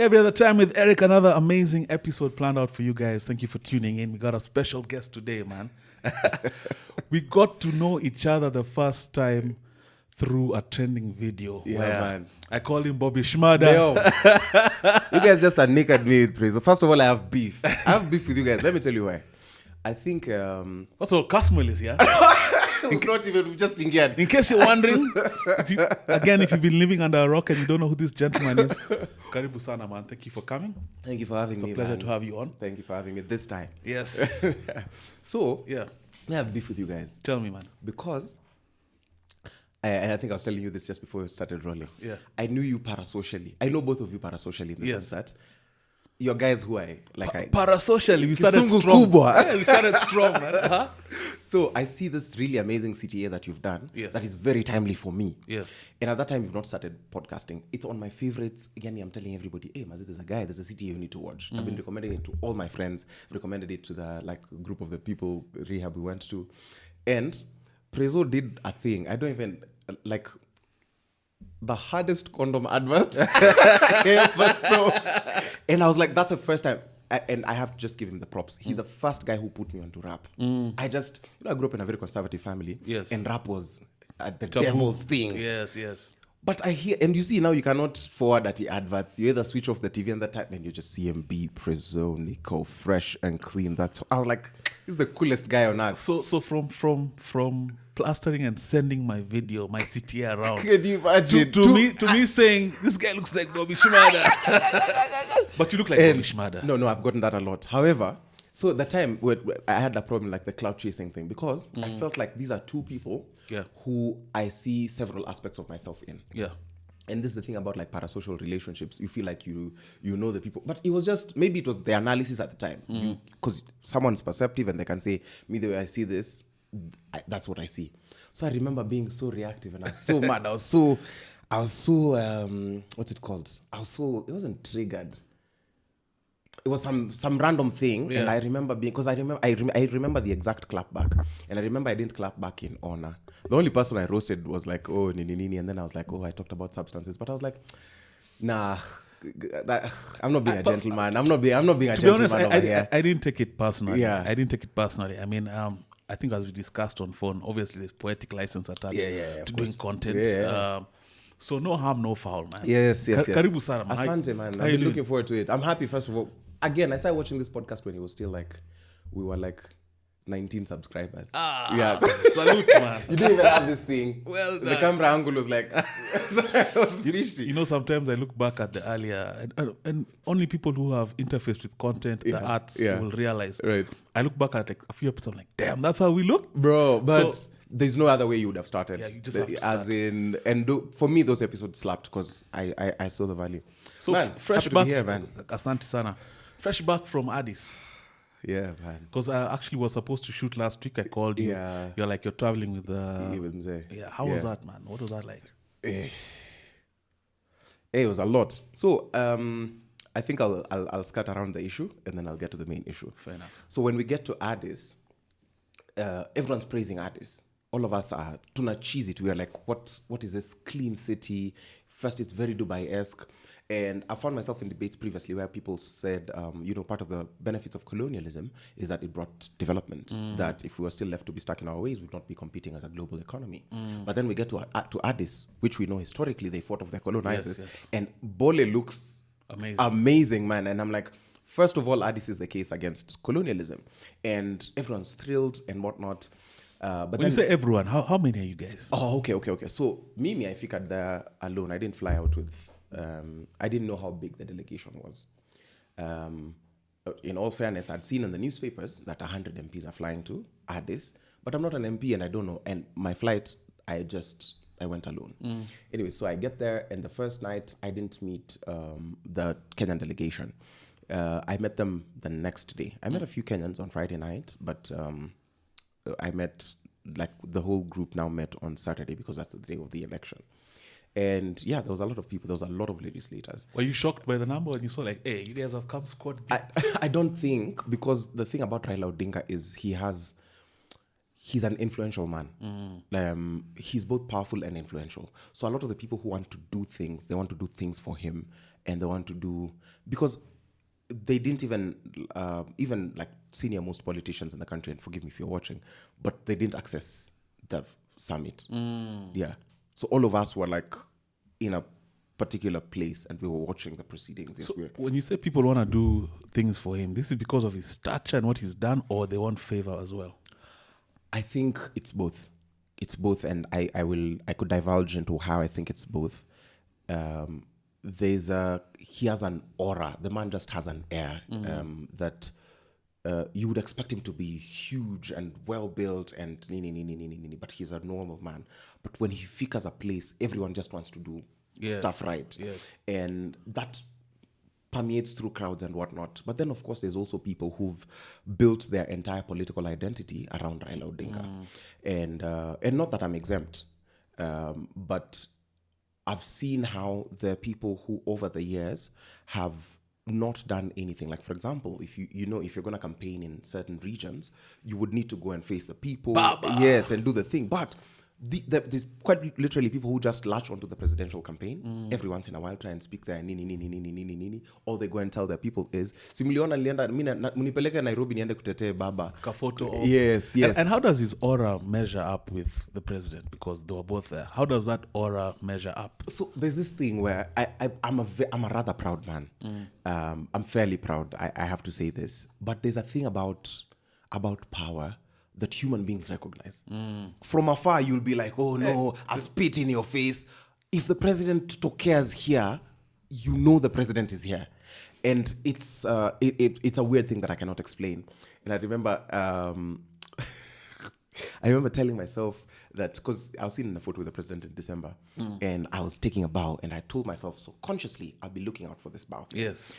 Every other time with Eric, another amazing episode planned out for you guys. Thank you for tuning in. We got a special guest today, man. We got to know each other the first time through a trending video. Yeah, where man. I call him Bobby Shmada. You guys just are naked me with praise. First of all, I have beef. I have beef with you guys. Let me tell you why. I think... What's all? Kasmuel is here. We've just engaged. In case you're wondering, if you've been living under a rock and you don't know who this gentleman is, Karibu sana, man. Thank you for coming. Thank you for having me. It's a pleasure to have you on. Thank you for having me this time. Yes. So, Yeah. I have beef with you guys. Tell me, man. Because, and I think I was telling you this just before we started rolling. Yeah. I knew you parasocially. I know both of you parasocially in the Yes. sense that you're guys who Parasocially, we started Kizungu strong. kubwa. Yeah, we started strong, man. Uh-huh. So I see this really amazing CTA that you've done. Yes. That is very timely for me. Yes. And at that time, you've not started podcasting. It's on my favorites. Again, I'm telling everybody, hey, Mazi, there's a guy, there's a CTA you need to watch. I've been recommending it to all my friends, recommended it to the group of the people rehab we went to. And Prezo did a thing. I don't even, the hardest condom advert ever saw. And I was like, that's the first time. And I have to just give him the props. He's the first guy who put me onto rap. I grew up in a very conservative family. Yes. And rap was the Taboo. devil's thing. Yes, yes. But I hear, and you see now you cannot forward at the adverts. You either switch off the TV and that time, and you just see him be Nico, fresh and clean. I was like, this is the coolest guy on earth. So from plastering and sending my video, my CTA around. Can you imagine? To me saying, this guy looks like Bobby Shmada. But you look like Bobby Shmada. No, I've gotten that a lot. However, so the time where I had that problem, like the cloud chasing thing, because I felt like these are two people who I see several aspects of myself in. Yeah. And this is the thing about like parasocial relationships. You feel like you know the people, but it was just, maybe it was the analysis at the time. Because someone's perceptive and they can say, me, the way I see this, that's what I see. So I remember being so reactive and I was so mad. I was so, what's it called? It wasn't triggered. It was some random thing, and I remember because I remember the exact clap back, and I remember I didn't clap back in honor. The only person I roasted was like, oh, nini, and then I was like, oh, I talked about substances, but I was like, nah, I'm not being a gentleman. I'm not being a gentleman. To be honest, I didn't take it personally. Yeah. I didn't take it personally. I mean, I think as we discussed on phone, obviously there's poetic license attached to doing content. Yeah. So no harm, no foul, man. Yes. Karibu sana, man. Asante, man. I've been looking forward to it. I'm happy, first of all. Again, I started watching this podcast when it was still we were 19 subscribers. Yeah. Salute, man. You didn't even have this thing. Well done. The camera angle was I was fishy. You know, sometimes I look back at the earlier, and only people who have interfaced with content, the arts, will realize. Right. I look back at a few episodes, I'm like, damn, that's how we look? Bro, but there's no other way you would have started. Yeah, you just have to start. For me, those episodes slapped because I saw the value. So man, fresh happy back, to be here, man. Asante sana. Fresh back from Addis. Yeah, man. Because I actually was supposed to shoot last week. I called you. Yeah. You're traveling with Mzee. How was that, man? What was that like? It was a lot. So I think I'll skirt around the issue and then I'll get to the main issue. Fair enough. So when we get to Addis, everyone's praising Addis. All of us are tuna cheese it. We are like, what is this clean city? First, it's very Dubai-esque. And I found myself in debates previously where people said, part of the benefits of colonialism is that it brought development. That if we were still left to be stuck in our ways, we'd not be competing as a global economy. But then we get to Addis, which we know historically they fought off their colonizers. Yes. And Bole looks amazing, man. And I'm like, first of all, Addis is the case against colonialism. And everyone's thrilled and whatnot. But when you say everyone, how many are you guys? Oh, okay. So I figured there alone. I didn't fly out with... I didn't know how big the delegation was. In all fairness, I'd seen in the newspapers that 100 MPs are flying to Addis, but I'm not an MP and I don't know. And my flight, I went alone. Anyway, so I get there, and the first night I didn't meet the Kenyan delegation. I met them the next day. I met a few Kenyans on Friday night, but I met, the whole group now met on Saturday because that's the day of the election. And there was a lot of people. There was a lot of legislators. Were you shocked by the number when you saw hey, you guys have come squad? I don't think, because the thing about Raila Odinga is he he's an influential man. He's both powerful and influential. So a lot of the people who want to do things, they want to do things for him, and they want to do, because they didn't even like senior most politicians in the country, and forgive me if you're watching, but they didn't access the summit. Yeah. So all of us were like in a particular place and we were watching the proceedings. Yes, So when you say people want to do things for him, this is because of his stature and what he's done, or they want favor as well? I think it's both. It's both, and I could divulge into how I think it's both. He has an aura. The man just has an air that you would expect him to be huge and well built and but he's a normal man. But when he figures a place, everyone just wants to do stuff right. Yes. And that permeates through crowds and whatnot. But then, of course, there's also people who've built their entire political identity around Raila Odinga. And not that I'm exempt, but I've seen how the people who over the years have not done anything. Like, for example, if if you're going to campaign in certain regions, you would need to go and face the people. Baba. Yes, and do the thing. But there's quite literally people who just latch onto the presidential campaign every once in a while, try and speak there, nini. All they go and tell their people is, simuliona nilienda munipeleke Nairobi niende kutetee baba. Kafoto. Yes. And how does his aura measure up with the president? Because they were both there. How does that aura measure up? So there's this thing where I'm a rather proud man. I'm fairly proud. I have to say this. But there's a thing about power that human beings recognize. From afar, you'll be like, oh no, I'll spit in your face. If the president tokea's here, you know the president is here. And it's a weird thing that I cannot explain. And I remember telling myself that, because I was sitting in a photo with the president in December, and I was taking a bow, and I told myself, so consciously, I'll be looking out for this bow. Yes.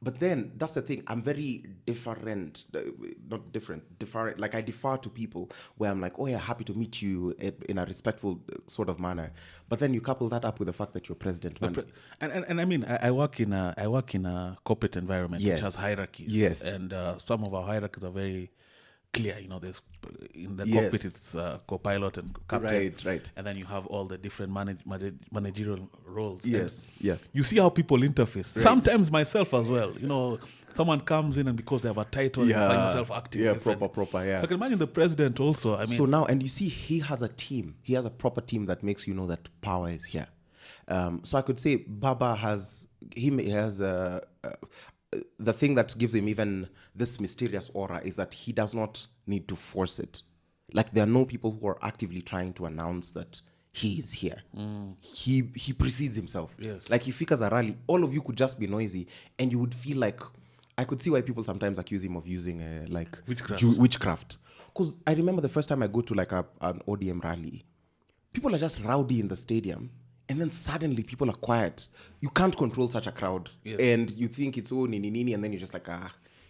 But then that's the thing. I'm very different. Like, I defer to people where I'm like, oh yeah, happy to meet you in a respectful sort of manner. But then you couple that up with the fact that you're president. And I mean, I work in a corporate environment which has hierarchies. Yes. And some of our hierarchies are very clear. There's in the cockpit it's co-pilot and captain. Right. And then you have all the different managerial roles. Yes. And yeah. you see how people interface. Right. Sometimes myself as well. Someone comes in and because they have a title, you find yourself acting. Yeah, proper. Yeah. So I can imagine the president also. I mean, so now, and you see, he has a team. He has a proper team that makes you know that power is here. So I could say Baba has the thing that gives him even this mysterious aura is that he does not need to force it. Like, there are no people who are actively trying to announce that he is here. He precedes himself. Yes. Like, if figures a rally, all of you could just be noisy, and you would feel like, I could see why people sometimes accuse him of using witchcraft. Because I remember the first time I go to like an ODM rally, people are just rowdy in the stadium. And then suddenly people are quiet. You can't control such a crowd. Yes. And you think it's nini, and then you're just like,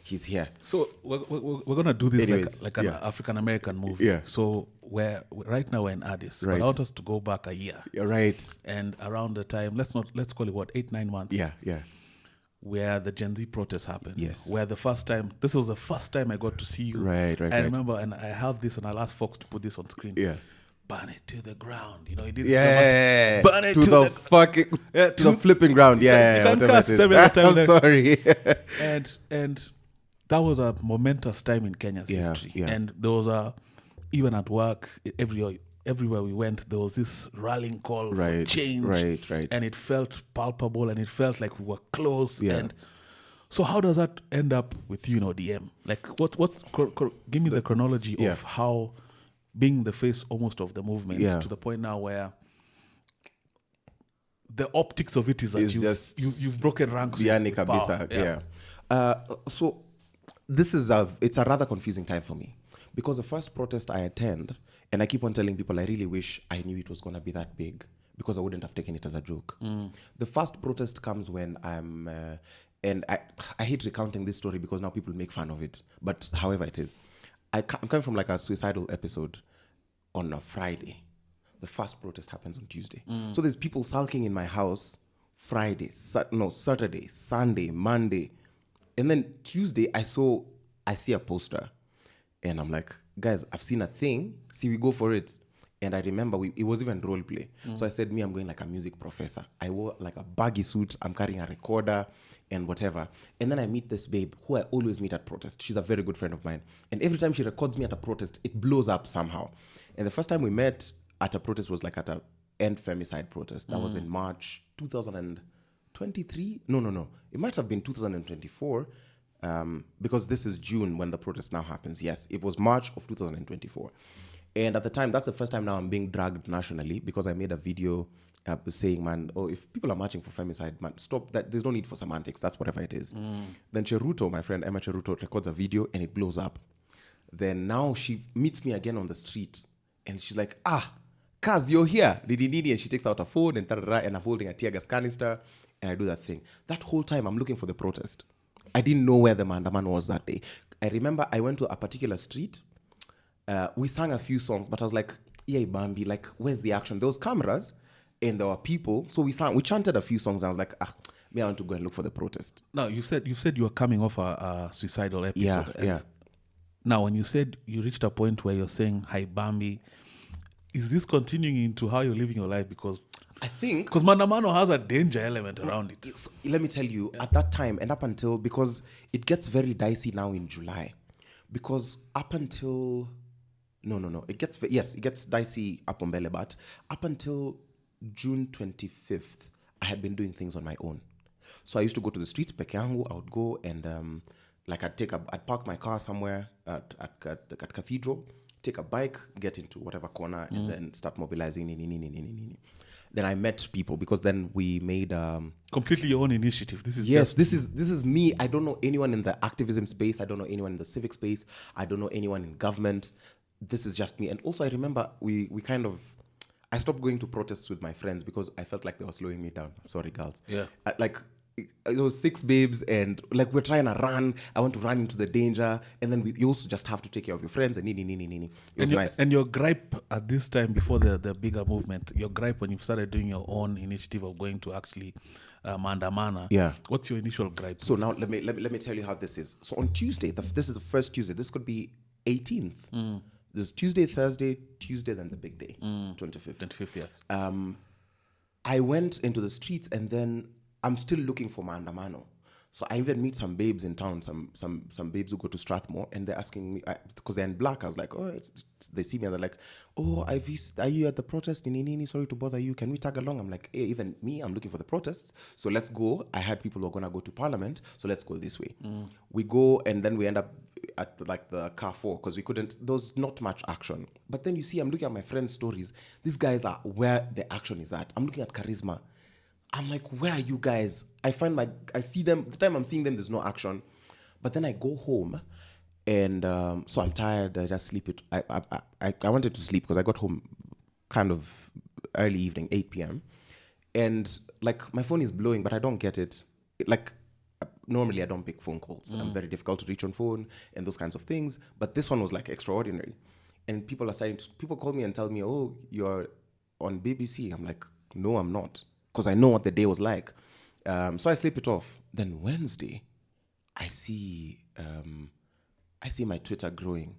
he's here. So we're going to do this. Anyways, like an African-American movie. Yeah. So right now we're in Addis. Right. Allow us to go back a year. Yeah, right. And around the time, let's call it 8-9 months. Yeah. Where the Gen Z protests happened. Yes. Where this was the first time I got to see you. Right. I remember, and I have this, and I'll ask folks to put this on screen. Yeah. Burn it to the ground. He did this. Yeah. Burn it to the fucking to the flipping ground. Yeah. I'm sorry. and that was a momentous time in Kenya's history. Yeah. And there was even at work, everywhere we went, there was this rallying call for change. Right. And it felt palpable, and it felt like we were close. Yeah. And so how does that end up with you, DM? Like, give me the chronology of how being the face almost of the movement to the point now where the optics of it is that you've broken ranks. Yeah. So this is it's a rather confusing time for me, because the first protest I attend, and I keep on telling people, I really wish I knew it was going to be that big, because I wouldn't have taken it as a joke. The first protest comes when I'm, and I hate recounting this story because now people make fun of it, but however it is, I'm coming from like a suicidal episode on a Friday. The first protest happens on Tuesday. So there's people sulking in my house Friday, Saturday, Sunday, Monday. And then Tuesday, I see a poster. And I'm like, guys, I've seen a thing. See, we go for it. And I remember it was even role play. So I said, I'm going like a music professor. I wore like a baggy suit. I'm carrying a recorder and whatever. And then I meet this babe who I always meet at protest. She's a very good friend of mine. And every time she records me at a protest, it blows up somehow. And the first time we met at a protest was like at a end femicide protest. That was in March 2023. No. It might have been 2024. Because this is June when the protest now happens. Yes, it was March of 2024. And at the time, that's the first time now I'm being dragged nationally because I made a video saying, man, if people are marching for femicide, man, stop that. There's no need for semantics. That's whatever it is. Then Cheruto, my friend Emma Cheruto, records a video and it blows up. Then now she meets me again on the street and she's like, Kaz, you're here. And she takes out her phone and I'm holding a tear gas canister and I do that thing. That whole time I'm looking for the protest. I didn't know where the Mandaman was that day. I remember I went to a particular street. We sang a few songs, but I was like, yeah, Bambi, like, where's the action? There was cameras and there were people. So we chanted a few songs. And I was like, I want to go and look for the protest. Now, you said you were coming off a suicidal episode. Yeah. Now, when you said you reached a point where you're saying, hi, Bambi, is this continuing into how you're living your life? Because I think... Because Mandamano has a danger element around it. Let me tell you, at that time and up until... Because it gets very dicey now in July. Because up until... No. It gets dicey up on Bele, but up until June 25th, I had been doing things on my own. So I used to go to the streets, peke yangu. I would go and I'd park my car somewhere at Cathedral, take a bike, get into whatever corner, and then start mobilizing. Then I met people because then we made completely your own initiative. This is me. I don't know anyone in the activism space. I don't know anyone in the civic space. I don't know anyone in government. This is just me. And also I remember I stopped going to protests with my friends because I felt like they were slowing me down. Sorry, girls. Yeah. It was 6 babes and like we're trying to run. I want to run into the danger. And then you also just have to take care of your friends and It was nice. And your gripe at this time before the bigger movement, your gripe when you started doing your own initiative of going to actually Mandamana. Yeah. What's your initial gripe? So now let me tell you how this is. So on Tuesday, this is the first Tuesday. This could be 18th. There's Tuesday, Thursday, Tuesday, then the big day, 25th. 25th, yes. I went into the streets and then I'm still looking for Mandamano. So I even meet some babes in town, some babes who go to Strathmore, and they're asking me, because they're in black, I was like, they see me and they're like, are you at the protest? Sorry to bother you. Can we tag along? I'm like, hey, even me, I'm looking for the protests. So let's go. I had people who are going to go to Parliament, so let's go this way. We go and then we end up at like the Carrefour because there was not much action. But then you see, I'm looking at my friends' stories. These guys are where the action is at. I'm looking at Charisma. I'm like, where are you guys? I see them, the time I'm seeing them, there's no action. But then I go home and so I'm tired, I just sleep it. I wanted to sleep because I got home kind of early evening, 8 p.m. And like my phone is blowing, but I don't get it. Normally I don't pick phone calls. I'm very difficult to reach on phone and those kinds of things. But this one was like extraordinary. And people call me and tell me, oh, you're on BBC. I'm like, no, I'm not. Because I know what the day was like. So I sleep it off. Then Wednesday, I see my Twitter growing.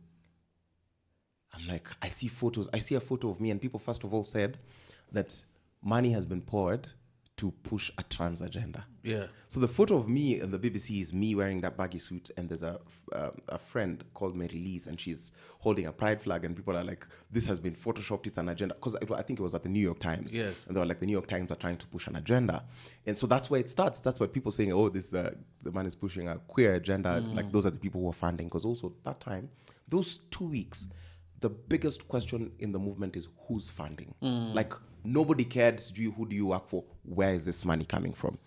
I'm like, I see photos. I see a photo of me and people first of all said that money has been poured to push a trans agenda. Yeah. So the photo of me in the BBC is me wearing that baggy suit, and there's a friend called Mary Lise, and she's holding a pride flag, and people are like, this has been photoshopped, it's an agenda. Because I think it was at the New York Times. Yes. And they were like, the New York Times are trying to push an agenda. And so that's where it starts. That's where people saying, oh, this the man is pushing a queer agenda. Like those are the people who are funding. Because also that time, those 2 weeks, the biggest question in the movement is who's funding. Like nobody cared, who do you work for? Where is this money coming from?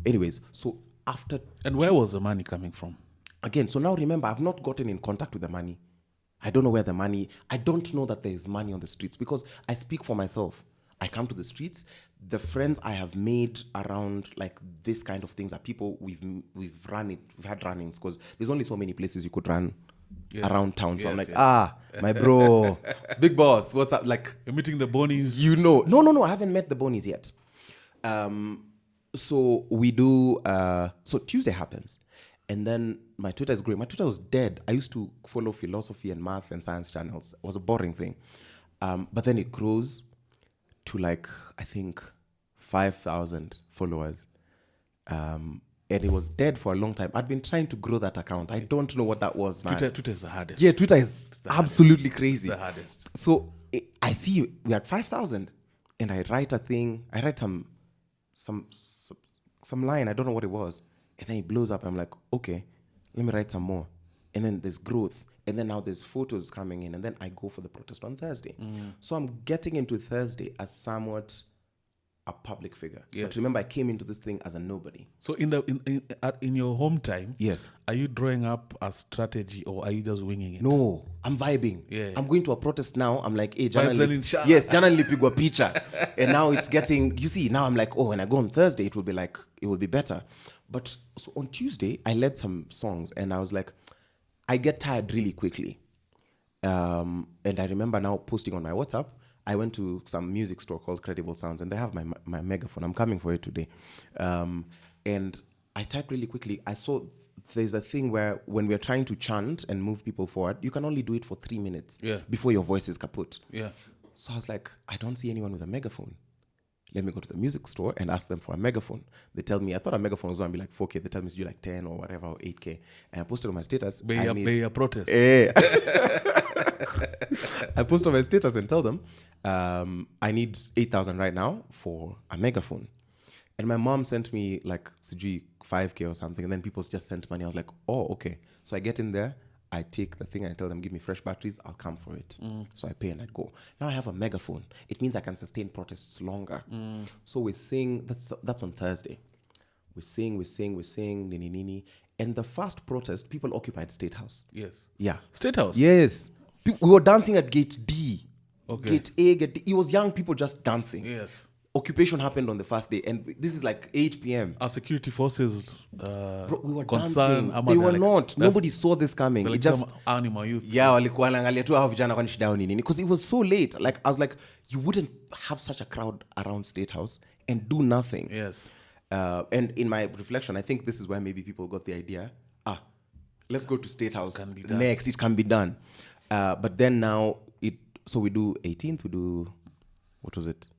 Anyways, so after... And where was the money coming from? Again, so now remember, I've not gotten in contact with the money. I don't know where the money... I don't know that there is money on the streets because I speak for myself. I come to the streets. The friends I have made around like this kind of things are people we've had run-ins because there's only so many places you could run around town. So I'm like, my bro, big boss, what's up? Like, you're meeting the Bonies. No, I haven't met the Bonies yet. So we do, so Tuesday happens. And then my Twitter is growing. My Twitter was dead. I used to follow philosophy and math and science channels. It was a boring thing. But then it grows to like, I think, 5,000 followers. And it was dead for a long time. I'd been trying to grow that account. I don't know what that was, man. Twitter is the hardest. Yeah, Twitter is absolutely crazy. It's the hardest. So I see we had 5,000, and I write a thing. I write some line. I don't know what it was, and then it blows up. I'm like, okay, let me write some more. And then there's growth, and then now there's photos coming in, and then I go for the protest on Thursday. So I'm getting into Thursday as somewhat a public figure. Yes. But remember, I came into this thing as a nobody. So in your home time, Yes. are you drawing up a strategy or are you just winging it? No, I'm vibing. Yeah. I'm going to a protest now. I'm like, hey, Vibes and jana inshallah. yes, jana nilipigwa picha. And now it's getting, you see, now I'm like, oh, when I go on Thursday, it will be better. But so on Tuesday, I led some songs and I was like, I get tired really quickly. And I remember now posting on my WhatsApp, I went to some music store called Credible Sounds, and they have my megaphone. I'm coming for it today. And I typed really quickly. I saw there's a thing where when we're trying to chant and move people forward, you can only do it for 3 minutes before your voice is kaput. Yeah. So I was like, I don't see anyone with a megaphone. Let me go to the music store and ask them for a megaphone. They tell me, I thought a megaphone was going to be like 4K. They tell me it's due like 10 or whatever, or 8K. And I posted on my status. Be a protest. I post on my status and tell them, I need 8,000 right now for a megaphone. And my mom sent me like 5K or something. And then people just sent money. I was like, oh, okay. So I get in there. I take the thing and I tell them, give me fresh batteries. I'll come for it. So I pay and I go. Now I have a megaphone. It means I can sustain protests longer. So we sing. That's on Thursday. We sing, nini, nini. And the first protest, people occupied State House. Yes. Yeah. State House? Yes. We were dancing at Gate D. Okay. Gate A, Gate D. It was young people just dancing. Yes. Occupation happened on the first day. And this is like 8 p.m. Our security forces Bro, we were concerned. dancing. They were not. Nobody saw this coming. Like It just... animal youth. Yeah, walikuwa wanaangalia tu hao vijana kwani shida yao ni nini, because it was so late. Like I was like, you wouldn't have such a crowd around State House and do nothing. Yes. And in my reflection, I think this is where maybe people got the idea, let's go to State House next. It can be done. But then now, so we do 18th, we do, what was it?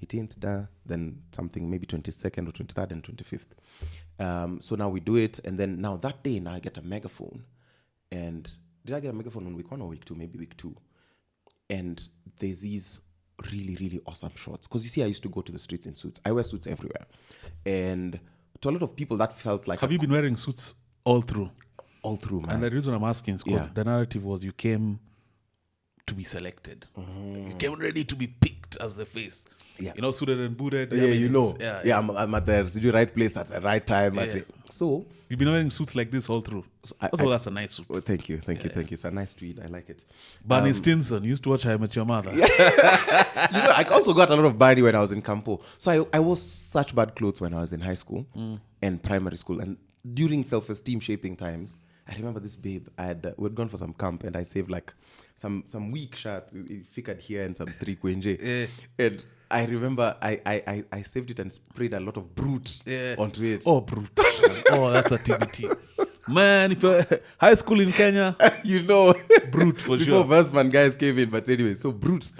18th, then something, maybe 22nd or 23rd and 25th. So now we do it, and then now that day, now I get a megaphone. And did I get a megaphone on week 1 or week 2? Maybe week 2. And there's these really, really awesome shots. Because you see, I used to go to the streets in suits. I wear suits everywhere. And to a lot of people, that felt like... Have you been wearing suits all through? All through, man. And the reason I'm asking is because the narrative was you came to be selected. You came ready to be picked as the face. Yeah. You know, suited and booted. Yeah, you know. Yeah, I'm at the right place at the right time. Yeah. So... You've been wearing suits like this all through. That's a nice suit. Oh, thank you. It's a nice tweet. I like it. Barney Stinson used to watch I Met Your Mother. You know, I also got a lot of Barney when I was in Campo. So I wore such bad clothes when I was in high school and primary school. And during self-esteem shaping times, I remember this babe, we'd gone for some camp and I saved like some weak shirt, figured here and some three kwenje. And I remember I saved it and sprayed a lot of brute onto it. Oh, brute. Oh, that's a TBT. Man, if you're high school in Kenya, you know, brute for before sure. Versman guys came in, but anyway, so brute.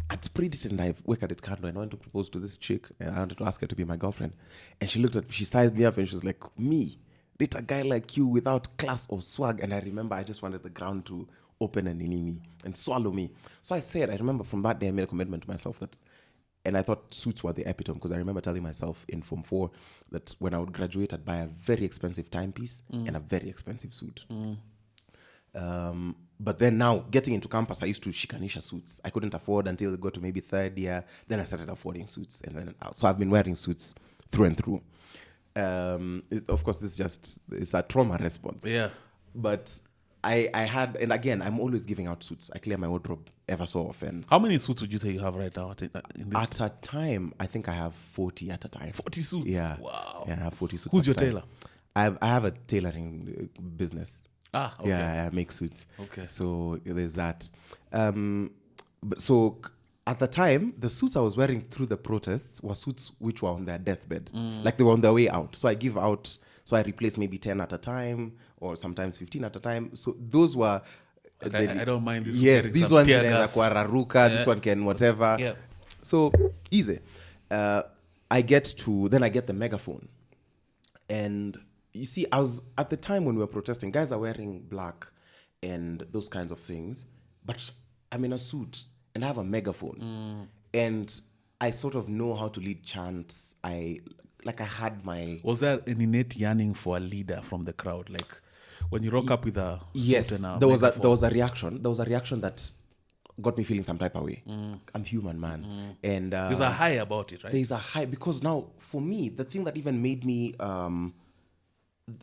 I'd sprayed it and I wicked it candle and I went to propose to this chick and I wanted to ask her to be my girlfriend. And she sized me up and she was like, me, date a guy like you without class or swag. And I remember I just wanted the ground to open and in me and swallow me. So I remember from that day I made a commitment to myself that, and I thought suits were the epitome because I remember telling myself in Form 4 that when I would graduate, I'd buy a very expensive timepiece and a very expensive suit. But then now, getting into campus, I used to shikanisha suits. I couldn't afford until it got to maybe third year. Then I started affording suits. And then, so I've been wearing suits through and through. Of course, it's a trauma response. Yeah. But I had, and again, I'm always giving out suits. I clear my wardrobe ever so often. How many suits would you say you have right now? At a time, I think I have 40 at a time. 40 suits? Yeah. Wow. Yeah, I have 40 suits. Who's your at a time. tailor? I have a tailoring business. Ah, okay. Yeah, I make suits. Okay. So there's that. So at the time, the suits I was wearing through the protests were suits which were on their deathbed. Like they were on their way out. So I give out So I replaced maybe 10 at a time, or sometimes 15 at a time. So those were... I don't mind this. Yes, these ones tear can gas. raruka, this one can whatever. Yeah. So easy. I get the megaphone. And you see, I was at the time when we were protesting, guys are wearing black and those kinds of things, but I'm in a suit and I have a megaphone. And I sort of know how to lead chants. I had my... Was there an innate yearning for a leader from the crowd? Like when you rock up with a suit and a there megaphone? was a reaction. There was a reaction that got me feeling some type of way. I'm human, man. And there's a high about it, right? There's a high, because now for me, the thing that even made me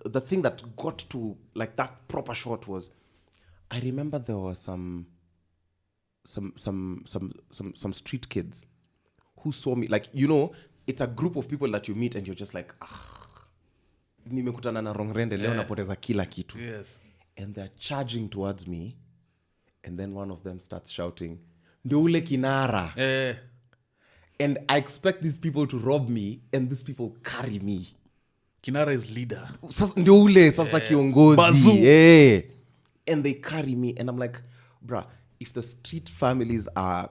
the thing that got to like that proper shot was, I remember there was some street kids who saw me, like, you know, it's a group of people that you meet and you're just like, nimekutana na rongrende leo napoteza kila kitu. Yes. And they're charging towards me, and then one of them starts shouting, ndio ule kinara. And I expect these people to rob me, and these people carry me. Kinara is leader. Ndio ule sasa kiongozi. And they carry me, and I'm like, bruh, if the street families are,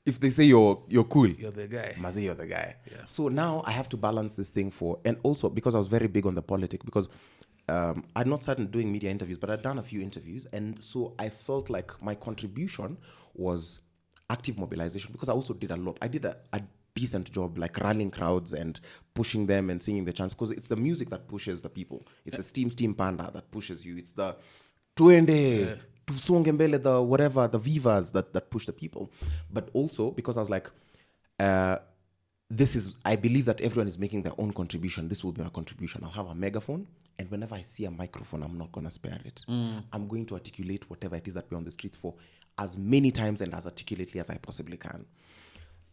if they say you're cool, you're the guy. Mazi, you're the guy. Yeah. So now I have to balance this thing and also because I was very big on the politics, because I'd not started doing media interviews, but I'd done a few interviews, and so I felt like my contribution was active mobilization, because I also did a lot. I did a decent job, like rallying crowds and pushing them and singing the chants, because it's the music that pushes the people. It's the steam panda that pushes you. It's the tuende, tusonge mbele, the whatever, the vivas that push the people. But also because I was like, I believe that everyone is making their own contribution. This will be my contribution. I'll have a megaphone, and whenever I see a microphone, I'm not going to spare it. I'm going to articulate whatever it is that we're on the streets for as many times and as articulately as I possibly can.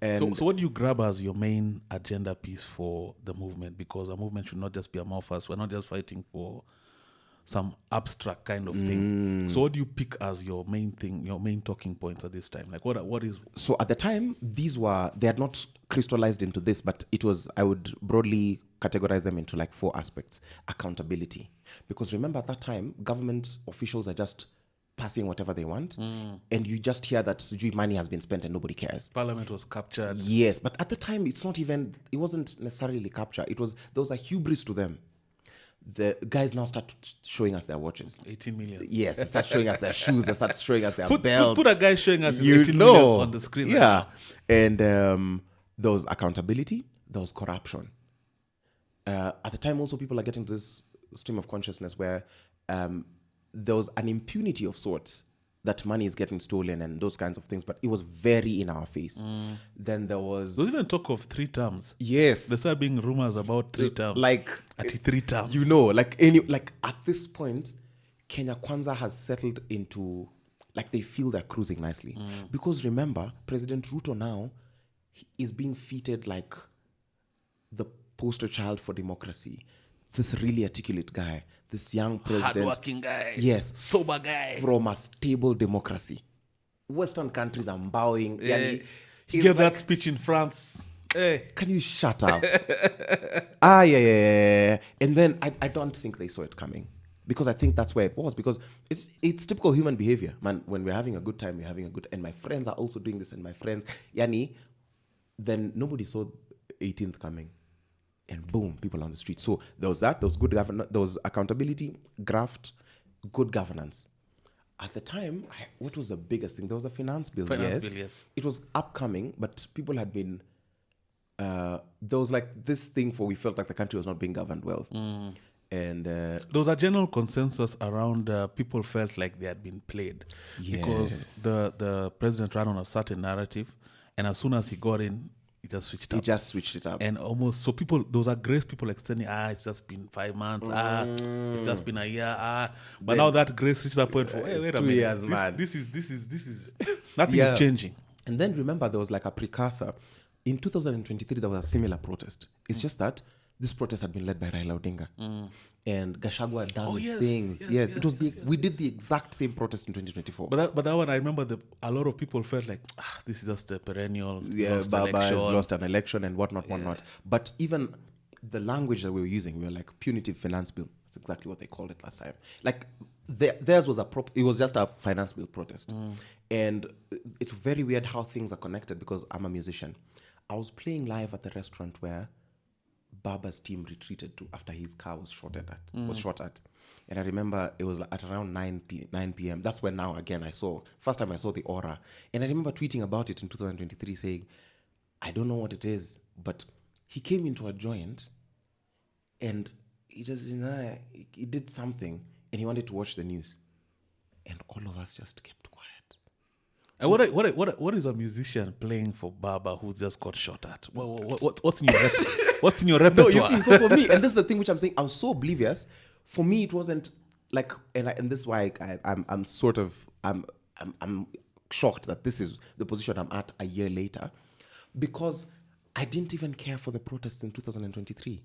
And so what do you grab as your main agenda piece for the movement? Because a movement should not just be amorphous. We're not just fighting for some abstract kind of thing. So what do you pick as your main thing, your main talking points at this time? Like what is... So at the time, they had not crystallized into this, but it was, I would broadly categorize them into like 4 aspects. Accountability. Because remember at that time, government officials are just passing whatever they want, and you just hear that money has been spent and nobody cares. Parliament was captured. Yes, but at the time, it wasn't necessarily capture. There was a hubris to them. The guys now start showing us their watches. 18 million. Yes, they start showing us their shoes. They start showing us their belts. Put a guy showing us his 18 million on the screen. Yeah. Right now. And there was accountability. There was corruption. At the time, also, people are getting this stream of consciousness where there was an impunity of sorts, that money is getting stolen and those kinds of things, but it was very in our face. Then there was even talk of 3 terms. Yes. There started being rumors about 3 terms. Like at 3 terms. You know, like at this point, Kenya Kwanza has settled into, like, they feel they're cruising nicely. Because remember, President Ruto now is being feted like the poster child for democracy. This really articulate guy, this young president. Hardworking guy. Yes. Sober guy. From a stable democracy. Western countries are bowing. He gave that speech in France. Can you shut up? Yeah. And then I don't think they saw it coming. Because I think that's where it was. Because it's typical human behavior. Man, when we're having a good time, we're having a good... And my friends are also doing this, and my friends... then nobody saw 18th coming. And boom, people on the street. So there was that. There was good governance. There was accountability, graft, good governance. At the time, what was the biggest thing? There was a finance bill. Yes. It was upcoming, but people had been... there was like this thing for we felt like the country was not being governed well. And there was a general consensus around people felt like they had been played. Yes. Because the president ran on a certain narrative, and as soon as he got in, He just switched it up. And almost, so people, those are grace people extending, it's just been 5 months, it's just been a year, But then, now that grace reached that point for, hey, wait a minute. 2 years, man. This is, nothing is changing. And then remember, there was like a precursor. In 2023, there was a similar protest. It's just that this protest had been led by Raila Odinga. And Gachagua had done things. Yes, it was we did the exact same protest in 2024. But that one, I remember a lot of people felt like, this is just a perennial Baba has lost an election and whatnot. But even the language that we were using, we were like punitive finance bill. That's exactly what they called it last time. Like theirs was it was just a finance bill protest. And it's very weird how things are connected because I'm a musician. I was playing live at the restaurant where Baba's team retreated to after his car was shot at. And I remember it was at around 9 p.m. That's when now again first time I saw the aura. And I remember tweeting about it in 2023 saying, I don't know what it is, but he came into a joint and he just, he did something and he wanted to watch the news. And all of us just kept quiet. And what is a musician playing for Baba who just got shot at? What's in your what's in your repertoire? No, you see, so for me, and this is the thing which I'm saying, I was so oblivious. For me, it wasn't like, and this is why I'm shocked that this is the position I'm at a year later, because I didn't even care for the protests in 2023.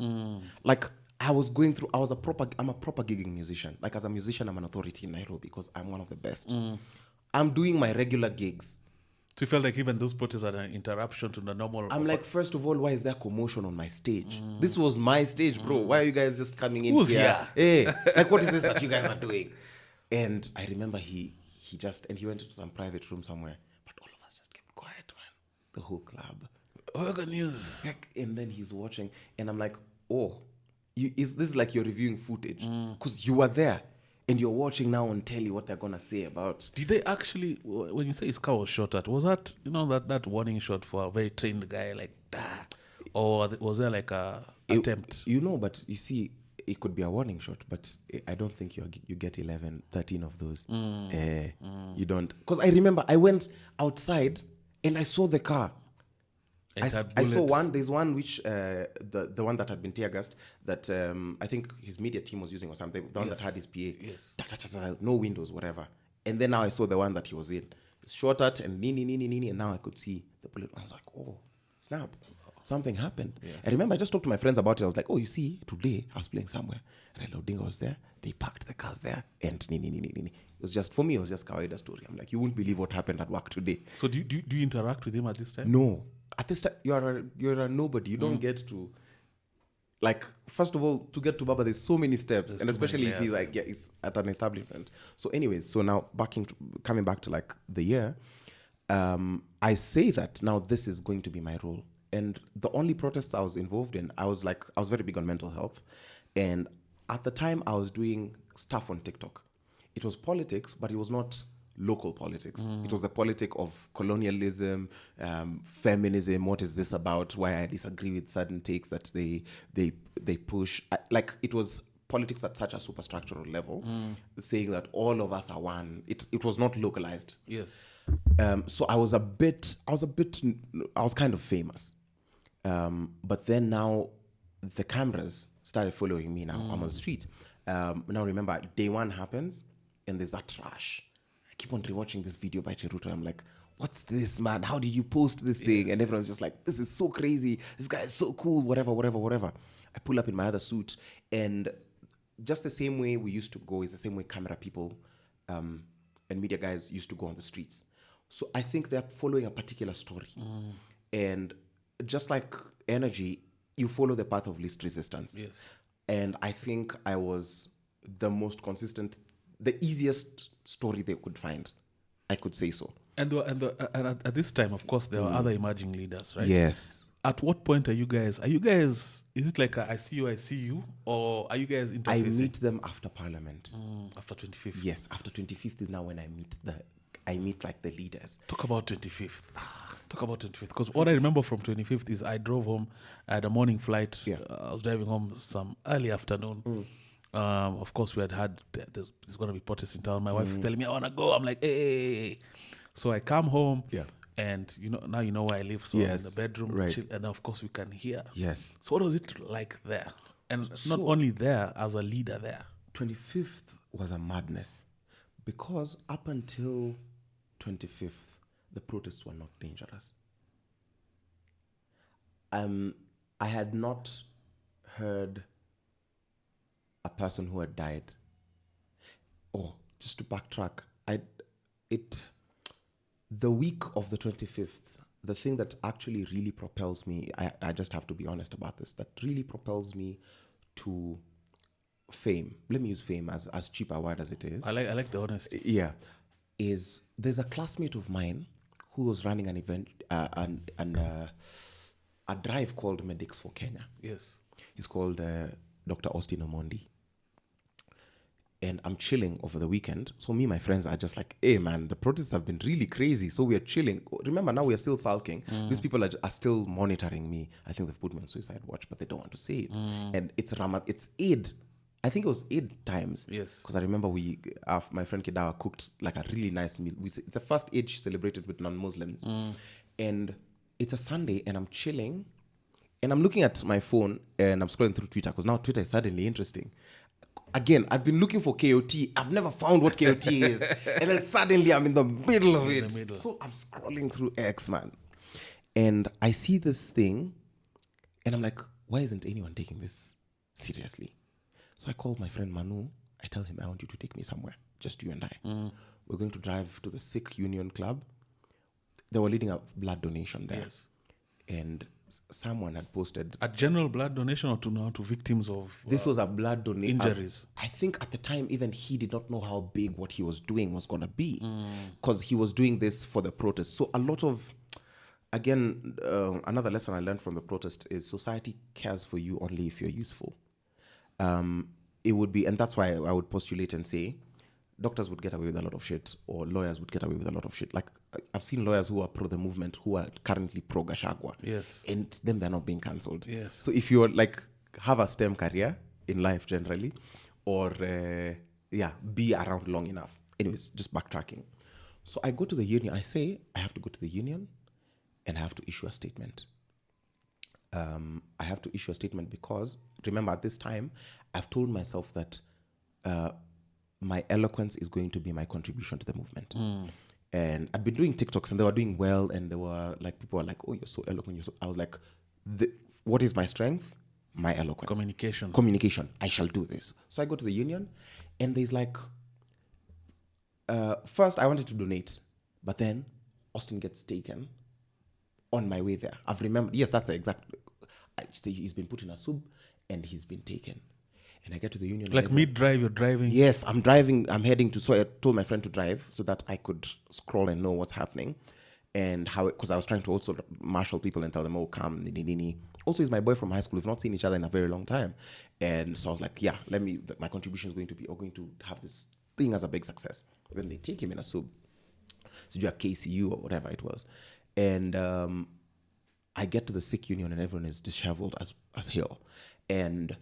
Like I'm a proper gigging musician. Like as a musician, I'm an authority in Nairobi because I'm one of the best. I'm doing my regular gigs. So you felt like even those protests are an interruption to the normal... I'm like, first of all, why is there commotion on my stage? This was my stage, bro. Why are you guys just coming in here? Hey, like, what is this that you guys are doing? And I remember he went into some private room somewhere. But all of us just kept quiet, man. The whole club. Organ news. And then he's watching. And I'm like, is this like you're reviewing footage? Because you were there. And you're watching now on telly what they're going to say about... Did they actually, when you say his car was shot at, was that, that warning shot for a very trained guy, like, or was there like a attempt? But you see, it could be a warning shot, but I don't think you get 11, 13 of those. You don't. Because I remember I went outside and I saw the car. I saw one. There's one which the one that had been tear gassed that I think his media team was using or something. The one that had his PA. Yes. No windows, whatever. And then now I saw the one that he was in. It's shot at and and now I could see the bullet. I was like, oh, snap. Something happened. Yes. I remember I just talked to my friends about it. I was like, oh, you see, today I was playing somewhere. Raila Odinga was there. They parked the cars there. And It was just, for me, it was just kawaida story. I'm like, you won't believe what happened at work today. So do you interact with him at this time? No. At this time, you're a nobody. You don't get to, like, first of all, to get to Baba, there's so many steps. And especially if he's like, he's at an establishment. So anyways, so now coming back to like the year, I say that now this is going to be my role. And the only protests I was involved in, I was very big on mental health. And at the time, I was doing stuff on TikTok. It was politics, but it was not local politics. It was the politic of colonialism, feminism. What is this about? Why I disagree with certain takes that they push. Like it was politics at such a superstructural level, saying that all of us are one. It was not localized. Yes. So I was kind of famous. But then now the cameras started following me now. I'm on the street. Now remember, day one happens and there's that trash. I keep on rewatching this video by Cheruto. I'm like, what's this, man? How did you post this thing? And everyone's just like, this is so crazy. This guy is so cool, whatever. I pull up in my other suit. And just the same way we used to go is the same way camera people and media guys used to go on the streets. So I think they're following a particular story. And just like energy, you follow the path of least resistance. Yes. And I think I was the most consistent, the easiest story they could find. I could say so. And at this time, of course, there were other emerging leaders, right? Yes. At what point are you guys, is it like I see you, or are you guys interfacing? I meet them after Parliament. After 25th? Yes, after 25th is now when I meet like the leaders. Talk about 25th. Because what I remember from 25th is I drove home. I had a morning flight. Yeah. I was driving home some early afternoon. Of course, there's going to be protests in town. My wife is telling me, I want to go. I'm like, hey. So I come home. Yeah. And now you know where I live. So I'm in the bedroom. Right. Chill, and of course, we can hear. Yes. So what was it like there? And not only there, as a leader there. 25th was a madness. Because up until 25th, the protests were not dangerous. I had not heard a person who had died. Oh, just to backtrack, the week of the 25th, the thing that actually really propels me, I just have to be honest about this, that really propels me to fame. Let me use fame as cheap a word as it is. I like the honesty. Yeah. Is there's a classmate of mine who was running an event, a drive called Medics for Kenya. Yes. He's called Dr. Austin Omondi. And I'm chilling over the weekend. So me and my friends are just like, hey man, the protests have been really crazy. So we are chilling. Remember, now we are still sulking. These people are still monitoring me. I think they've put me on suicide watch, but they don't want to say it. And it's Eid. I think it was Eid times. Yes. Because I remember my friend Kidawa cooked like a really nice meal. It's the first Eid she celebrated with non-Muslims. And it's a Sunday and I'm chilling. And I'm looking at my phone and I'm scrolling through Twitter because now Twitter is suddenly interesting. Again, I've been looking for KOT. I've never found what KOT is. And then suddenly I'm in the middle of it. So I'm scrolling through X, man. And I see this thing and I'm like, why isn't anyone taking this seriously? So I called my friend Manu. I tell him, I want you to take me somewhere. Just you and I. We're going to drive to the Sikh Union Club. They were leading a blood donation there. Yes. And someone had posted a general blood donation or to victims of this was a blood donation injuries. I think at the time even he did not know how big what he was doing was going to be because he was doing this for the protest. So a lot of again another lesson I learned from the protest is society cares for you only if you're useful. It would be, and that's why I would postulate and say doctors would get away with a lot of shit or lawyers would get away with a lot of shit. Like I've seen lawyers who are pro the movement who are currently pro Gachagua. Yes. And them they're not being cancelled. Yes. So if you're like have a STEM career in life generally or be around long enough. Anyways, just backtracking. So I go to the union. I say I have to go to the union and I have to issue a statement. I have to issue a statement because remember at this time I've told myself that my eloquence is going to be my contribution to the movement. And I'd been doing TikToks and they were doing well and they were like, people were like, oh, you're so eloquent. I was like, what is my strength? My eloquence. Communication. I shall do this. So I go to the union and there's like, first I wanted to donate, but then Austin gets taken on my way there. I've remembered, yes, that's the exact, he's been put in a sub and he's been taken. And I get to the union. Like mid-drive, you're driving? Yes, I'm driving. I'm heading to, so I told my friend to drive so that I could scroll and know what's happening. And how, because I was trying to also marshal people and tell them, oh, come, nini. Also, he's my boy from high school. We've not seen each other in a very long time. And so I was like, yeah, my contribution is going to have this thing as a big success. Then they take him in a sub. So do a KCU or whatever it was. And I get to the Sikh Union and everyone is disheveled as hell. And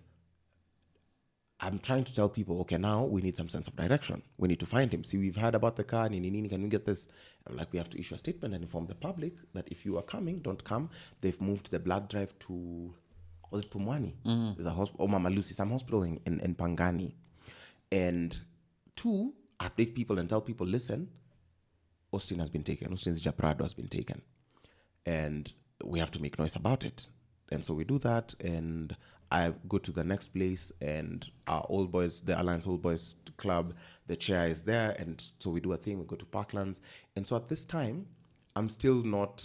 I'm trying to tell people, okay, now we need some sense of direction. We need to find him. See, we've heard about the car. Can we get this? I'm like, we have to issue a statement and inform the public that if you are coming, don't come. They've moved the blood drive to, was it Pumwani? There's a hospital, Mama Lucy, some hospital in Pangani. And 2, update people and tell people, listen, Austin has been taken. Austin's Japrado has been taken. And we have to make noise about it. And so we do that, and I go to the next place, and our old boys, the Alliance Old Boys Club, the chair is there, and so we do a thing, we go to Parklands. And so at this time, I'm still not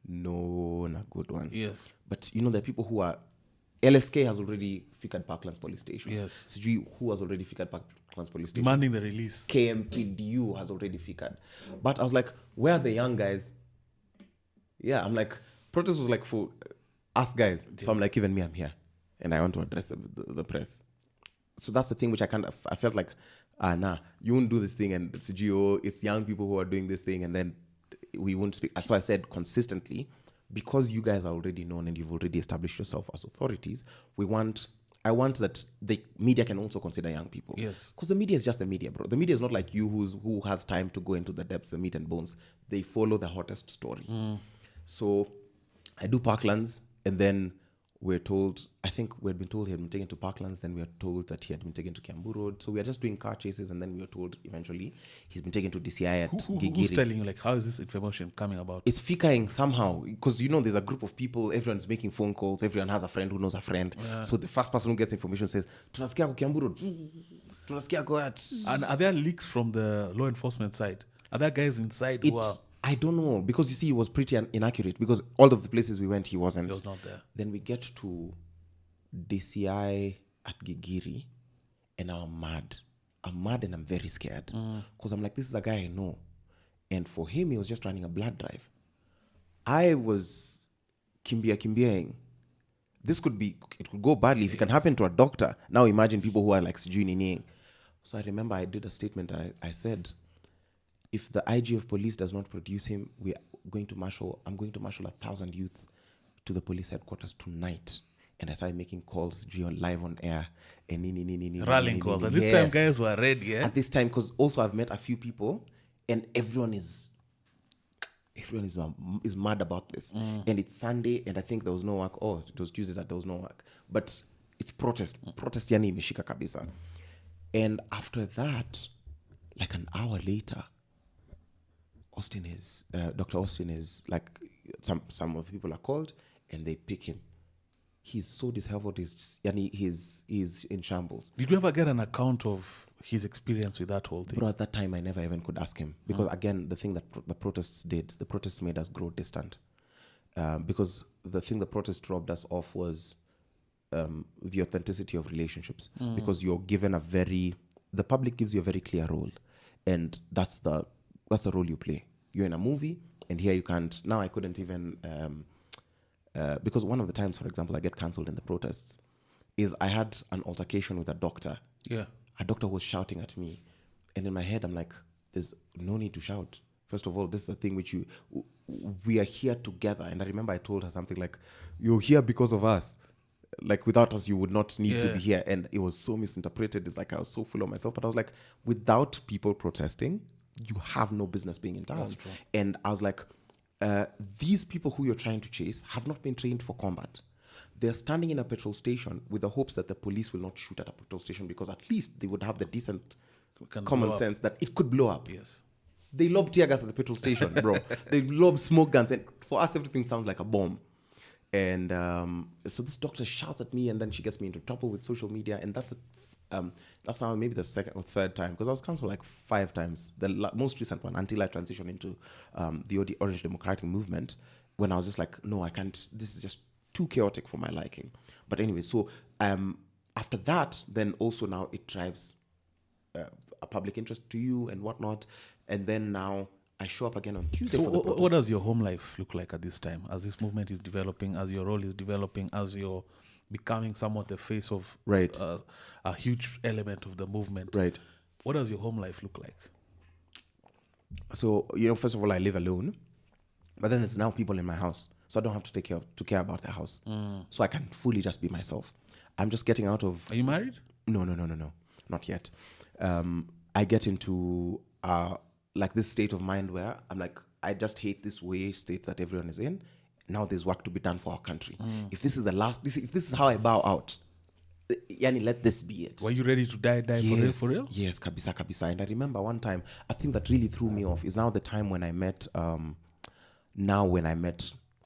known a good one. Yes. But there are people who are, LSK has already figured Parklands Police Station. Yes. CG, who has already figured Parklands Police Station. Demanding the release. KMPDU has already figured. But I was like, where are the young guys? Yeah, I'm like, protest was like for us guys. Yeah. So I'm like, even me, I'm here. And I want to address the press. So that's the thing which I felt like, you won't do this thing and CGO, it's young people who are doing this thing and then we won't speak. So I said consistently, because you guys are already known and you've already established yourself as authorities, I want that the media can also consider young people. Yes. Because the media is just the media, bro. The media is not like you who has time to go into the depths, the meat and bones. They follow the hottest story. So I do Parklands and then we're told, I think we had been told he had been taken to Parklands, then we were told that he had been taken to Kiambu Road. So we are just doing car chases, and then we were told eventually he's been taken to DCI at Gigiri. Who's telling you, like, how is this information coming about? It's fikaing somehow, because there's a group of people, everyone's making phone calls, everyone has a friend who knows a friend. Yeah. So the first person who gets information says, tunasikia kwa Kiambu Road, tunasikia kwa at. And are there leaks from the law enforcement side? Are there guys inside who are... I don't know, because you see, it was pretty inaccurate, because all of the places we went, he wasn't. He was not there. Then we get to DCI at Gigiri, and I'm mad. I'm mad and I'm very scared. Because I'm like, this is a guy I know. And for him, he was just running a blood drive. I was kimbiaing. This could go badly. If it can happen to a doctor, now imagine people who are like sijui. So I remember I did a statement and I said, if the IG of police does not produce him, I'm going to marshal 1,000 youth to the police headquarters tonight. And I started making calls live on air. And Rallying calls. At this time, guys were ready, yeah? At this time, because also I've met a few people, and everyone is mad about this. And it's Sunday, and I think there was no work. Oh, it was Tuesday that there was no work. But it's protest. Protest yani imeshika kabisa. And after that, like an hour later, Dr. Austin is like, some of the people are called, and they pick him. He's so disheveled. He's in shambles. Did you ever get an account of his experience with that whole thing? Bro, at that time, I never even could ask him. Because again, the thing that the protests made us grow distant. Because the thing the protests robbed us of was the authenticity of relationships. Because you're given the public gives you a very clear role. And that's the role you play. You're in a movie, and here you can't. Now I couldn't even... because one of the times, for example, I get cancelled in the protests is I had an altercation with a doctor. Yeah. A doctor was shouting at me. And in my head, I'm like, there's no need to shout. First of all, this is a thing which we are here together. And I remember I told her something like, you're here because of us. Like, without us, you would not need to be here. And it was so misinterpreted. It's like I was so full of myself. But I was like, without people protesting, you have no business being in town. That's true. And I was like, these people who you're trying to chase have not been trained for combat. They're standing in a petrol station with the hopes that the police will not shoot at a petrol station, because at least they would have the decent common sense that it could blow up. Yes. They lob tear gas at the petrol station, bro. They lob smoke guns, and for us, everything sounds like a bomb. And so this doctor shouts at me, and then she gets me into trouble with social media, and that's now maybe the second or third time, because I was cancelled like 5 times. The most recent one, until I transitioned into the Orange Democratic Movement, when I was just like, no, I can't. This is just too chaotic for my liking. But anyway, so after that, then also now it drives a public interest to you and whatnot. And then now I show up again on Tuesday. So for the protest. what does your home life look like at this time, as this movement is developing, as your role is developing, as you're becoming somewhat the face of a huge element of the movement? Right. What does your home life look like? So, first of all, I live alone, but then there's now people in my house, so I don't have to care about the house. So I can fully just be myself. I'm just getting out of... Are you married? No, not yet. I get into like this state of mind where I'm like, I just hate this state that everyone is in. Now there's work to be done for our country. If this is if this is how I bow out, yani, let this be it. Were you ready to die yes, for real? Yes, kabisa. And I remember one time, a thing that really threw me off is now the time when I met,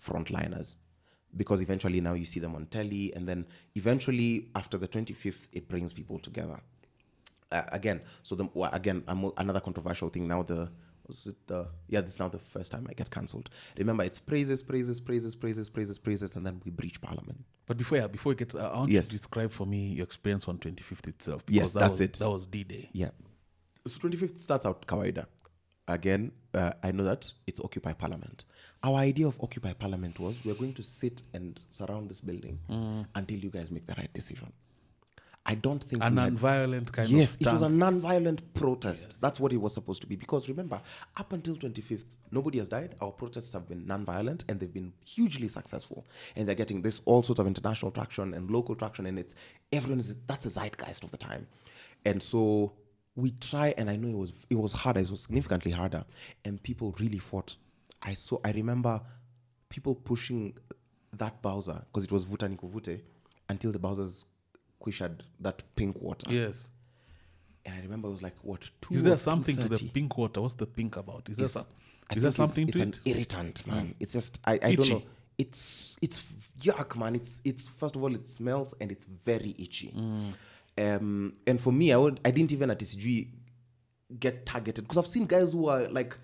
frontliners. Because eventually now you see them on telly, and then eventually after the 25th, it brings people together. Another controversial thing now, this is now the first time I get cancelled. Remember, it's praises, and then we breach parliament. But before we get, I want you to describe for me your experience on 25th itself. Yes, that's it. That was D-Day. Yeah. So 25th starts out kawaida. Again, I know that it's Occupy Parliament. Our idea of Occupy Parliament was we're going to sit and surround this building until you guys make the right decision. I don't think... A non-violent kind of Yes, stance. it was a non-violent protest. Yes. That's what it was supposed to be. Because remember, up until 25th, nobody has died. Our protests have been non-violent, and they've been hugely successful. And they're getting this all sorts of international traction and local traction, and that's the zeitgeist of the time. And so we try, and I know it was harder. It was significantly harder. And people really fought. I remember people pushing that Bowser, because it was vuta nikuvute, until the Bowsers had that pink water. Yes. And I remember it was like, what, 2 Is there something 2:30? To the pink water? What's the pink about? Is there something to it? It's an irritant, man. It's just, I don't know. It's yuck, man. It's first of all, it smells, and it's very itchy. And for me, I didn't even at TCG get targeted. Because I've seen guys who are like,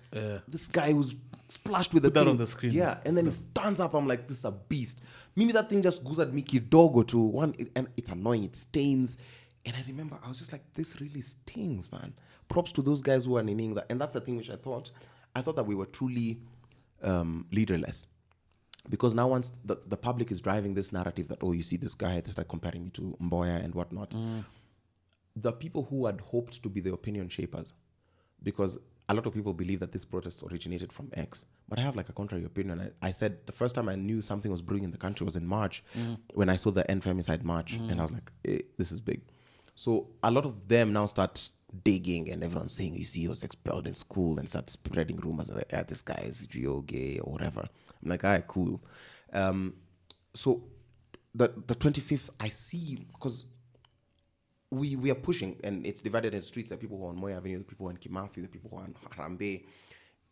this guy who's splashed with the Put that thing. on the screen. Yeah, and then he stands up. I'm like, this is a beast. Maybe that thing just goes at me kidogo to one, and it's annoying. It stains. And I remember I was just like, this really stings, man. Props to those guys who are ninning that. And that's the thing which I thought that we were truly leaderless. Because now once the public is driving this narrative that, oh, you see this guy, they start comparing me to Mboya and whatnot. The people who had hoped to be the opinion shapers, because a lot of people believe that this protest originated from X. But I have like a contrary opinion. I said the first time I knew something was brewing in the country was in March when I saw the End Femicide March. And I was like, this is big. So a lot of them now start digging and everyone's saying, you see, he was expelled in school and start spreading rumors that this guy is gay or whatever. I'm like, all right, cool. So the 25th, I see, because we are pushing and it's divided into streets. There are people who are on Moy Avenue, the people who are in Kimathi, the people who are on Harambe.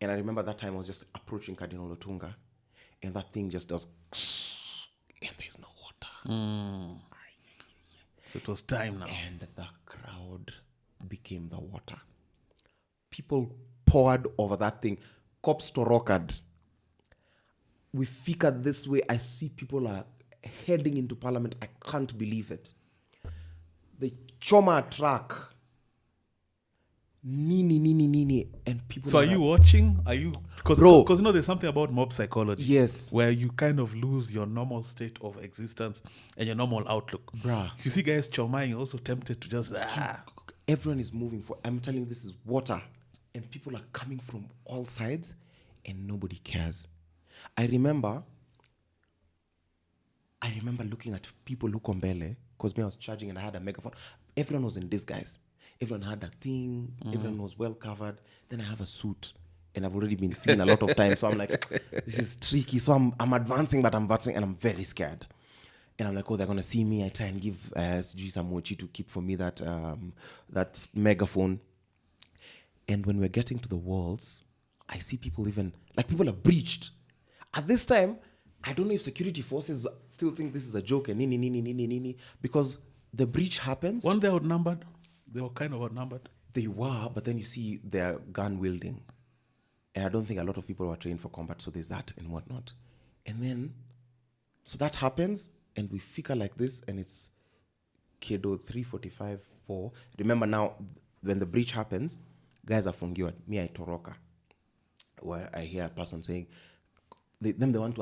And I remember that time I was just approaching Cardinal Otunga and that thing just does and there's no water. So it was time now. And the crowd became the water. People poured over that thing. Cops torokad. We figured this way. I see people are heading into parliament. I can't believe it. They choma a truck. Nini. And people. So are you watching? Are you? Because you know there's something about mob psychology. Yes. Where you kind of lose your normal state of existence and your normal outlook. Bruh. If you see guys chomaing, you're also tempted to just... Everyone is moving for... I'm telling you, this is water. And people are coming from all sides and nobody cares. I remember looking at people who kombele, because me I was charging and I had a megaphone. Everyone was in disguise. Everyone had a thing. Everyone was well covered. Then I have a suit. And I've already been seen a lot of times. So I'm like, this is tricky. So I'm advancing, but I'm advancing and I'm very scared. And I'm like, oh, they're going to see me. I try and give some mochi to keep for me that megaphone. And when we're getting to the walls, I see people people have breached. At this time, I don't know if security forces still think this is a joke and nini, because the breach happens. Weren't they outnumbered? They were kind of outnumbered. They were, but then you see their gun wielding. And I don't think a lot of people were trained for combat, so there's that and whatnot. And then, so that happens, and we figure like this, and it's Kedo 3:45, 4. Remember now, when the breach happens, guys are fungiwa. Me, I toroka. Where I hear a person saying, they want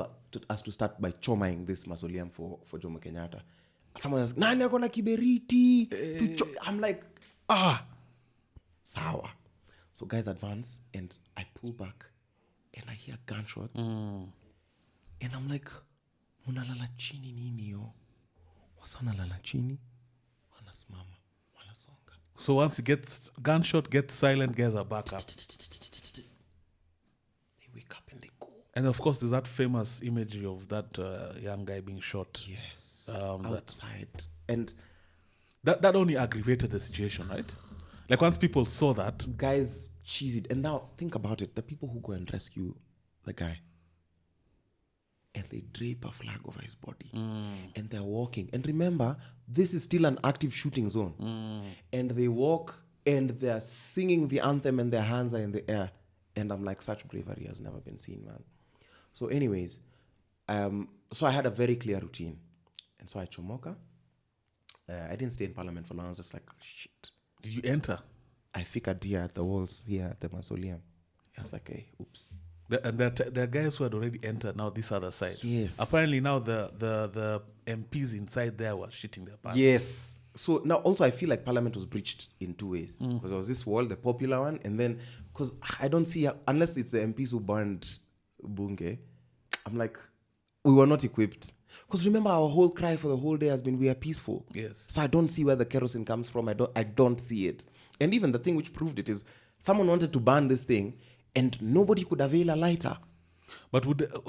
us to start by chomaing this mausoleum for Jomo Kenyatta. Someone is, nani ako na kiberiti? I'm like, sawa. So guys advance, and I pull back, and I hear gunshots. And I'm like, munalala chini nini yo? Wasa nalala chini? Wanasimama, wanasonga. So once it gets gunshot, gets silent, guys are back up. They wake up and they go. And of course, there's that famous imagery of that young guy being shot. Yes. Outside. And that only aggravated the situation, right? Like once people saw that. Guys cheese it. And now think about it. The people who go and rescue the guy, and they drape a flag over his body. And they're walking. And remember, this is still an active shooting zone. And they walk and they're singing the anthem and their hands are in the air. And I'm like, such bravery has never been seen, man. So anyways, so I had a very clear routine. And so I chomoka. I didn't stay in parliament for long. I was just like, shit. Did you enter? I figured here at the walls, here at the mausoleum. I was like, hey, oops. And there are guys who had already entered now this other side. Yes. Apparently now the MPs inside there were shitting their pants. Yes. So now also I feel like parliament was breached in two ways. Because there was this wall, the popular one, and then, because I don't see, unless it's the MPs who burned Bunge, I'm like, we were not equipped. Because remember, our whole cry for the whole day has been, we are peaceful. Yes. So I don't see where the kerosene comes from. I don't see it. And even the thing which proved it is, someone wanted to burn this thing, and nobody could avail a lighter. But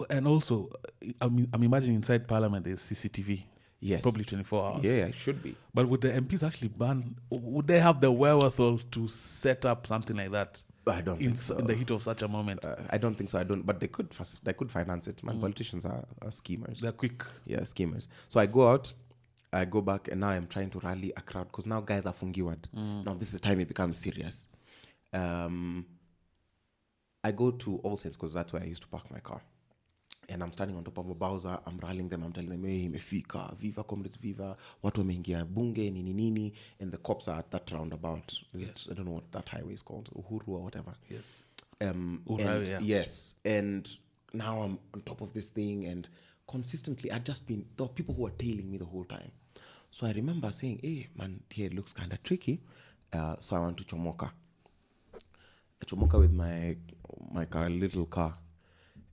and also, I'm imagining inside parliament there's CCTV. Yes. Probably 24 hours. Yeah, it should be. But would the MPs actually ban? Would they have the wherewithal to set up something like that? I don't think so. In the heat of such a moment. I don't think so. But they could finance it. Man, politicians are schemers. They're quick. Yeah, schemers. So I go out, I go back, and now I'm trying to rally a crowd because now guys are fungiwad. Now this is the time it becomes serious. I go to All Saints because that's where I used to park my car. And I'm standing on top of a Bowser. I'm rallying them. I'm telling them, hey, imefika, viva, comrades, viva. Watu wameingia bunge, nini, nini. And the cops are at that roundabout. I don't know what that highway is called. Uhuru or whatever. Yes. Yes. And now I'm on top of this thing. And consistently, there were people who were tailing me the whole time. So I remember saying, hey, man, here it looks kind of tricky. So I want to chomoka. I chomoka with my car, little car.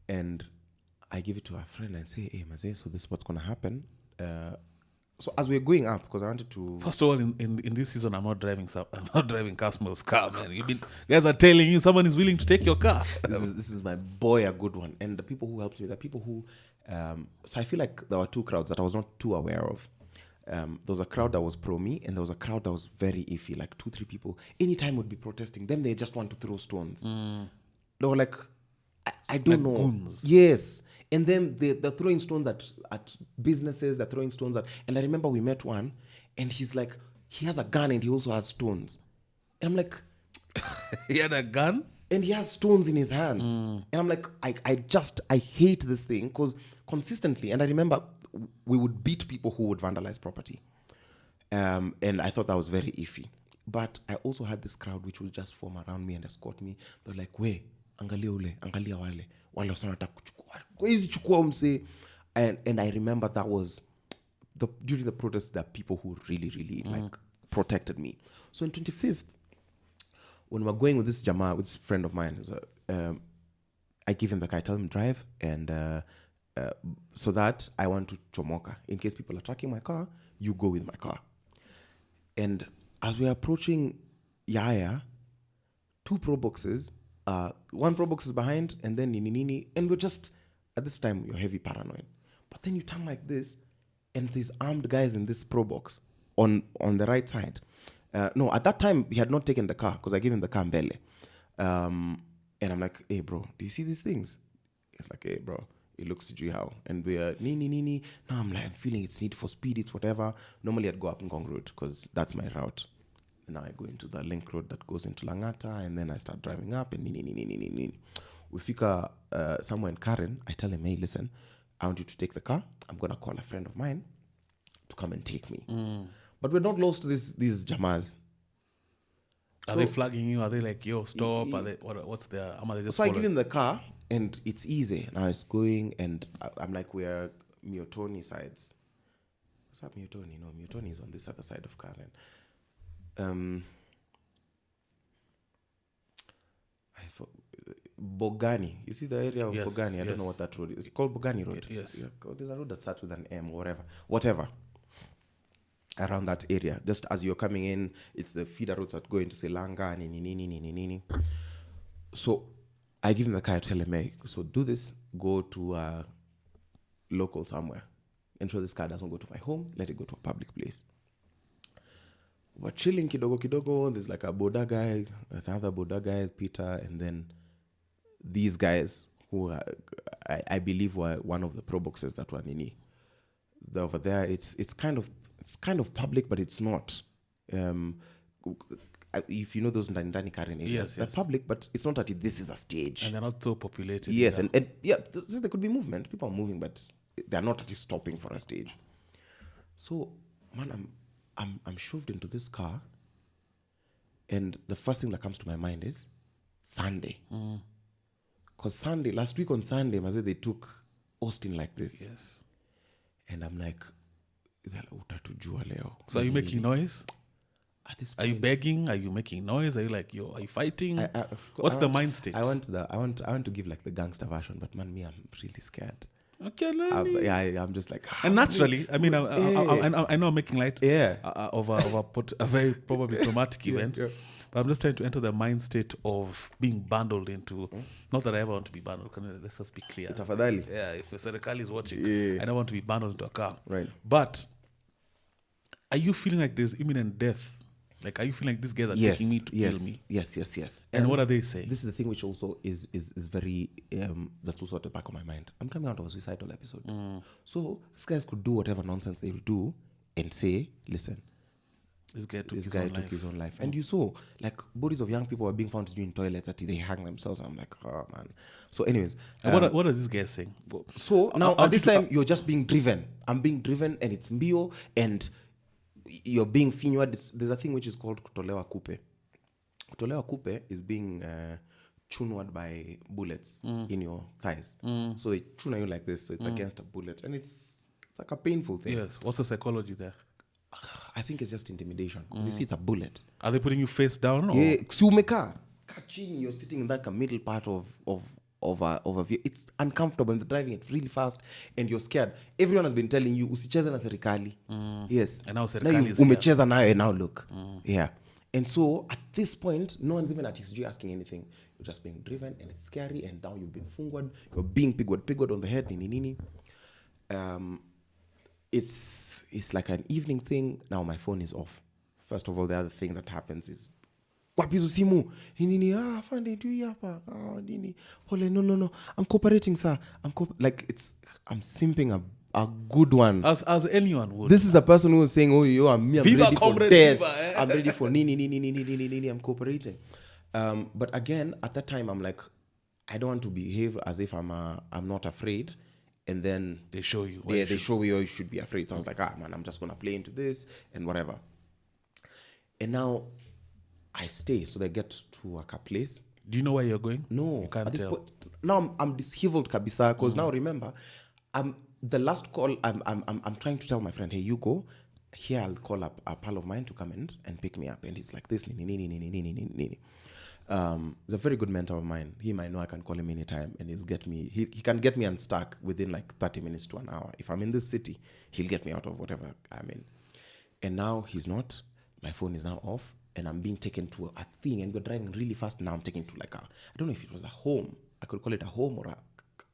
And I give it to a friend and say, hey, Maze, so this is what's going to happen. So as we're going up, because I wanted to... First of all, in this season, I'm not driving Kasmuel's car, man. Guys are telling you someone is willing to take your car. This is my boy, a good one. And the people who helped me, the people who... so I feel like there were two crowds that I was not too aware of. There was a crowd that was pro me, and there was a crowd that was very iffy, like 2-3 people. Anytime would be protesting, then they just want to throw stones. They were like, I don't know. Goons. Yes. And then they're throwing stones at businesses, they're throwing stones at... And I remember we met one, and he's like, he has a gun and he also has stones. And I'm like... He had a gun? And he has stones in his hands. And I'm like, I hate this thing, because consistently, and I remember we would beat people who would vandalize property. And I thought that was very iffy. But I also had this crowd which would just form around me and escort me. They're like, we, angalia ule, angalia wale. Wale wasanata kuchukua. Kwezi chukua umse. And I remember that was during the protests, there are people who really, really like protected me. So in 25th, when we're going with this Jama, with this friend of mine, I give him the car, I tell him drive, and so that I want to chomoka. In case people are tracking my car, you go with my car. And as we're approaching Yaya, 2 pro boxes, 1 pro box is behind, and then nini, and we're just, at this time, you're heavy paranoid. But then you turn like this, and there's armed guys in this pro box on the right side. No, at that time, he had not taken the car, because I gave him the car mbele. And I'm like, hey, bro, do you see these things? It's like, hey, bro, it looks to you how. And we're nini. Now I'm like, I'm feeling it's need for speed, it's whatever. Normally I'd go up Ngong Road, because that's my route. And now I go into the link road that goes into Langata, and then I start driving up, and nini. We fika somewhere in Karen. I tell him, hey, listen, I want you to take the car. I'm going to call a friend of mine to come and take me. But we're not lost to these Jamas. Are they flagging you? Are they like, yo, stop? Are they, what's their... Are they just so I give him the car, and it's easy. Now it's going, and I'm like, we're Miotoni sides. What's up, Miotoni? No, Miotoni is on this other side of Karen. Bogani. You see the area of Bogani? I don't know what that road is. It's called Bogani Road. Yes. There's a road that starts with an M or whatever. Around that area. Just as you're coming in, it's the feeder roads that go into Selanga, nini. So I give him the car, I tell him, hey, so do this, go to a local somewhere. Ensure this car doesn't go to my home, let it go to a public place. We're chilling kidogo. There's like a Boda guy, another Boda guy, Peter, and then these guys who I believe were one of the pro boxers that were nini. They're over there. It's kind of public, but it's not. If you know those Ndani Karen areas, they're public, but it's not that this is a stage. And they're not so populated. Yes, and there could be movement. People are moving, but they're not actually stopping for a stage. So, man, I'm shoved into this car, and the first thing that comes to my mind is Sunday. Because last week on Sunday, they took Austin like this. Yes. And I'm like, so are you making noise? At this point, are you begging? Are you making noise? Are you like, are you fighting? What's the mind state? I want to give like the gangster version, but man, I'm really scared. Okay, I'm just like, and naturally, I know I'm making light of a very probably traumatic event, but I'm just trying to enter the mind state of being bundled into. Not that I ever want to be bundled. Let's just be clear. Yeah, if a Serekali is watching, I don't want to be bundled into a car. Right. But are you feeling like there's imminent death? Like, are you feeling like these guys are taking me to kill me? Yes. And what are they saying? This is the thing which also is very, that's also at the back of my mind. I'm coming out of a suicidal episode. So these guys could do whatever nonsense they will do and say, listen, This guy took his own life. And you saw, like, bodies of young people were being found in toilets that they hang themselves. I'm like, oh, man. So anyways. What are these guys saying? So now at this time, you're just being driven. I'm being driven and it's mbio and you're being finward. There's a thing which is called kutolewa kupe. Kutolewa kupe is being chunward by bullets in your thighs. So they chuna you like this. So it's against a bullet. And it's like a painful thing. Yes. What's the psychology there? I think it's just intimidation. Because you see, it's a bullet. Are they putting you face down? Or? Yeah. You're sitting in that middle part of a view. It's uncomfortable and they're driving it really fast and you're scared. Everyone has been telling you, usicheze na serikali. Yes. And now serikali is umecheza nayo and now look. Yeah. And so at this point, no one's even at his G asking anything. You're just being driven and it's scary and now you've been fungward. You're being pigward on the head. Nini. It's like an evening thing. Now my phone is off. First of all, the other thing that happens is kwapizo simu nini fande tu hapa nini pole no I'm cooperating sir I'm simping a good one as anyone would. This is a person who is saying I'm Viva ready for death Viva, I'm ready for nini I'm cooperating but again at that time I'm like I don't want to behave as if I'm not afraid. And then they show you. They show you you should be afraid. So I was like, man, I'm just going to play into this and whatever. And now I stay. So they get to a place. Do you know where you're going? No. You can't tell. Now I'm disheveled kabisa because now remember, the last call, I'm trying to tell my friend, hey, you go. Here I'll call up a pal of mine to come and pick me up. And he's like this, nini. He's a very good mentor of mine. He might know I can call him anytime and he'll get me. He can get me unstuck within like 30 minutes to an hour. If I'm in this city, he'll get me out of whatever I'm in. And now he's not. My phone is now off and I'm being taken to a thing and we're driving really fast. Now I'm taken to like I don't know if it was a home. I could call it a home or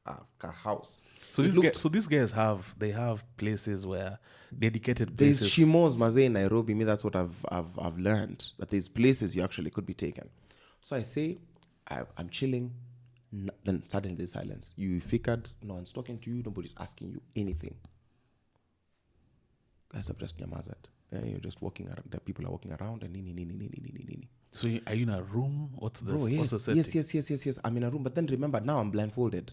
a house. So these guys have places where dedicated places. There's Shimos Maze in Nairobi. That's what I've learned, that there's places you actually could be taken. So I say, I'm chilling. Then suddenly there's silence. You figured, no one's talking to you. Nobody's asking you anything. Guys have just nyamazed. You're just walking around. The people are walking around and nini. So are you in a room? What's the setting? Yes. I'm in a room. But then remember, now I'm blindfolded.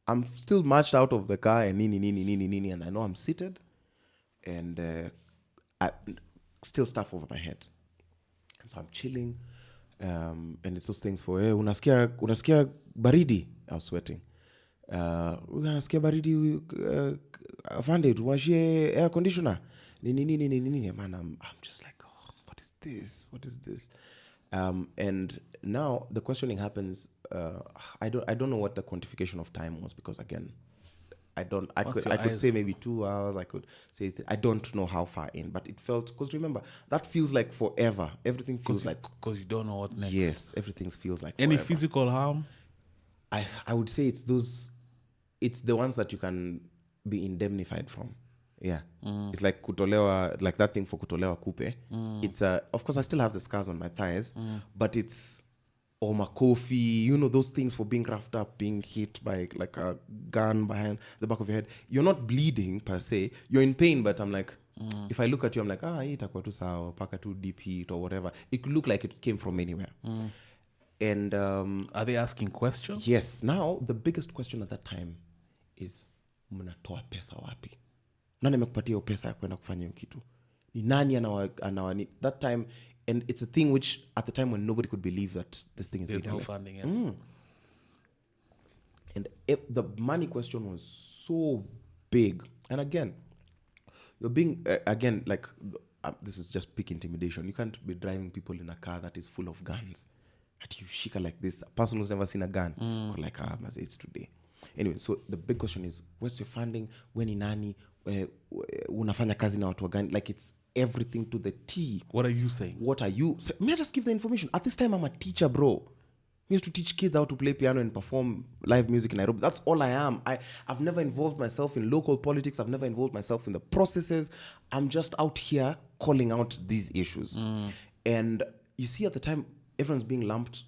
I'm still marched out of the car and nini. And I know I'm seated. And I still stuff over my head. So I'm chilling. And it's those things for unasikia baridi. I was sweating. Unasikia baridi afande tuwashie air conditioner. Nini. Man, I'm just like, oh, what is this? And now the questioning happens. I don't know what the quantification of time was because again, I could say maybe 2 hours. I could say I don't know how far in, but it felt, because remember that feels like forever. Everything feels like, because you don't know what next. Yes, everything feels like any forever. physical harm. I would say it's the ones that you can be indemnified from. Yeah, it's like kutolewa, like that thing for kutolewa kupe. It's of course I still have the scars on my thighs, but it's makofi, those things for being roughed up, being hit by like a gun behind the back of your head. You're not bleeding per se. You're in pain, but I'm like, if I look at you, I'm like, itakuwa tu sawa, paka tu deep heat or whatever. It could look like it came from anywhere. And are they asking questions? Yes. Now the biggest question at that time is, mnatoa pesa wapi? Nani amekupatia hiyo pesa ya kwenda kufanya hiyo kitu? Ni nani anawani? That time. And it's a thing which, at the time when nobody could believe that this thing is there's legaless. No funding, yes. And the money question was so big. And again, you're being, like, this is just peak intimidation. You can't be driving people in a car that is full of guns. That you shika like this. A person who's never seen a gun. Like, it's today. Anyway, so the big question is, what's your funding? When in nani? Unafanya kazi na watu gani? Like, it's everything to the T. What are you saying? May I just give the information? At this time, I'm a teacher, bro. I used to teach kids how to play piano and perform live music in Nairobi. That's all I am. I've never involved myself in local politics. I've never involved myself in the processes. I'm just out here calling out these issues. And you see, at the time, everyone's being lumped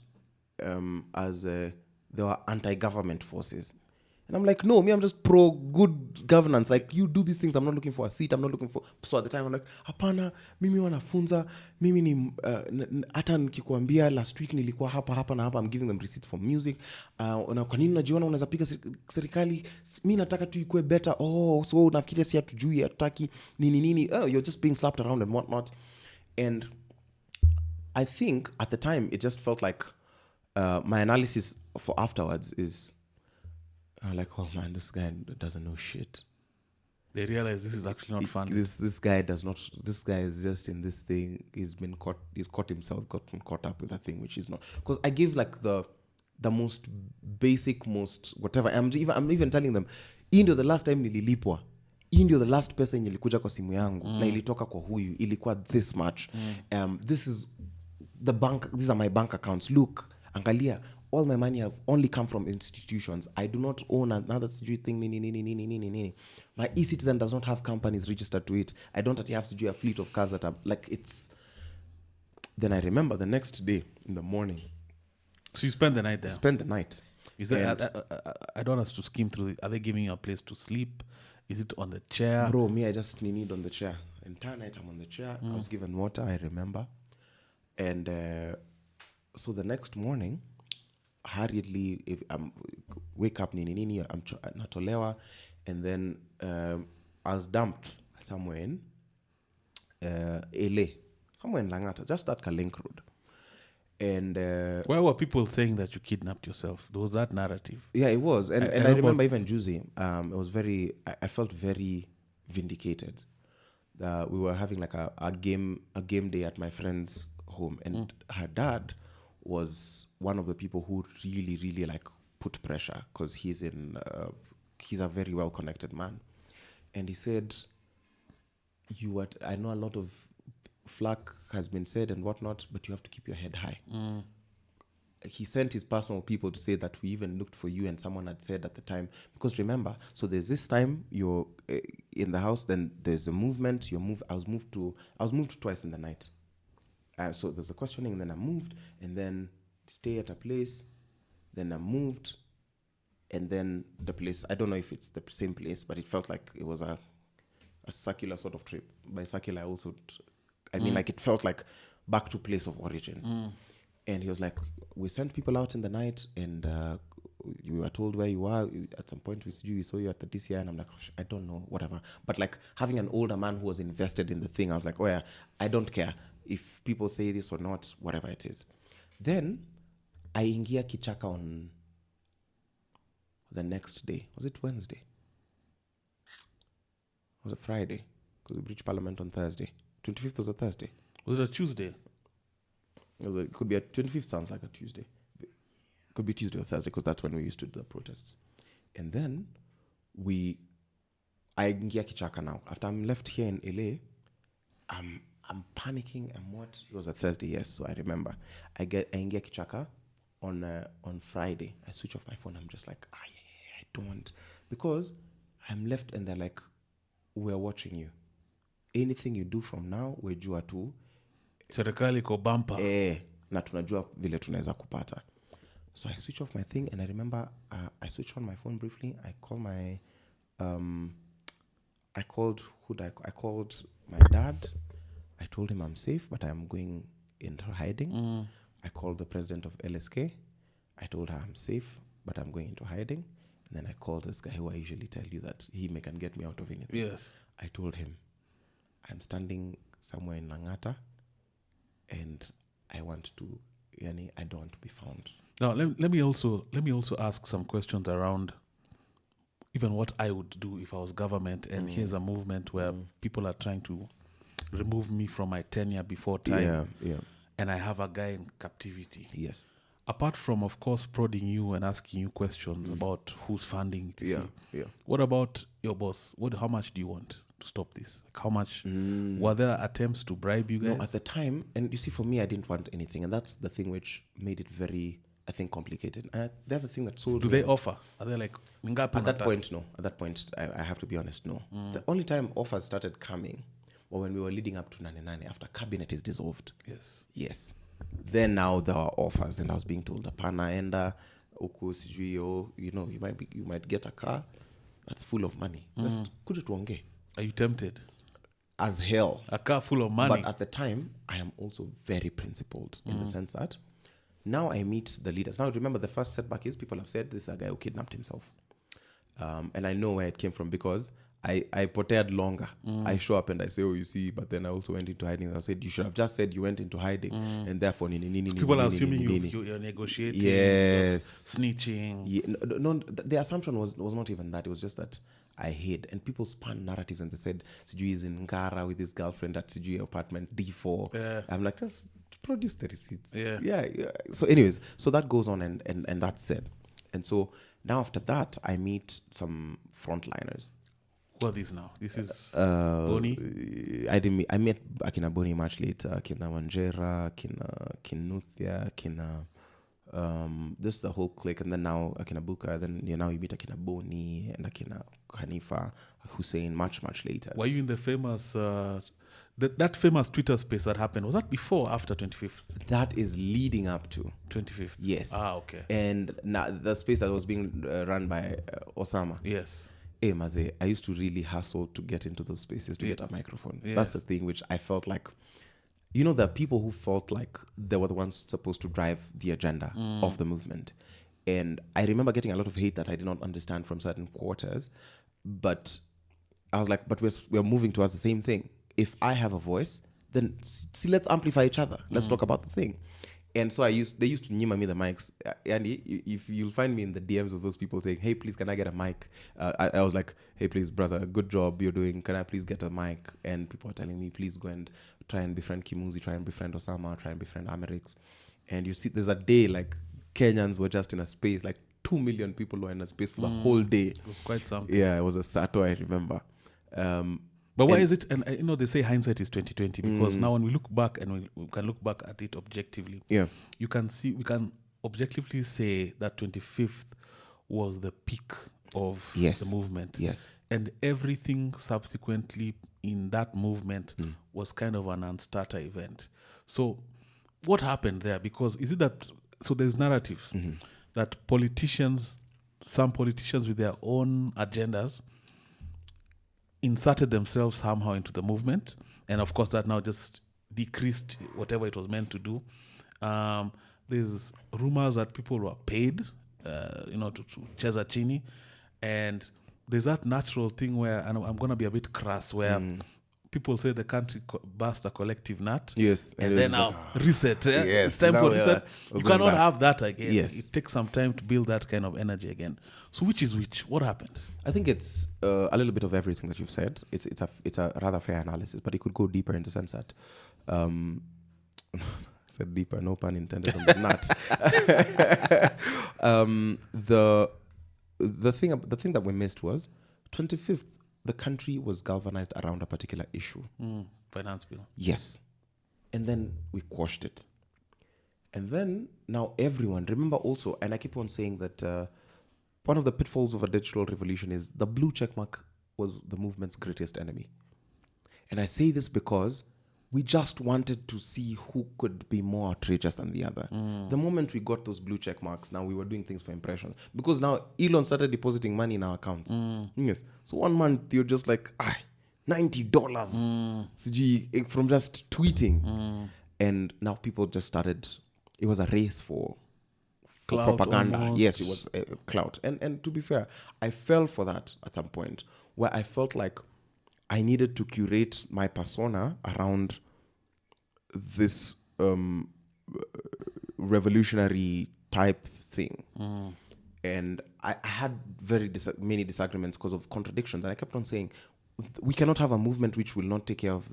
as there were anti-government forces. And I'm like, no, me, I'm just pro good governance. Like, you do these things. I'm not looking for a seat. I'm not looking for... So at the time, I'm like, hapana, mimi wanafunza, mimi ni... Hata nikikuambia last week nilikuwa hapa na hapa. I'm giving them receipts for music. Na kwa nini unajiona unaweza piga serikali? Mi nataka tu ikue better. Oh, so nafikiria si hatujui, hatutaki, nini. Oh, you're just being slapped around and whatnot. And I think at the time, it just felt like my analysis for afterwards is... like, oh man, this guy doesn't know shit. They realize this is actually not fun. This guy does not. This guy is just in this thing. He's caught himself, gotten caught up with a thing which is not. Because I give like the most basic, most whatever. I'm even telling them, hii ndio the last time nililipwa. Hii ndio the last pesa yenye ilikuja kwa simu yangu na ilitoka kwa huyu, ilikuwa this much. This is the bank. These are my bank accounts. Look, angalia. All my money have only come from institutions. I do not own another thing. My e-citizen does not have companies registered to it. I don't have to do a fleet of cars that are like it's. Then I remember the next day in the morning. So you spend the night there? Spend the night. You said, I don't want us to skim through it. Are they giving you a place to sleep? Is it on the chair? Bro, me, I just need on the chair. Entire night I'm on the chair. I was given water, I remember. And so the next morning, hurriedly, if wake up, nini, I'm natolewa, and then I was dumped somewhere in LA, somewhere in Langata, just at Kalink Road. And why were people saying that you kidnapped yourself? There was that narrative. Yeah, it was. And I remember even Juicy, it was very, I felt very vindicated. We were having like a game day at my friend's home, and her dad was one of the people who really, really like put pressure, because he's a very well connected man. And he said, I know a lot of flack has been said and whatnot, but you have to keep your head high. He sent his personal people to say that we even looked for you, and someone had said at the time, because remember, so there's this time you're in the house, then there's a movement, I was moved twice in the night. So there's a questioning, and then I moved, and then stay at a place, then I moved, and then the place, I don't know if it's the same place, but it felt like it was a circular sort of trip. By circular, I mean, like, it felt like back to place of origin. And he was like, we sent people out in the night, and you were told where you are. At some point, we saw you at the DCI, and I'm like, I don't know, whatever. But like, having an older man who was invested in the thing, I was like, oh yeah, I don't care if people say this or not, whatever it is. Then I ingia kichaka on the next day. Was it Wednesday? Was it Friday? Because we reached Parliament on Thursday. 25th was a Thursday. Was it a Tuesday? It could be a 25th, sounds like a Tuesday. Could be Tuesday or Thursday, because that's when we used to do the protests. And then I ingia kichaka now. After I'm left here in LA, I'm panicking. It was a Thursday, yes, so I remember. I ingia kichaka on Friday. I switch off my phone. I'm just like, I don't. Because I'm left, and they're like, we're watching you. Anything you do from now, we jua tu. Serikali ko bumper. Na tunajua vile tunaweza kupata. So I switch off my thing, and I remember I switched on my phone briefly. I called my dad. I told him I'm safe, but I'm going into hiding. I called the president of LSK. I told her I'm safe, but I'm going into hiding. And then I called this guy who I usually tell you that he can get me out of anything. Yes. I told him, I'm standing somewhere in Langata, and I don't want to be found. Now, let me also ask some questions around even what I would do if I was government, and here's a movement where people are trying to remove me from my tenure before time. Yeah. And I have a guy in captivity. Yes. Apart from, of course, prodding you and asking you questions about who's funding it. Yeah. What about your boss? How much do you want to stop this? Like, how much? Were there attempts to bribe you guys? No, at the time, and you see, for me, I didn't want anything, and that's the thing which made it very, I think, complicated. And the other thing that sold Do they offer? Are they like... At that point, no. At that point, I have to be honest, no. The only time offers started coming was when we were leading up to Nane after cabinet is dissolved. Yes. Then now there are offers, and I was being told, Apana enda, uku sijui, you might get a car that's full of money. That's kuja tuongee. Are you tempted? As hell. A car full of money. But at the time, I am also very principled in the sense that now I meet the leaders. Now remember, the first setback is people have said this is a guy who kidnapped himself. And I know where it came from because I prepared longer. I show up and I say, oh, you see, but then I also went into hiding. I said, you should have just said you went into hiding. And therefore, people are assuming you're negotiating, yes, snitching. Yeah, no, the assumption was not even that. It was just that I hid. And people spun narratives and they said, Sijui is in Ngara with his girlfriend at Sijui apartment D4. Yeah. I'm like, just produce the receipts. Yeah. So anyways, so that goes on and that's said. And so now after that, I meet some frontliners. Who are these now? This is Boni? I met Akina Boni much later. Akina Wanjera, Akina Kinuthia, Akina... this is the whole clique, and then now Akina Buka, then now you meet Akina Boni and Akina Hanifa Hussein much later. Were you in the famous that famous Twitter space that happened? Was that before or after 25th? That is leading up to 25th. Yes. Okay. And now the space that was being run by Osama. Yes. Hey, Maze, I used to really hustle to get into those spaces to get a microphone. Yes. That's the thing which I felt like, the people who felt like they were the ones supposed to drive the agenda of the movement. And I remember getting a lot of hate that I did not understand from certain quarters. But I was like, but we're moving towards the same thing. If I have a voice, then let's amplify each other. Let's talk about the thing. And so they used to nyima me the mics. And if you'll find me in the DMs of those people saying, hey, please, can I get a mic? I was like, hey, please, brother, good job you're doing. Can I please get a mic? And people are telling me, please go and try and befriend Kimuzi, try and befriend Osama, try and befriend Amerix. And you see, there's a day like Kenyans were just in a space, like 2 million people were in a space for the whole day. It was quite something. Yeah, it was a Sato, I remember. But why is it? And they say hindsight is 2020 because now when we look back and we can look back at it objectively, we can objectively say that 25th was the peak of the movement. Yes. And everything subsequently in that movement was kind of an unstarter event. So what happened there? Because is it that, so there's narratives that some politicians with their own agendas inserted themselves somehow into the movement, and of course that now just decreased whatever it was meant to do. There's rumors that people were paid, to cheza chini, and there's that natural thing where, and I'm going to be a bit crass, where people say the country burst a collective nut. Yes. And then now reset. Yes, it's time for reset. You cannot have that again. Yes. It takes some time to build that kind of energy again. So which is which? What happened? I think it's a little bit of everything that you've said. It's a rather fair analysis, but it could go deeper in the sense that I said deeper, no pun intended on the nut. The thing that we missed was 25th. The country was galvanized around a particular issue. Finance bill. Yes. And then we quashed it. And then now everyone, remember also, and I keep on saying that one of the pitfalls of a digital revolution is the blue checkmark was the movement's greatest enemy. And I say this because we just wanted to see who could be more outrageous than the other. The moment we got those blue check marks, now we were doing things for impression. Because now Elon started depositing money in our accounts. Yes. So 1 month, you're just like, $90 from just tweeting. And now people just started, it was a race for propaganda. Almost. Yes, it was clout. And to be fair, I fell for that at some point, where I felt like I needed to curate my persona around this revolutionary type thing. And I had many disagreements because of contradictions. And I kept on saying, we cannot have a movement which will not take care of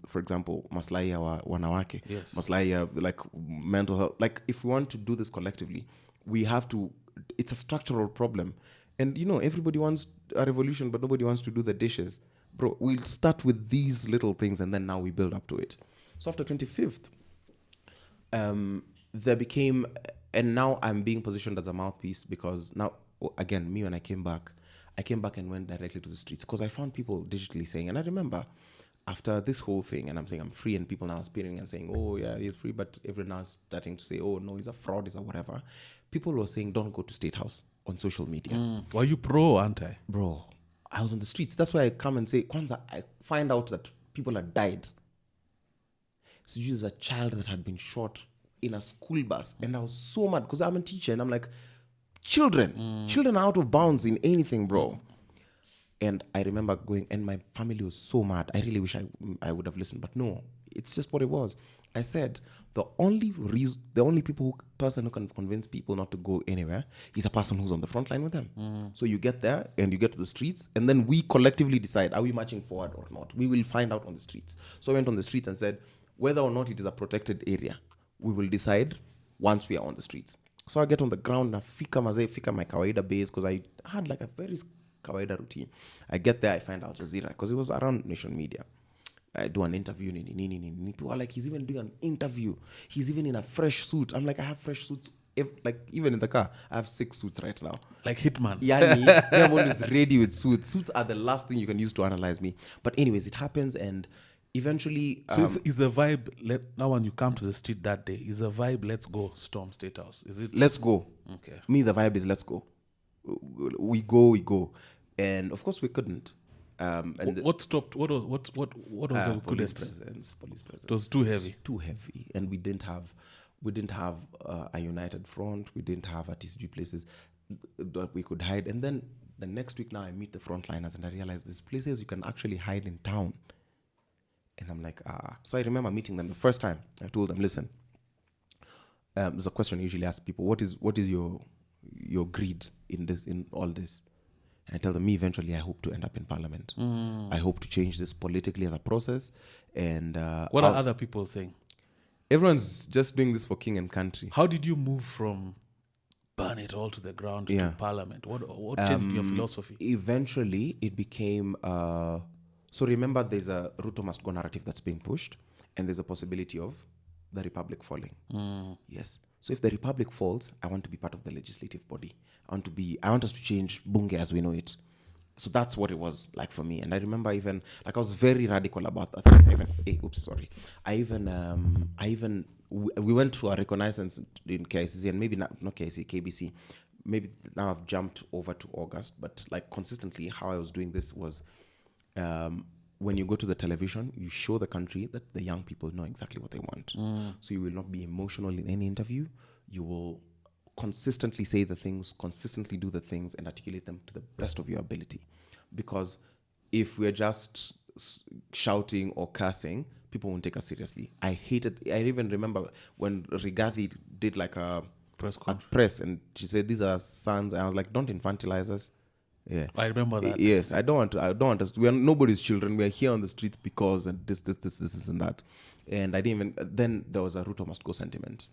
for example, maslahi ya wanawake, maslahi ya like mental health. Like if we want to do this collectively, we have to, it's a structural problem. And everybody wants a revolution, but nobody wants to do the dishes. Bro, we'll start with these little things and then now we build up to it. So after 25th, there became, and now I'm being positioned as a mouthpiece because now, again, me when I came back and went directly to the streets because I found people digitally saying, and I remember after this whole thing, and I'm saying I'm free, and people now are spinning and saying, oh yeah, he's free, but everyone now is starting to say, oh no, he's a fraud, he's a whatever. People were saying, don't go to State House on social media. Were you pro or anti? Bro, I was on the streets. That's why I come and say, Kwanzaa, I find out that people had died. So there's a child that had been shot in a school bus, and I was so mad because I'm a teacher, and I'm like, children are out of bounds in anything, bro. And I remember going, and my family was so mad. I really wish I would have listened, but no, it's just what it was. I said the only person who can convince people not to go anywhere is a person who's on the front line with them. So you get there and you get to the streets, and then we collectively decide, are we marching forward or not? We will find out on the streets. So I went on the streets and said, whether or not it is a protected area, we will decide once we are on the streets. So I get on the ground, na fika my kawaida base, because I had like a very kawaida routine. I get there, I find Al Jazeera, because it was around Nation Media. I do an interview. People are like, he's even doing an interview. He's even in a fresh suit. I'm like, I have fresh suits. Like, even in the car, I have 6 suits right now. Like Hitman. Yani, I'm always ready with suits. Suits are the last thing you can use to analyze me. But anyways, it happens, and eventually... So is the vibe, now when you come to the street that day, is the vibe, let's go storm State House? Is it? Let's go. Okay. Me, the vibe is let's go. We go. And of course we couldn't. And what stopped? What was the police presence? It was too heavy. And we didn't have a united front. We didn't have at least 3 places that we could hide. And then the next week now I meet the frontliners, and I realize there's places you can actually hide in town. And I'm like, So I remember meeting them the first time. I told them, listen, there's a question I usually ask people: what is your greed in all this? And I tell them, me, eventually I hope to end up in parliament. I hope to change this politically as a process. And what are other people saying? Everyone's just doing this for king and country. How did you move from burn it all to the ground to parliament? What changed your philosophy? Eventually it became so remember, there's a Ruto must go narrative that's being pushed, and there's a possibility of the republic falling. Yes. So if the republic falls, I want to be part of the legislative body. I want us to change Bunge as we know it. So that's what it was like for me. And I remember even, like, I was very radical about that. We went through a reconnaissance in KICC, and maybe not KICC, KBC. Maybe now I've jumped over to August, but like consistently how I was doing this was, when you go to the television, you show the country that the young people know exactly what they want. So you will not be emotional in any interview. You will consistently say the things, consistently do the things, and articulate them to the best of your ability. Because if we're just shouting or cursing, people won't take us seriously. I even remember when Rigathi did like a press, and she said, these are sons. And I was like, don't infantilize us. Yeah, I remember that. Yes, I don't want us. We are nobody's children. We are here on the streets because and this and that. And I didn't even. Then there was a Ruto must go sentiment,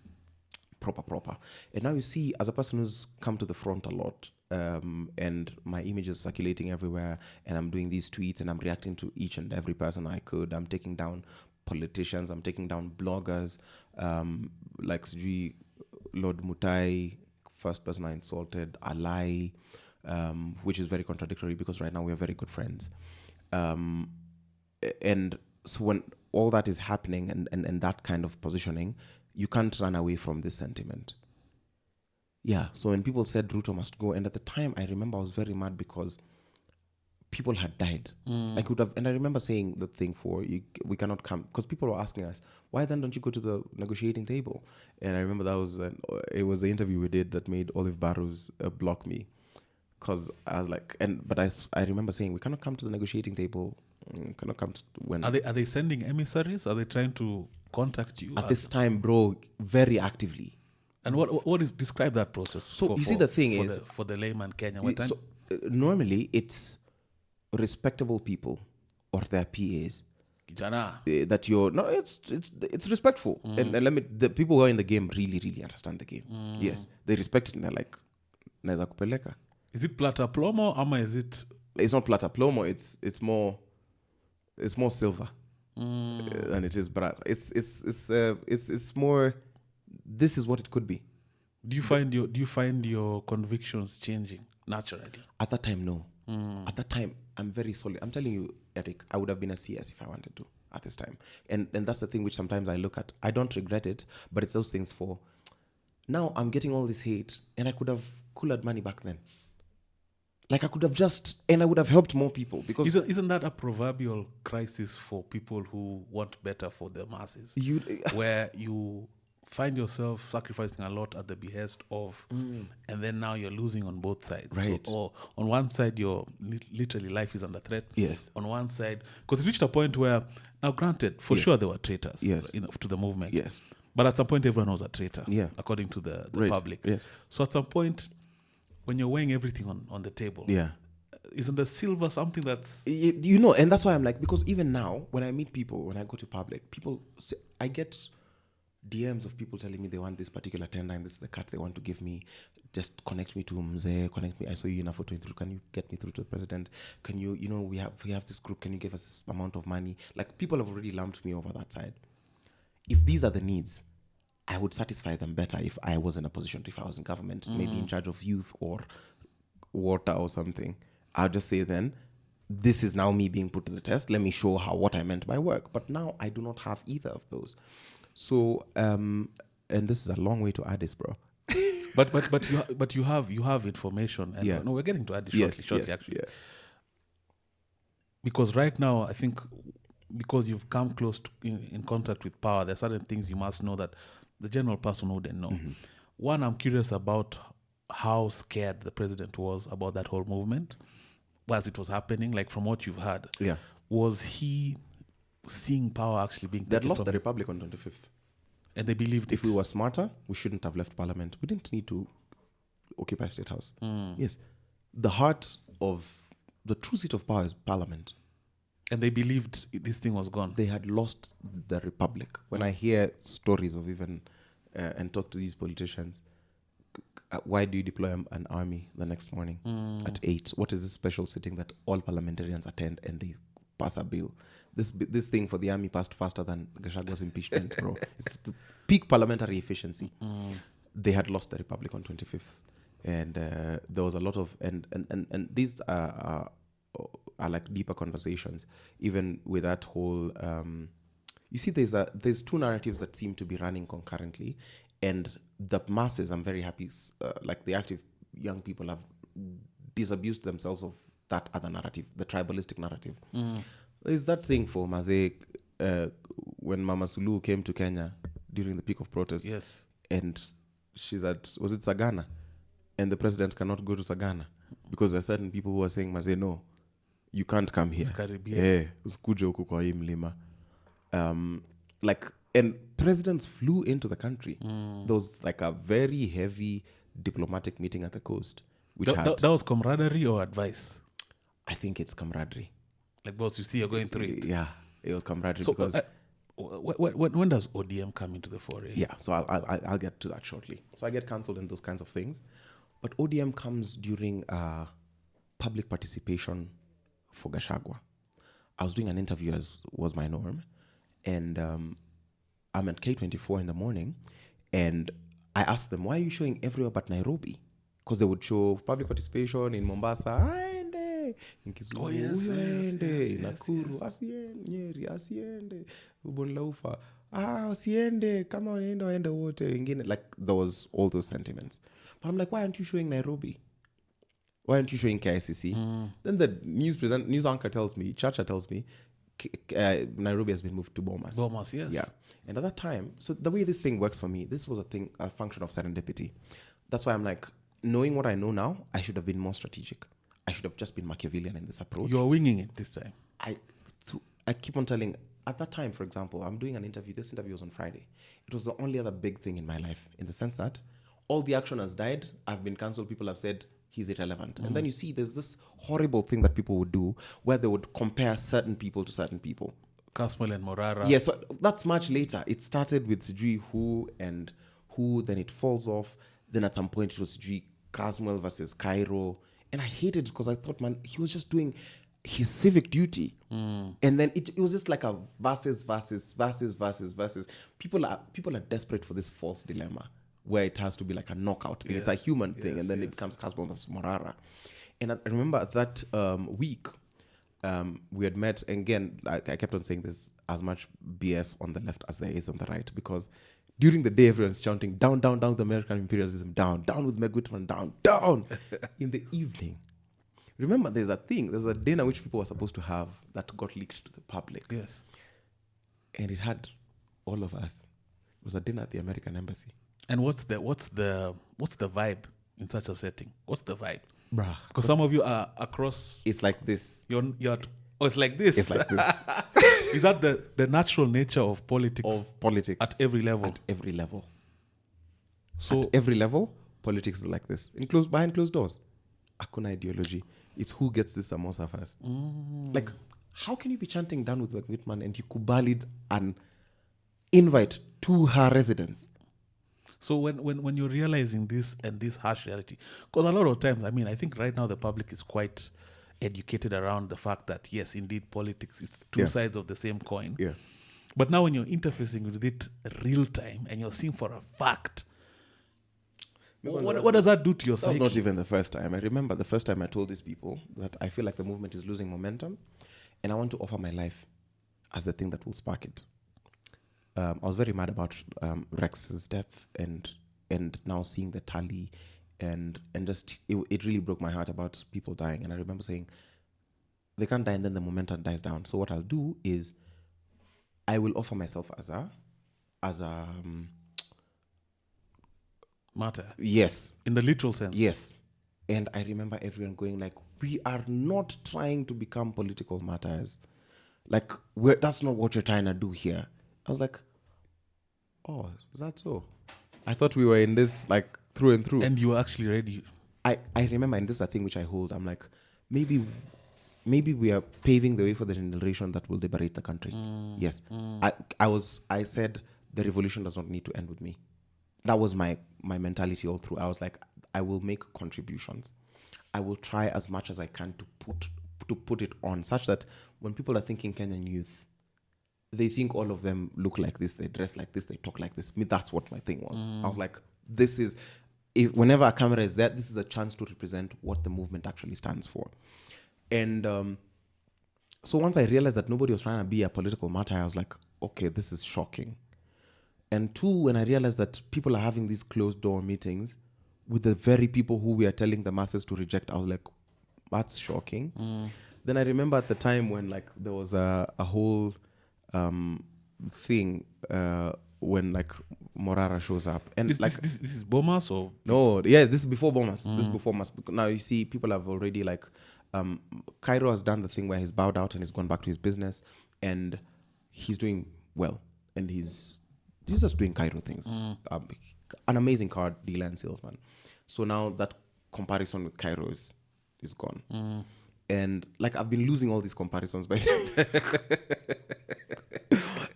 proper. And now you see, as a person who's come to the front a lot, and my image is circulating everywhere, and I'm doing these tweets, and I'm reacting to each and every person I could. I'm taking down politicians. I'm taking down bloggers, like Sri Lord Mutai, first person I insulted, Alai. Which is very contradictory because right now we are very good friends. And so when all that is happening and that kind of positioning, you can't run away from this sentiment. Yeah, so when people said Ruto must go, and at the time I remember I was very mad because people had died. I could have, and I remember saying the thing we cannot come, because people were asking us, why then don't you go to the negotiating table? And I remember it was the interview we did that made Olive Barrows block me. Because I was like, but I remember saying, we cannot come to the negotiating table. Cannot come to when. Are they sending emissaries? Are they trying to contact you? At this time, bro, very actively. And what is describe that process? So you see, the thing is, for the layman Kenya. Normally it's respectable people or their PAs. That it's respectful. And the people who are in the game really understand the game. Yes, they respect it, and they're like, naeza kupeleka. Is it plata plomo or is it? It's not plata plomo. It's more silver than it is brass. It's more. This is what it could be. Do you find your convictions changing naturally? At that time, no. At that time, I'm very solid. I'm telling you, Eric, I would have been a CS if I wanted to at this time. And that's the thing which sometimes I look at. I don't regret it, but it's those things for, now I'm getting all this hate, and I could have cooled money back then. Like I could have and I would have helped more people, because isn't that a proverbial crisis for people who want better for the masses? Where you find yourself sacrificing a lot at the behest of, and then now you're losing on both sides. Right. So, or on one side, your literally life is under threat. Yes. On one side, because it reached a point where, now granted, for sure there were traitors. Yes. To the movement. Yes. But at some point, everyone was a traitor. Yeah. According to the Right. public. Yes. So at some point, when you're weighing everything on the table, isn't the silver something that's... And that's why I'm like, because even now, when I meet people, when I go to public, people say, I get DMs of people telling me they want this particular tender and this is the cut they want to give me. Just connect me to Mzee, connect me. I saw you in a photo. Can you get me through to the president? Can you, we have this group. Can you give us this amount of money? Like, people have already lumped me over that side. If these are the needs, I would satisfy them better if I was in a position, if I was in government, maybe in charge of youth or water or something. I'll just say then, this is now me being put to the test. Let me show what I meant by work. But now I do not have either of those. So, and this is a long way to Addis, bro. but you have information. And no, we're getting to Addis shortly, actually. Yeah. Because right now, I think, because you've come close in contact with power, there are certain things you must know that the general person wouldn't know. One, I'm curious about how scared the president was about that whole movement as it was happening. Like, from what you've heard, was he seeing power actually being taken? They had lost the Republic on 25th. And they believed if we were smarter, we shouldn't have left Parliament. We didn't need to occupy State House. Yes. The heart of the true seat of power is Parliament. And they believed this thing was gone. They had lost the Republic. When I hear stories of even, and talk to these politicians, why do you deploy an army the next morning at 8? What is this special sitting that all parliamentarians attend and they pass a bill? This thing for the army passed faster than Gachagwa's impeachment, bro. It's the peak parliamentary efficiency. They had lost the Republic on 25th. And there was a lot of... And these are like deeper conversations, even with that whole... you see, there's two narratives that seem to be running concurrently, and the masses, I'm very happy, like the active young people have disabused themselves of that other narrative, the tribalistic narrative. There's that thing for Maze, when Mama Suluhu came to Kenya during the peak of protests. Yes. And she's at, was it Sagana? And the president cannot go to Sagana because there are certain people who are saying, Maze, no, you can't come here. Usikuje huku kwa hii mlima. And presidents flew into the country. There was like a very heavy diplomatic meeting at the coast. That was camaraderie or advice? I think it's camaraderie. Like, boss, you see you're going through it. Yeah, it was camaraderie. So, because when does ODM come into the foray? Yeah, so I'll get to that shortly. So I get cancelled and those kinds of things. But ODM comes during public participation for Gachagua. I was doing an interview, as was my norm, and I'm at K24 in the morning, and I asked them, why are you showing everywhere but Nairobi? Because they would show public participation in Mombasa, aende, in Kisumu, aende, Nakuru, asiende, Nyeri, asiende, Ubonlaufa, asiende, kama wanaenda waende wote, ingine, like there was all those sentiments. But I'm like, why aren't you showing Nairobi? Why aren't you showing KICC? Then the news anchor tells me, Chacha tells me, Nairobi has been moved to Bomas. Bomas, yes. Yeah. And at that time, so the way this thing works for me, this was a function of serendipity. That's why I'm like, knowing what I know now, I should have been more strategic. I should have just been Machiavellian in this approach. You're winging it this time. I keep on telling, at that time, for example, I'm doing an interview. This interview was on Friday. It was the only other big thing in my life, in the sense that all the action has died. I've been cancelled. People have said, he's irrelevant. And then you see there's this horrible thing that people would do where they would compare certain people to certain people. Kasmuel and Mcoure. Yeah, so that's much later. It started with Sijui who, then it falls off. Then at some point it was Sijui Kasmuel versus Cairo. And I hated it because I thought, man, he was just doing his civic duty. And then it was just like a versus. People are desperate for this false dilemma where it has to be like a knockout thing. It's a human thing. And then it becomes Kasmuel versus Mcoure. And I remember that week, we had met, and again, like I kept on saying this, as much BS on the left as there is on the right, because during the day, everyone's chanting, down, down, down with American imperialism, down, down with Meg Whitman, down, down. In the evening, remember, there's a dinner which people were supposed to have that got leaked to the public. Yes. And it had all of us. It was a dinner at the American embassy. And what's the vibe in such a setting? What's the vibe? Bruh. Because some of you are across. It's like this. It's like this. It's like this. Is that the natural nature of politics? Of politics. At every level. At every level. So at every level, politics is like this. Behind closed doors. Hakuna ideology. It's who gets this samosa first. Like, how can you be chanting down with Whitman and you kubalied an invite to her residence? So when you're realizing this and this harsh reality, because a lot of times, I mean, I think right now the public is quite educated around the fact that, yes, indeed, politics, it's two sides of the same coin. Yeah. But now when you're interfacing with it real time and you're seeing for a fact, what does that do to your psyche? That was not even the first time. I remember the first time I told these people that I feel like the movement is losing momentum and I want to offer my life as the thing that will spark it. I was very mad about Rex's death and now seeing the tally and just it really broke my heart about people dying. And I remember saying, they can't die and then the momentum dies down. So what I'll do is I will offer myself as a martyr. Yes. In the literal sense. Yes. And I remember everyone going like, we are not trying to become political martyrs. Like, that's not what you're trying to do here. I was like, oh, is that so? I thought we were in this like through and through. And you were actually ready. I remember, and this is a thing which I hold, I'm like, maybe we are paving the way for the generation that will liberate the country. Yes. I said the revolution does not need to end with me. That was my mentality all through. I was like, I will make contributions. I will try as much as I can to put it on such that when people are thinking Kenyan youth, they think all of them look like this, they dress like this, they talk like this. Me, that's what my thing was. I was like, whenever a camera is there, this is a chance to represent what the movement actually stands for. And so once I realized that nobody was trying to be a political martyr, I was like, okay, this is shocking. And two, when I realized that people are having these closed door meetings with the very people who we are telling the masses to reject, I was like, that's shocking. Then I remember at the time when like there was a whole thing when like Morara shows up. And this is Bomas or? No, yes, this is before Bomas. This is before Bomas. Now you see people have already like, Cairo has done the thing where he's bowed out and he's gone back to his business and he's doing well. And he's just doing Cairo things. An amazing car dealer and salesman. So now that comparison with Cairo is gone. And like I've been losing all these comparisons by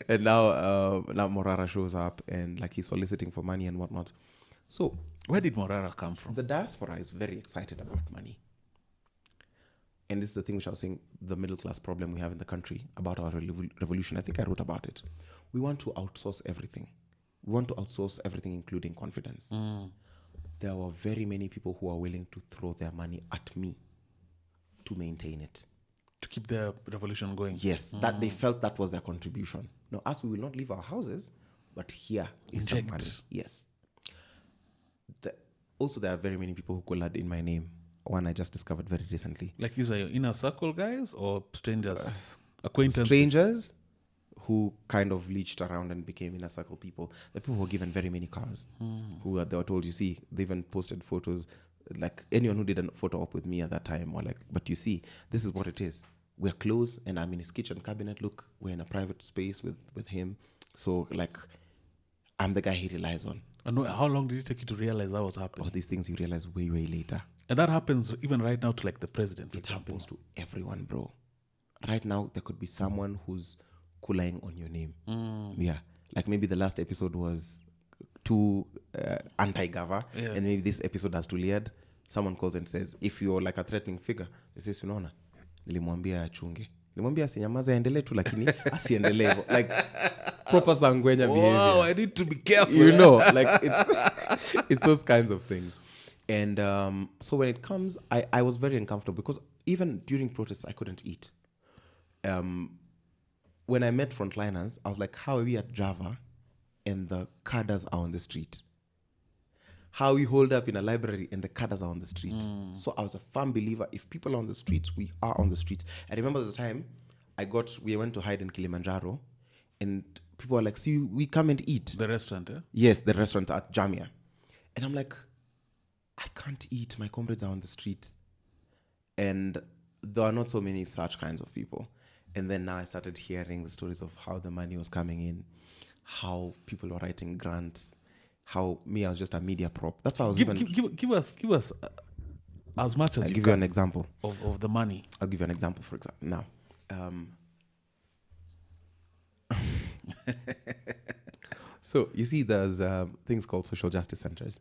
and now Morara shows up and like he's soliciting for money and whatnot. So where did Morara come from? The diaspora is very excited about money. And this is the thing which I was saying, the middle class problem we have in the country about our revolution. I think I wrote about it. We want to outsource everything. We want to outsource everything, including confidence. There were very many people who are willing to throw their money at me to maintain it. To keep the revolution going. Yes, that they felt that was their contribution. Now, us, we will not leave our houses, but here is some money. Yes. Also, there are very many people who collared in my name. One I just discovered very recently. Like these are your inner circle guys or strangers? Acquaintances? Strangers who kind of leached around and became inner circle people. The people who were given very many cars. They were told, you see, they even posted photos. Like anyone who did a photo op with me at that time, or like, but you see, this is what it is. We're close and I'm in his kitchen cabinet. Look, we're in a private space with him. So like, I'm the guy he relies on. And how long did it take you to realize that was happening? All these things you realize way, way later. And that happens even right now to like the president, for example. Happens to everyone, bro. Right now, there could be someone who's cooling on your name. Yeah. Like maybe the last episode was too anti-gava, and maybe this episode has too layered. Someone calls and says, if you're like a threatening figure, they say, unaona, nilimwambia achunge. Nilimwambia asinyamaze aendelee tu lakini asiendelee. Like proper sangwenya behavior. Wow, I need to be careful. You know, like it's those kinds of things. And so when it comes, I was very uncomfortable because even during protests, I couldn't eat. when I met frontliners, I was like, how are we at Java and the cadres are on the street? How we hold up in a library and the cadres are on the street. So I was a firm believer, if people are on the streets, we are on the streets. I remember the time we went to hide in Kilimanjaro and people were like, see, we come and eat. The restaurant, eh? Yes, the restaurant at Jamia. And I'm like, I can't eat. My comrades are on the street. And there are not so many such kinds of people. And then now I started hearing the stories of how the money was coming in, how people were writing grants, how I was just a media prop. That's why I was give us as much as I'll you give can you an example of the money. I'll give you an example, for example. Now, so you see, there's things called social justice centers.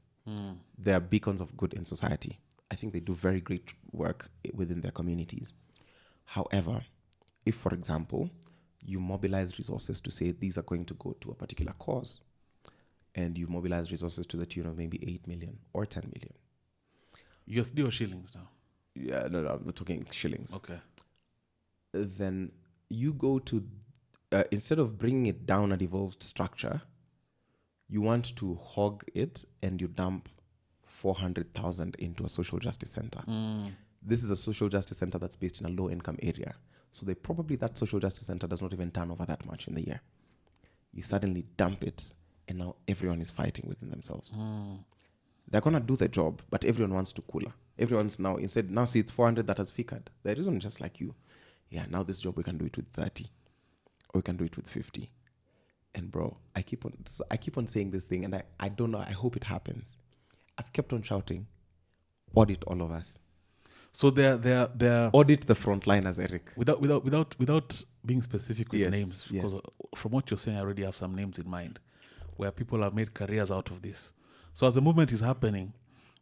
They are beacons of good in society. I think they do very great work within their communities. However, if, for example, you mobilize resources to say these are going to go to a particular cause, and you mobilize resources to the tune of maybe 8 million or 10 million. USD or shillings now? Yeah, no, I'm not talking shillings. Okay. Then you go to, instead of bringing it down a devolved structure, you want to hog it and you dump 400,000 into a social justice center. This is a social justice center that's based in a low-income area. So that social justice center does not even turn over that much in the year. You suddenly dump it, and now everyone is fighting within themselves. They're going to do the job, but everyone wants to cooler. Everyone's now see it's 400 that has figured. There isn't just like you. Yeah, now this job we can do it with 30, or we can do it with 50. And bro, I keep on saying this thing, and I don't know, I hope it happens. I've kept on shouting, audit all of us. So they're audit the frontliners, Eric. Without being specific with names, because yes. From what you're saying, I already have some names in mind where people have made careers out of this. So as the movement is happening,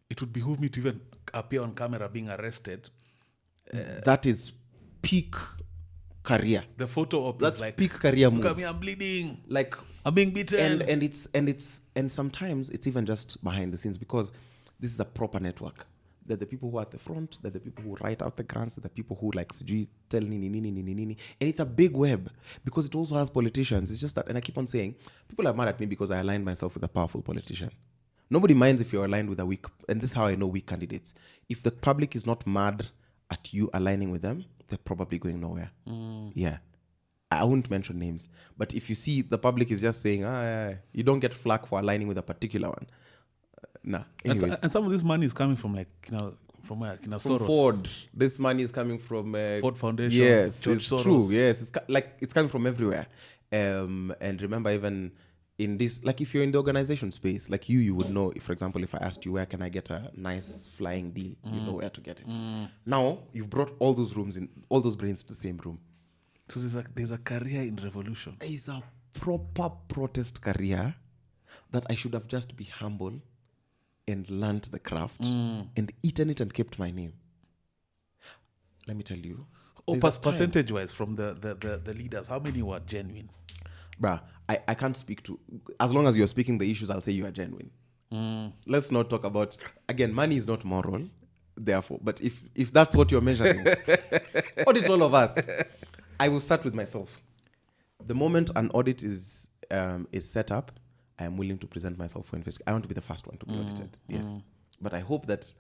it would behoove me to even appear on camera being arrested. That is peak career. The photo op That's is like, peak career moves. Look at me, I'm bleeding. Like, I'm being beaten. And sometimes it's even just behind the scenes, because this is a proper network. They're the people who are at the front, they're the people who write out the grants, they're the people who tell nini. And it's a big web, because it also has politicians. It's just that, and I keep on saying, people are mad at me because I aligned myself with a powerful politician. Nobody minds if you're aligned with a weak, and this is how I know weak candidates. If the public is not mad at you aligning with them, they're probably going nowhere. Yeah. I won't mention names, but if you see the public is just saying, you don't get flack for aligning with a particular one. Nah. Anyways. And some of this money is coming from from where? From Soros. Ford. This money is coming from Ford Foundation. Yes, George it's Soros. true. Yes, it's coming from everywhere. And remember, even in this, like if you're in the organization space, like you would know. If, for example, if I asked you where can I get a nice flying deal, you know where to get it. Now you've brought all those brains to the same room. So there's a career in revolution. It's a proper protest career that I should have just be humble and learned the craft and eaten it and kept my name. Let me tell you. Percentage-wise, from the leaders, how many were genuine? Bruh, I can't speak to... As long as you're speaking the issues, I'll say you are genuine. Let's not talk about... Again, money is not moral, therefore. But if that's what you're measuring, audit all of us. I will start with myself. The moment an audit is set up, I am willing to present myself for investigation. I want to be the first one to be audited. Yes. But I hope that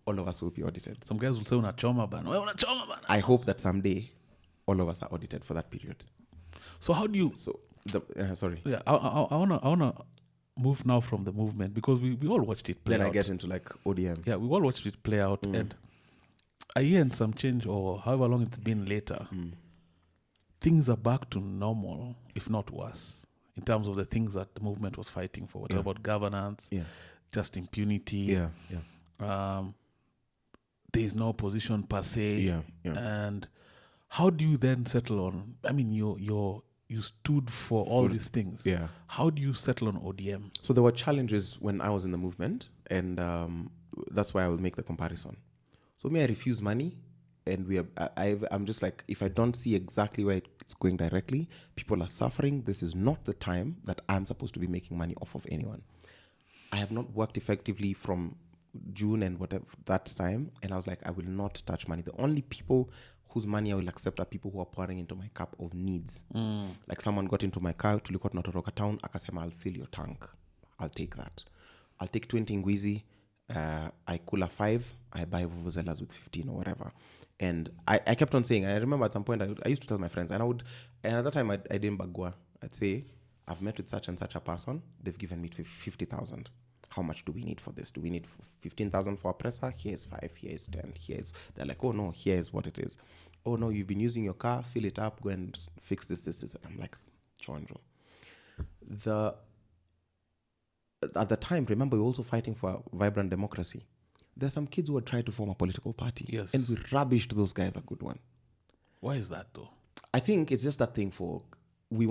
all of us will be audited. Some guys will say, unachoma ban. I hope that someday all of us are audited for that period. So how do you... sorry. Yeah, I wanna move now from the movement, because we all watched it play out. Then I get into like ODM. Yeah, we all watched it play out. And a year and some change, or however long it's been later, things are back to normal, if not worse, in terms of the things that the movement was fighting for. What about governance, just impunity? There is no opposition per se. And how do you then settle on? I mean, you stood for all these things. How do you settle on ODM? So there were challenges when I was in the movement, and that's why I will make the comparison. So I refuse money, and I'm just like, if I don't see exactly where it's going directly, people are suffering. This is not the time that I'm supposed to be making money off of anyone. I have not worked effectively from June and whatever that time, and I was like, I will not touch money. The only people whose money I will accept are people who are pouring into my cup of needs. Like someone got into my car, tulikuwa tunatoroka town, akasema, I'll fill your tank. I'll take that. I'll take 20 ngwizi, I cooler 5, I buy vuvuzelas with 15 or whatever. And I kept on saying, I remember at some point, I used to tell my friends, and at that time, I didn't bagua. I'd say, I've met with such and such a person, they've given me 50,000. How much do we need for this? Do we need 15,000 for a presser? Here's 5, here's 10, they're like, oh no, here's what it is. Oh no, you've been using your car, fill it up, go and fix this. And I'm like, chonjo. At the time, remember, we were also fighting for a vibrant democracy. There's some kids who had tried to form a political party. Yes. And we rubbished those guys a good one. Why is that though? I think it's just that thing we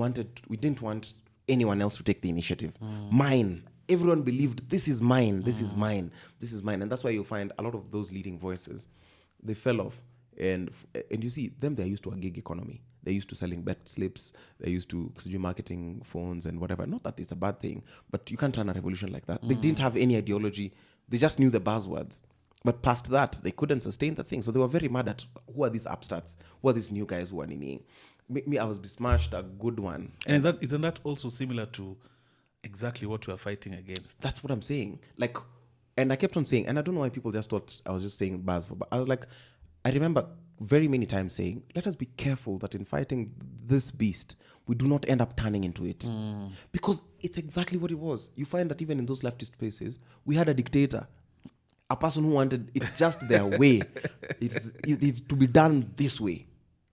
didn't want anyone else to take the initiative. Mine. Everyone believed, this is mine, this is mine, this is mine. And that's why you'll find a lot of those leading voices, they fell off. And you see, them, they're used to a gig economy. They're used to selling bet slips. They're used to marketing phones and whatever. Not that it's a bad thing, but you can't run a revolution like that. They didn't have any ideology. They just knew the buzzwords. But past that, they couldn't sustain the thing. So they were very mad at, who are these upstarts? Who are these new guys who are nini? Me, I was besmashed, a good one. And isn't that also similar to exactly what we are fighting against? That's what I'm saying. Like, and I kept on saying, and I don't know why people just thought I was just saying buzz for. But I was like, I remember very many times saying, let us be careful that in fighting this beast, we do not end up turning into it. Because it's exactly what it was. You find that even in those leftist spaces, we had a dictator, a person who wanted, it's just their way. It's to be done this way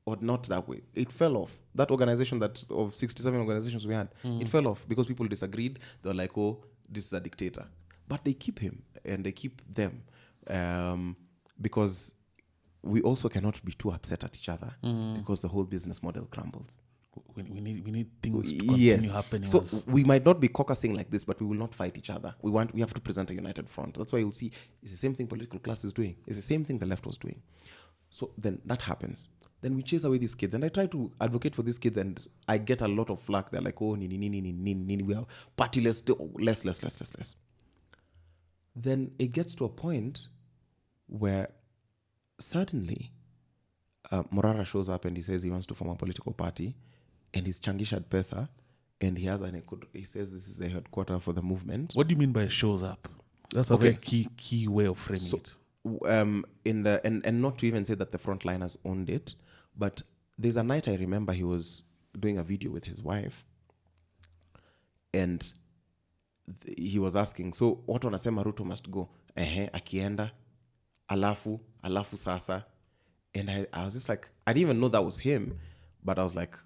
or not that way. It fell off. That organization of 67 organizations we had, it fell off because people disagreed. They were like, oh, this is a dictator. But they keep him and they keep them because we also cannot be too upset at each other because the whole business model crumbles. We need things to continue happening. So we might not be caucusing like this, but we will not fight each other. We have to present a united front. That's why you'll see it's the same thing political class is doing. It's the same thing the left was doing. So then that happens. Then we chase away these kids. And I try to advocate for these kids and I get a lot of flack. They're like, oh, we are partyless, less. Then it gets to a point where suddenly Morara shows up and he says he wants to form a political party and he's Changisha Pesa and he says this is the headquarters for the movement. What do you mean by shows up? That's a very key way of framing it. And not to even say that the frontliners owned it, but there's a night I remember he was doing a video with his wife and he was asking, so what wanasema Ruto must go? Akienda, alafu sasa. And I was just like, I didn't even know that was him, but I was like,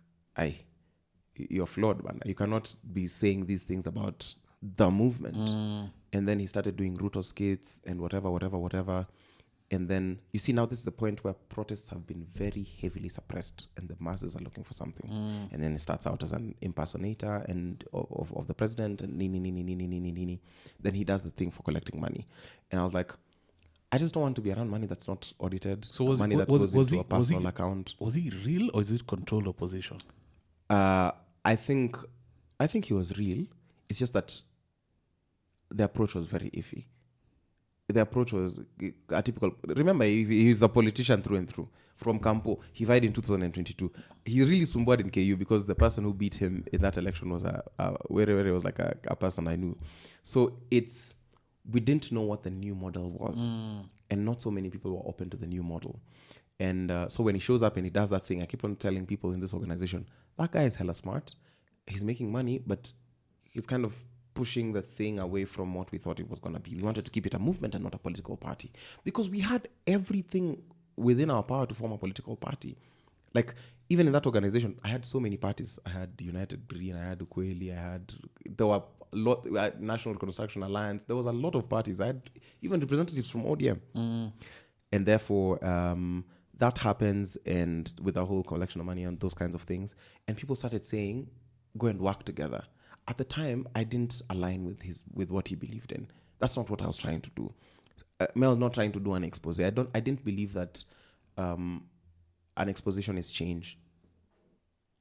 you're flawed, man. You cannot be saying these things about the movement. And then he started doing Ruto skits and whatever. And then, you see, now this is the point where protests have been very heavily suppressed and the masses are looking for something. And then it starts out as an impersonator and of the president and nini. Then he does the thing for collecting money. And I was like, I just don't want to be around money that's not audited. So money that goes into a personal account. Was he real or is it controlled opposition? I think he was real. It's just that the approach was very iffy. The approach was a typical. Remember, he's a politician through and through. From Campo, he died in 2022. He really sumbuad in KU because the person who beat him in that election was was like a person I knew. So we didn't know what the new model was, and not so many people were open to the new model. And so when he shows up and he does that thing, I keep on telling people in this organization, that guy is hella smart. He's making money, but he's kind of pushing the thing away from what we thought it was going to be. We wanted to keep it a movement and not a political party because we had everything within our power to form a political party. Like, even in that organization, I had so many parties. I had United Green, I had Ukweli, there were a lot, National Reconstruction Alliance. There was a lot of parties. I had even representatives from ODM. And therefore, that happens, and with the whole collection of money and those kinds of things. And people started saying, go and work together. At the time, I didn't align with what he believed in. That's not what I was trying to do. Mel was not trying to do an expose. I didn't believe that an exposition is change.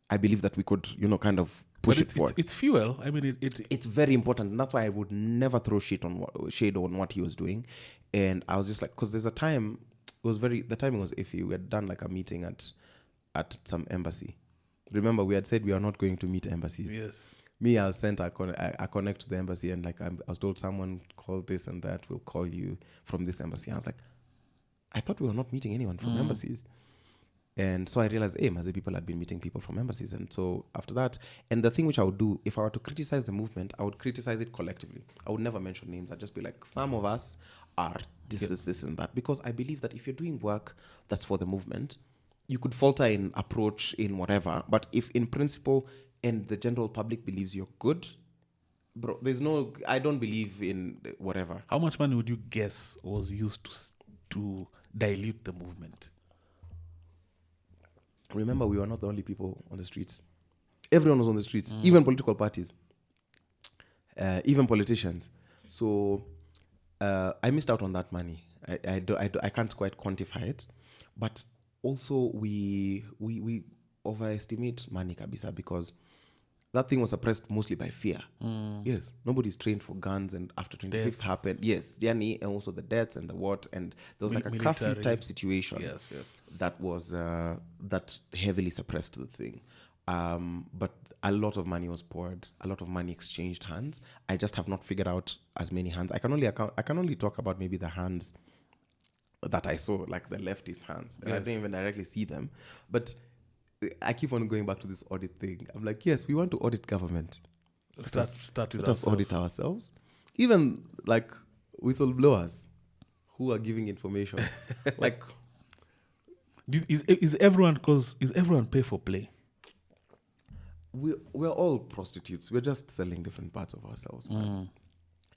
I believe that we could, kind of push it forward. It's fuel. I mean, it's very important. And that's why I would never throw shade on what he was doing. And I was just like, because there's a time, the timing was iffy. We had done like a meeting at some embassy. Remember, we had said we are not going to meet embassies. Yes. Me, I was sent a connect to the embassy, and like I was told someone called this and that will call you from this embassy. I was like, I thought we were not meeting anyone from embassies. And so I realized, hey, Mazi people had been meeting people from embassies. And so after that, and the thing which I would do, if I were to criticize the movement, I would criticize it collectively. I would never mention names. I'd just be like, some of us are this and that. Because I believe that if you're doing work that's for the movement, you could falter in approach, in whatever. But if in principle and the general public believes you're good, bro, I don't believe in whatever. How much money would you guess was used to dilute the movement? Remember, we were not the only people on the streets. Everyone was on the streets, even political parties, even politicians. So I missed out on that money. I can't quite quantify it, but also we overestimate money kabisa, because that thing was suppressed mostly by fear. Yes, nobody's trained for guns, and after 25th happened, yes, yani, and also the deaths and the what, and there was like a curfew type situation. Yes. That was that heavily suppressed the thing. But a lot of money was poured, a lot of money exchanged hands. I just have not figured out as many hands. I can only talk about maybe the hands that I saw, like the leftist hands, and I didn't even directly see them, but I keep on going back to this audit thing. I'm like, yes, we want to audit government. Start with let us audit ourselves. Even like whistleblowers who are giving information. Like, is everyone pay for play? We're all prostitutes. We're just selling different parts of ourselves, man.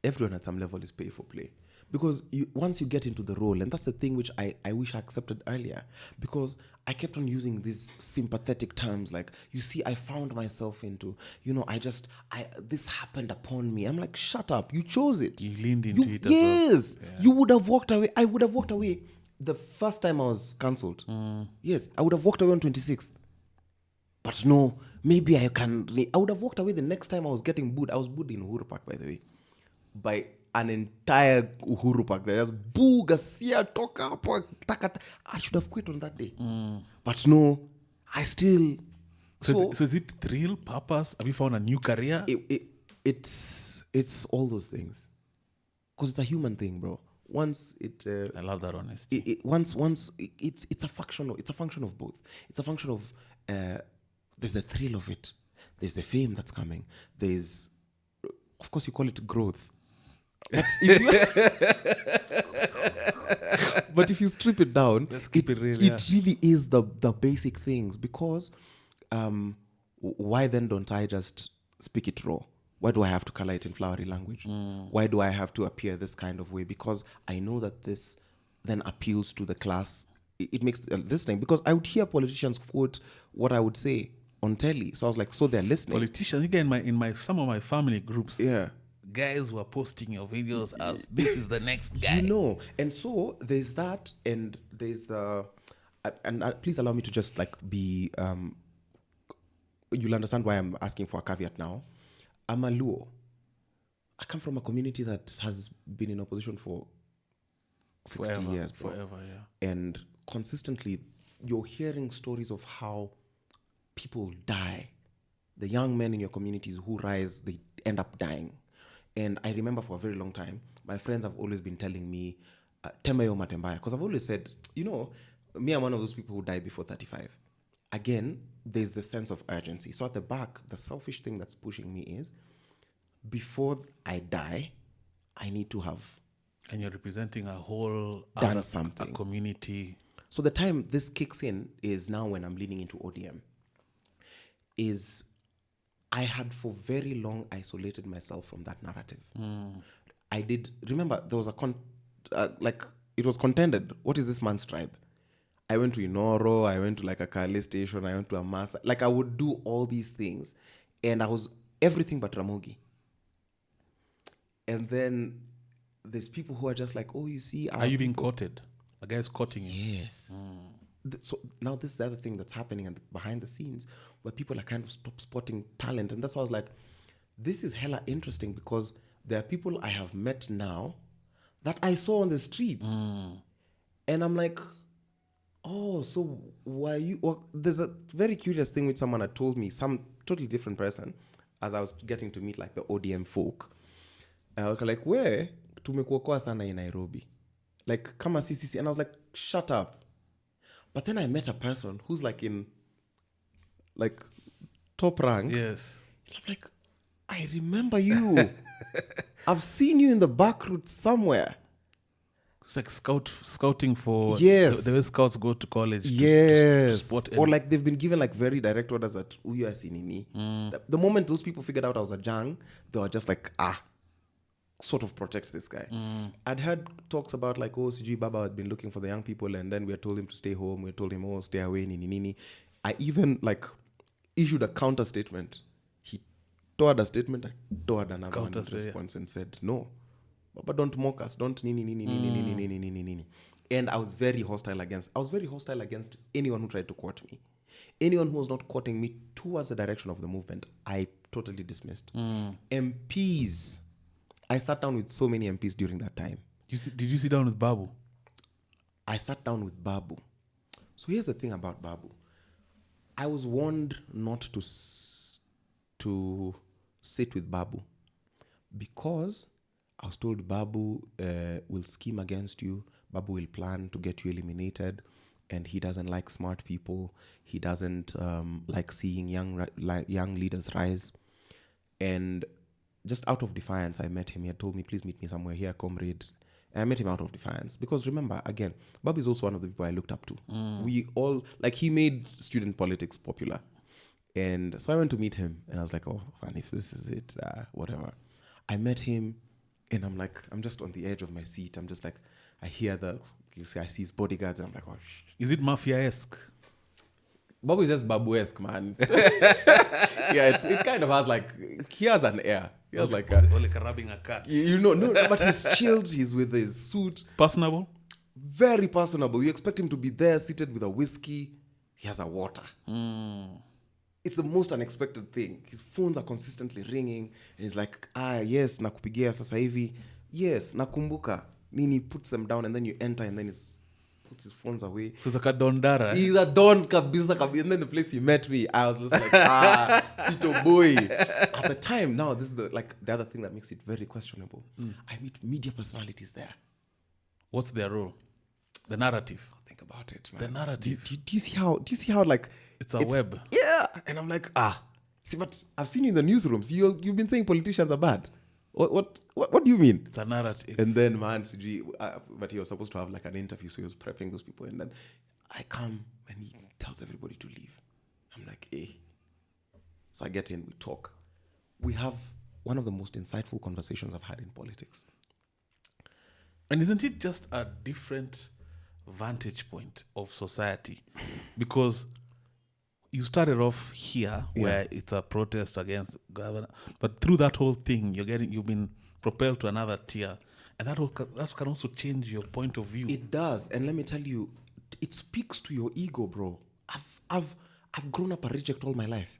Everyone at some level is pay for play. Because once you get into the role, and that's the thing which I wish I accepted earlier, because I kept on using these sympathetic terms like, you see, I found myself into, this happened upon me. I'm like, shut up. You chose it. You leaned into it as well. Yes. Yeah. You would have walked away. I would have walked away the first time I was cancelled. Yes, I would have walked away on 26th. But no, maybe I would have walked away the next time I was getting booed. I was booed in Uhuru Park, by the way. By an entire Uhuru Park. There's boo, Garcia, Toka, Takata. I should have quit on that day. But no, I still... So is it thrill, purpose? Have you found a new career? It's all those things. Because it's a human thing, bro. Once it... I love that honesty. It's a function of both. It's a function of... there's the thrill of it. There's the fame that's coming. There's... Of course, you call it growth. But if you strip it down, it really is the basic things. Because why then don't I just speak it raw? Why do I have to color it in flowery language? Why do I have to appear this kind of way? Because I know that this then appeals to the class. It makes listening. Because I would hear politicians quote what I would say on telly. So I was like, so they're listening. Politicians, again, in my some of my family groups, yeah, guys were posting your videos as this is the next guy. And so there's that, and there's the, and please allow me to just like be, you'll understand why I'm asking for a caveat now. I'm a Luo. I come from a community that has been in opposition for 60 years, bro. Forever, yeah. And consistently, you're hearing stories of how people die. The young men in your communities who rise, they end up dying. And I remember for a very long time, my friends have always been telling me, Tembayo Matembaya, because I've always said, me, I'm one of those people who die before 35. Again, there's the sense of urgency. So at the back, the selfish thing that's pushing me is, before I die, I need to have... And you're representing a whole... done something. A community. So the time this kicks in is now when I'm leaning into ODM. I had for very long isolated myself from that narrative. I did... Remember, there was it was contended. What is this man's tribe? I went to Inoro, I went to like a Kali station, I went to Amasa. Like I would do all these things. And I was everything but Ramogi. And then there's people who are just like, oh, you see... Are you being courted? A guy's courting you. Yes. So now this is the other thing that's happening behind the scenes, where people are kind of stop spotting talent. And that's why I was like, this is hella interesting, because there are people I have met now that I saw on the streets. And I'm like, oh, so why you... Well, there's a very curious thing which someone had told me, some totally different person, as I was getting to meet like the ODM folk. I was like, where? Tumekuokoa sana in Nairobi. Like, kama CCC. And I was like, shut up. But then I met a person who's like in like top ranks. Yes. And I'm like, I remember you. I've seen you in the back route somewhere. It's like scouting for Yes. the way scouts go to college. Yes. To spot Or like they've been given like very direct orders that uyu asinini. The moment those people figured out I was a jang, they were just like, sort of protect this guy. I'd heard talks about like, oh, CG Baba had been looking for the young people and then we had told him to stay home. We told him, oh, stay away, nini nini. I even like issued a counter statement. He toward a statement, I toward another one in response and said, no, Baba, don't mock us. Don't nini nini nini nini nini nini nini. And I was very hostile against anyone who tried to quote me. Anyone who was not quoting me towards the direction of the movement, I totally dismissed. MPs. I sat down with so many MPs during that time. Did you sit down with Babu? I sat down with Babu. So here's the thing about Babu. I was warned not to sit with Babu because I was told Babu will scheme against you. Babu will plan to get you eliminated. And he doesn't like smart people. He doesn't like seeing young leaders rise. And just out of defiance, I met him. He had told me, please meet me somewhere here, comrade. And I met him out of defiance. Because remember, again, Babu is also one of the people I looked up to. We all, like, he made student politics popular. And so I went to meet him. And I was like, oh, fine, if this is it, whatever. I met him. And I'm like, I'm just on the edge of my seat. I'm just like, I hear I see his bodyguards. And I'm like, oh, Is it mafia-esque? Babu is just Babu-esque, man. Yeah, it kind of has like, he has an air. He has like rubbing a cat. No, but he's chilled. He's with his suit. Personable? Very personable. You expect him to be there seated with a whiskey. He has a water. It's the most unexpected thing. His phones are consistently ringing. And he's like, yes, nakupigia sasa hivi. Yes, nakumbuka. Nini puts them down and then you enter and then he's puts his phones away. So it's like a Don Dara. He's a Don kabisa. And then the place he met me, I was just like, Sito boy. At the time, now this is the other thing that makes it very questionable. I meet media personalities there. What's their role? The narrative. Think about it, man. The narrative. Do you see how like it's a web? Yeah. And I'm like, see, but I've seen you in the newsrooms. You've been saying politicians are bad. What do you mean? It's a narrative. And then, man, but he was supposed to have like an interview, so he was prepping those people. And then I come and he tells everybody to leave. I'm like, hey. So I get in, we talk. We have one of the most insightful conversations I've had in politics. And isn't it just a different vantage point of society? Because you started off here where it's a protest against government, but through that whole thing, you've been propelled to another tier, and that can also change your point of view. It does, and let me tell you, it speaks to your ego, bro. I've grown up a reject all my life.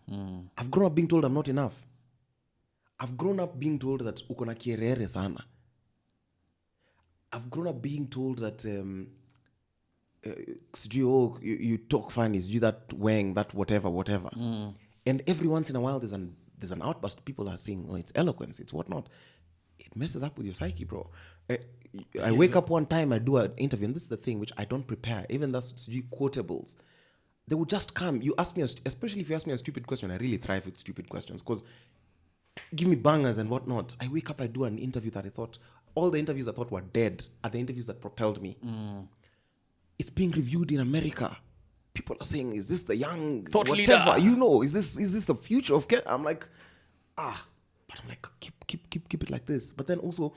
I've grown up being told I'm not enough. I've grown up being told that uko na kierere sana. I've grown up being told that you talk funny, you that wang, that whatever. And every once in a while there's an outburst. People are saying, oh, it's eloquence, it's whatnot. It messes up with your psyche, bro. I wake up one time, I do an interview, and this is the thing which I don't prepare. Even that's quotables. They will just come. You ask me, especially if you ask me a stupid question, I really thrive with stupid questions because give me bangers and whatnot. I wake up, I do an interview that I thought, all the interviews I thought were dead are the interviews that propelled me. It's being reviewed in America. People are saying, is this the young thought whatever? leader? Is this the future of Kenya? I'm like, but I'm like, keep it like this. But then also,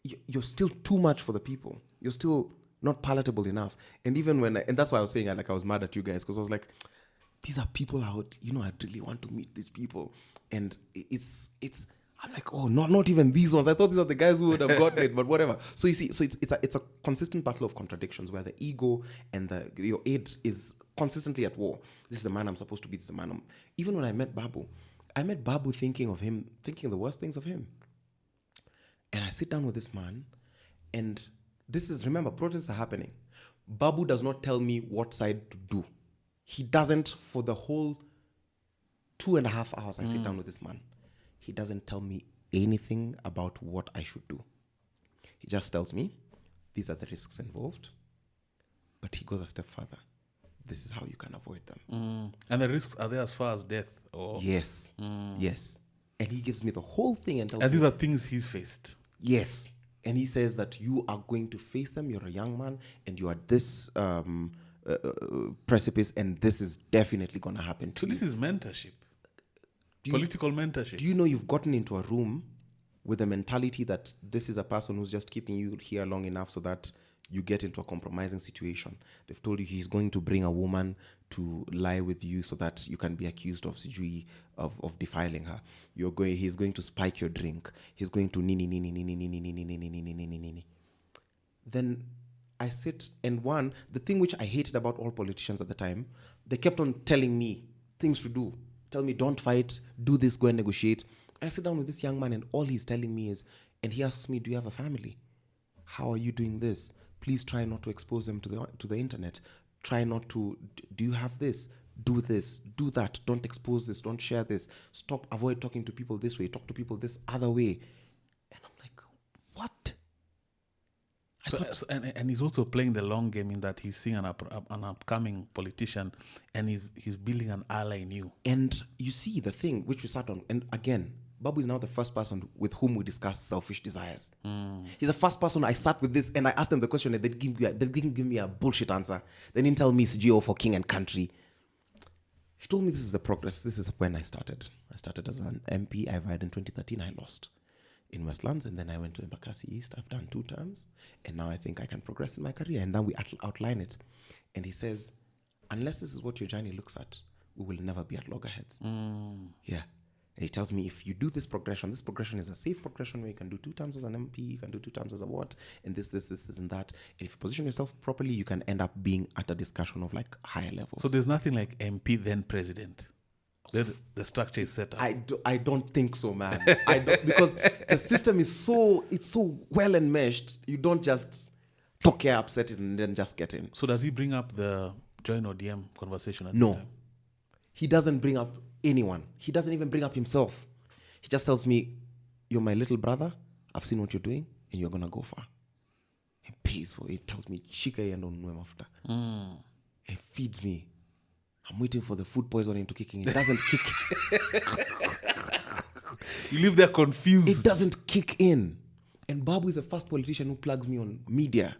you're still too much for the people. You're still not palatable enough. And even and that's why I was saying, I was mad at you guys because I was like, these are people out. I really want to meet these people, and it's. I'm like, oh, not even these ones. I thought these are the guys who would have gotten it, but whatever. So you see, it's a consistent battle of contradictions where the ego and your id is consistently at war. This is the man I'm supposed to be. This is the man even when I met Babu thinking the worst things of him. And I sit down with this man, and remember, protests are happening. Babu does not tell me what side to do. He doesn't for the whole 2.5 hours I sit down with this man. He doesn't tell me anything about what I should do. He just tells me, these are the risks involved. But he goes a step further. This is how you can avoid them. And the risks are there as far as death? Or? Yes. Yes. And he gives me the whole thing and tells me. And these are things he's faced? Yes. And he says that you are going to face them. You're a young man and you are this precipice, and this is definitely going to happen to you. So this is mentorship. Political mentorship. Do you know you've gotten into a room with the mentality that this is a person who's just keeping you here long enough so that you get into a compromising situation? They've told you he's going to bring a woman to lie with you so that you can be accused of defiling her. He's going to spike your drink. He's going to nini. Then I sit, and the thing which I hated about all politicians at the time, they kept on telling me things to do. Tell me, don't fight, do this, go and negotiate. I sit down with this young man, and all he's telling me is, and he asks me, do you have a family? How are you doing this? Please try not to expose them to the internet. Try not to, do you have this? Do this, do that. Don't expose this, don't share this. Avoid talking to people this way, talk to people this other way. And I'm like, what? And he's also playing the long game in that he's seeing an upcoming politician, and he's building an ally in you. And you see the thing which we sat on, and again, Babu is now the first person with whom we discuss selfish desires. He's the first person I sat with this, and I asked them the question, and they didn't give me a bullshit answer. They didn't tell me CGO for king and country. He told me this is the progress. This is when I started. I started as an MP. I vied in 2013. I lost in Westlands, and then I went to Embakasi East. I've done 2 terms, and now I think I can progress in my career. And then we outline it. And he says, unless this is what your journey looks at, we will never be at loggerheads. Yeah. And he tells me, if you do this progression is a safe progression where you can do 2 terms as an MP, you can do 2 terms as a what, and this, and that. And if you position yourself properly, you can end up being at a discussion of like higher levels. So there's nothing like MP then president. The structure is set up. I don't think so, man. I don't, because the system is so well enmeshed. You don't just talk upset it and then just get in. So does he bring up the join ODM conversation at No. this time? He doesn't bring up anyone. He doesn't even bring up himself. He just tells me, you're my little brother. I've seen what you're doing, and you're going to go far. He pays for it. He tells me, shika and ununue mafuta. He feeds me. I'm waiting for the food poisoning to kick in. It doesn't kick. You live there confused. It doesn't kick in. And Babu is the first politician who plugs me on media.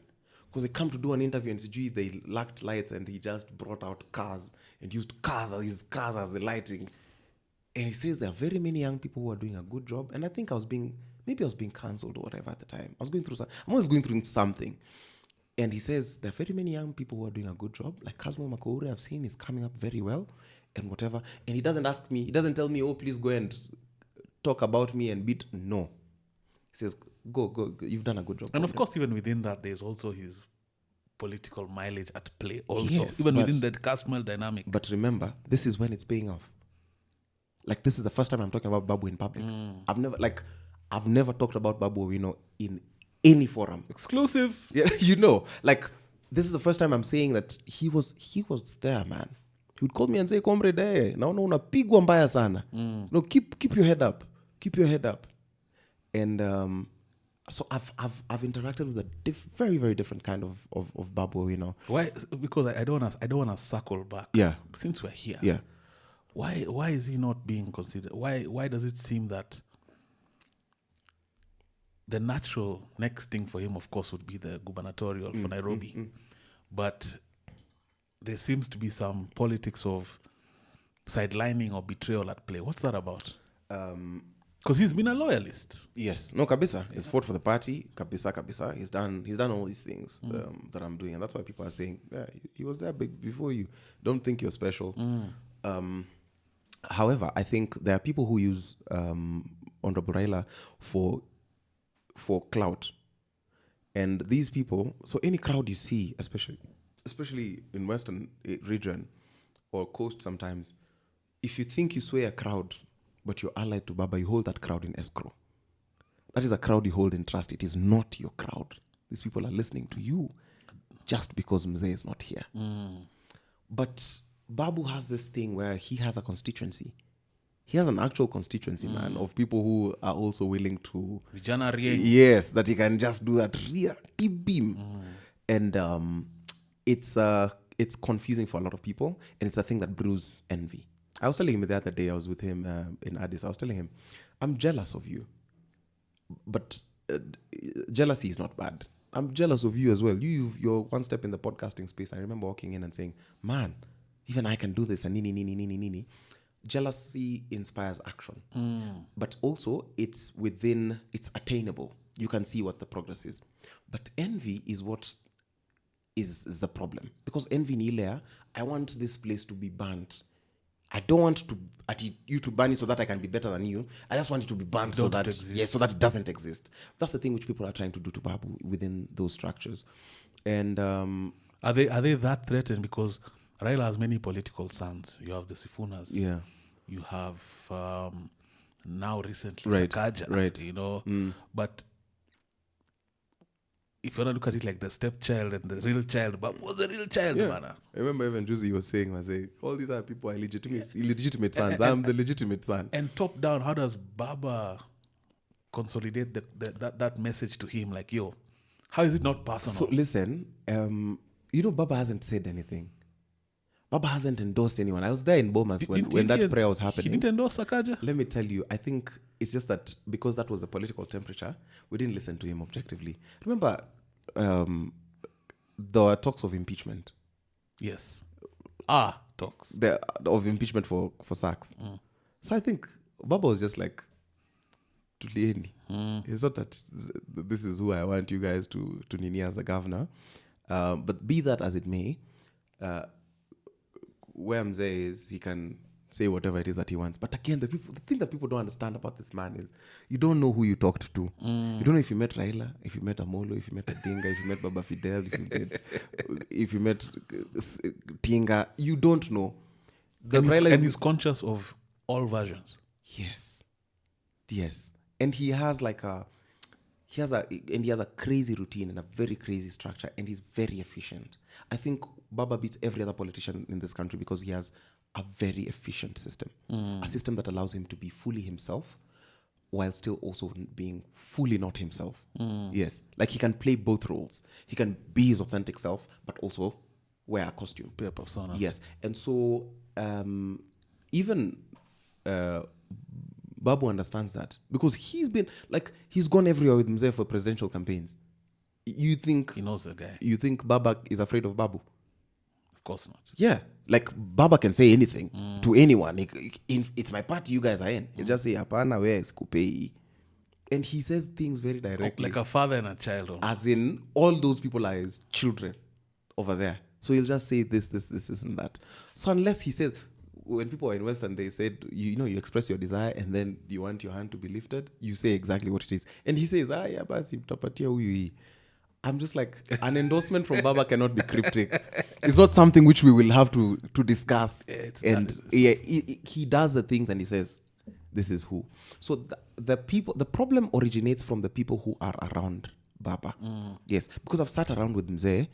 Because they come to do an interview and CG, they lacked lights, and he just brought out cars and used his cars as the lighting. And he says there are very many young people who are doing a good job. And I think I was being cancelled or whatever at the time. I'm always going through something. And he says there are very many young people who are doing a good job. Like Kasmuel Mcoure, I've seen is coming up very well and whatever. And he doesn't tell me, oh, please go and talk about me and beat. No. He says, go, you've done a good job. And of course, even within that, there's also his political mileage at play also. Yes, even within that Kasmuel dynamic. But remember, this is when it's paying off. Like, this is the first time I'm talking about Babu in public. I've never talked about Babu, in any forum. Exclusive. Yeah, this is the first time I'm saying that he was there, man. He would call me and say, comrade, naona unapigwa mbaya sana. No, keep your head up. Keep your head up. And so I've interacted with a very, very different kind of Babu, Why? Because I don't want to circle back. Yeah. Since we're here. Yeah. Why is he not being considered? Why does it seem that the natural next thing for him, of course, would be the gubernatorial for Nairobi. But there seems to be some politics of sidelining or betrayal at play. What's that about? Because he's been a loyalist. Yes. No, kabisa. He's fought for the party. Kabisa. He's done all these things that I'm doing. And that's why people are saying, yeah, he was there before you. Don't think you're special. However, I think there are people who use Honorable Raila for clout. And these people, so any crowd you see, especially in Western region or coast sometimes, if you think you sway a crowd, but you're allied to Baba, you hold that crowd in escrow. That is a crowd you hold in trust. It is not your crowd. These people are listening to you. just because Mzee is not here. But Babu has this thing where he has a constituency. He has an actual constituency, man, of people who are also willing to... Yes, that he can just do that real deep beam. And it's confusing for a lot of people, and it's a thing that brews envy. I was telling him the other day, I was with him in Addis, I was telling him, I'm jealous of you. But jealousy is not bad. I'm jealous of you as well. You're one step in the podcasting space. I remember walking in and saying, man, even I can do this, and nini. Jealousy inspires action. But also, it's attainable. You can see what the progress is. But envy is what is the problem. Because envy nilea, I want this place to be burnt. I don't want you to burn it so that I can be better than you. I just want it to be burnt so that it doesn't exist. That's the thing which people are trying to do to Babu within those structures. And are they that threatened? Because Raila has many political sons. You have the Sifunas. Yeah. You have now recently Sakaja. Right. But if you want to look at it like the stepchild and the real child, but was the real child, man? I remember even Juicy was saying, all these other people are illegitimate sons. I'm the legitimate son. And top down, how does Baba consolidate that message to him? Like, yo, how is it not personal? So listen, Baba hasn't said anything. Baba hasn't endorsed anyone. I was there in Bomas when that prayer was happening. He didn't endorse Sakaja? Let me tell you, I think it's just that because that was the political temperature, we didn't listen to him objectively. Remember, there were talks of impeachment. Yes. Talks. Of impeachment for Sachs. So I think Baba was just like, Tulieni. It's not that this is who I want you guys to nini as a governor. But be that as it may, where Mzee is, he can say whatever it is that he wants. But again, the thing that people don't understand about this man is you don't know who you talked to. You don't know if you met Raila, if you met Amolo, if you met Odinga, if you met Baba Fidel, if you met Tinga. You don't know. And he's conscious of all versions. Yes. And he has a crazy routine and a very crazy structure, and he's very efficient. I think Baba beats every other politician in this country because he has a very efficient system. A system that allows him to be fully himself while still also being fully not himself. Yes. Like he can play both roles. He can be his authentic self, but also wear a costume. Be a persona. Yes. And so even Babu understands that because he's gone everywhere with Mzee for presidential campaigns. You think he knows the guy? You think Baba is afraid of Babu? Of course not. Yeah, like Baba can say anything to anyone. It's my party, you guys are in. He'll just say, "Hapana, where is Kupei?" And he says things very directly, like a father and a child. Almost. As in, all those people are his children over there. So he'll just say this, and that. So unless he says, when people are in Western, they said, you express your desire and then you want your hand to be lifted, you say exactly what it is. And he says, yeah, basi mtapatia huyu. I'm just like, an endorsement from Baba cannot be cryptic. It's not something which we will have to discuss. He does the things and he says, this is who. So the problem originates from the people who are around Baba. Yes, because I've sat around with Mzee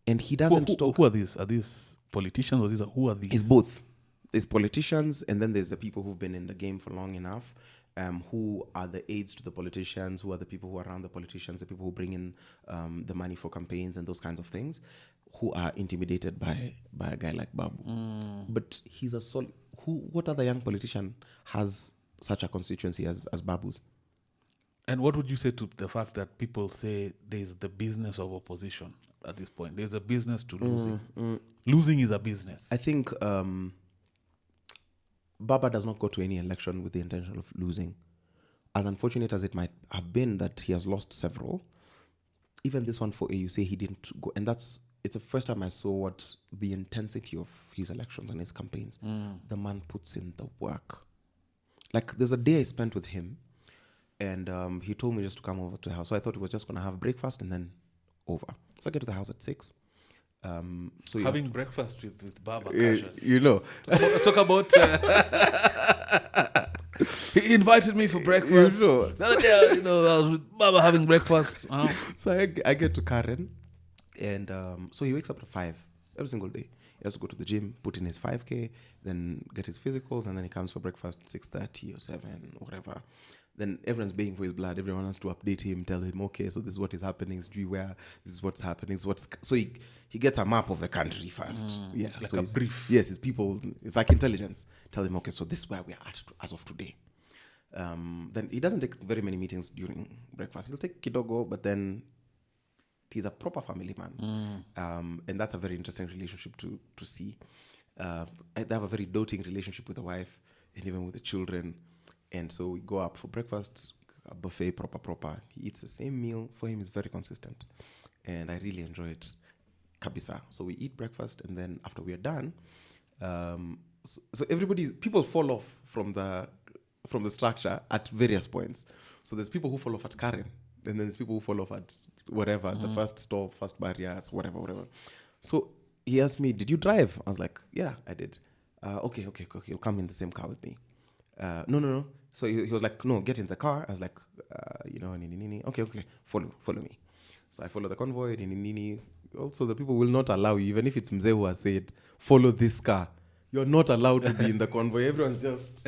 and he doesn't talk. Who are these? Are these politicians or who are these? It's both. There's politicians and then there's the people who've been in the game for long enough. Who are the aides to the politicians, who are the people who are around the politicians, the people who bring in the money for campaigns and those kinds of things, who are intimidated by a guy like Babu. But he's what other young politician has such a constituency as Babu's? And what would you say to the fact that people say there's the business of opposition at this point? There's a business to losing. Losing is a business. I think Baba does not go to any election with the intention of losing. As unfortunate as it might have been that he has lost several, even this one for AUC, he didn't go. And it's the first time I saw what the intensity of his elections and his campaigns. The man puts in the work. Like, there's a day I spent with him, and he told me just to come over to the house. So I thought we were just going to have breakfast and then over. So I get to the house at 6. So having breakfast with Baba, talk about he invited me for breakfast. The other day, I was with Baba having breakfast. So I get to Karen, And so he wakes up at 5 every single day. He has to go to the gym, put in his 5K, then get his physicals, and then he comes for breakfast 6:30 or 7, whatever. Then everyone's begging for his blood. Everyone has to update him, tell him, okay, so this is what is happening. This is what's happening. So he gets a map of the country first. Yeah, like so a brief. Yes, his people. It's like intelligence. Tell him, okay, so this is where we are at as of today. Then he doesn't take very many meetings during breakfast. He'll take kidogo, but then he's a proper family man. And that's a very interesting relationship to see. They have a very doting relationship with the wife and even with the children. And so we go up for breakfast, a buffet, proper. He eats the same meal. For him, it's very consistent. And I really enjoy it. Kabisa. So we eat breakfast, and then after we are done, so people fall off from the structure at various points. So there's people who fall off at Karen, and then there's people who fall off at whatever, the first stop, first barriers, whatever. So he asked me, did you drive? I was like, yeah, I did. Okay. He'll come in the same car with me. No. So he was like, no, get in the car. I was like, okay, follow me. So I follow the convoy. Also, the people will not allow you, even if it's Mzee who has said, follow this car. You're not allowed to be in the convoy. Everyone's just...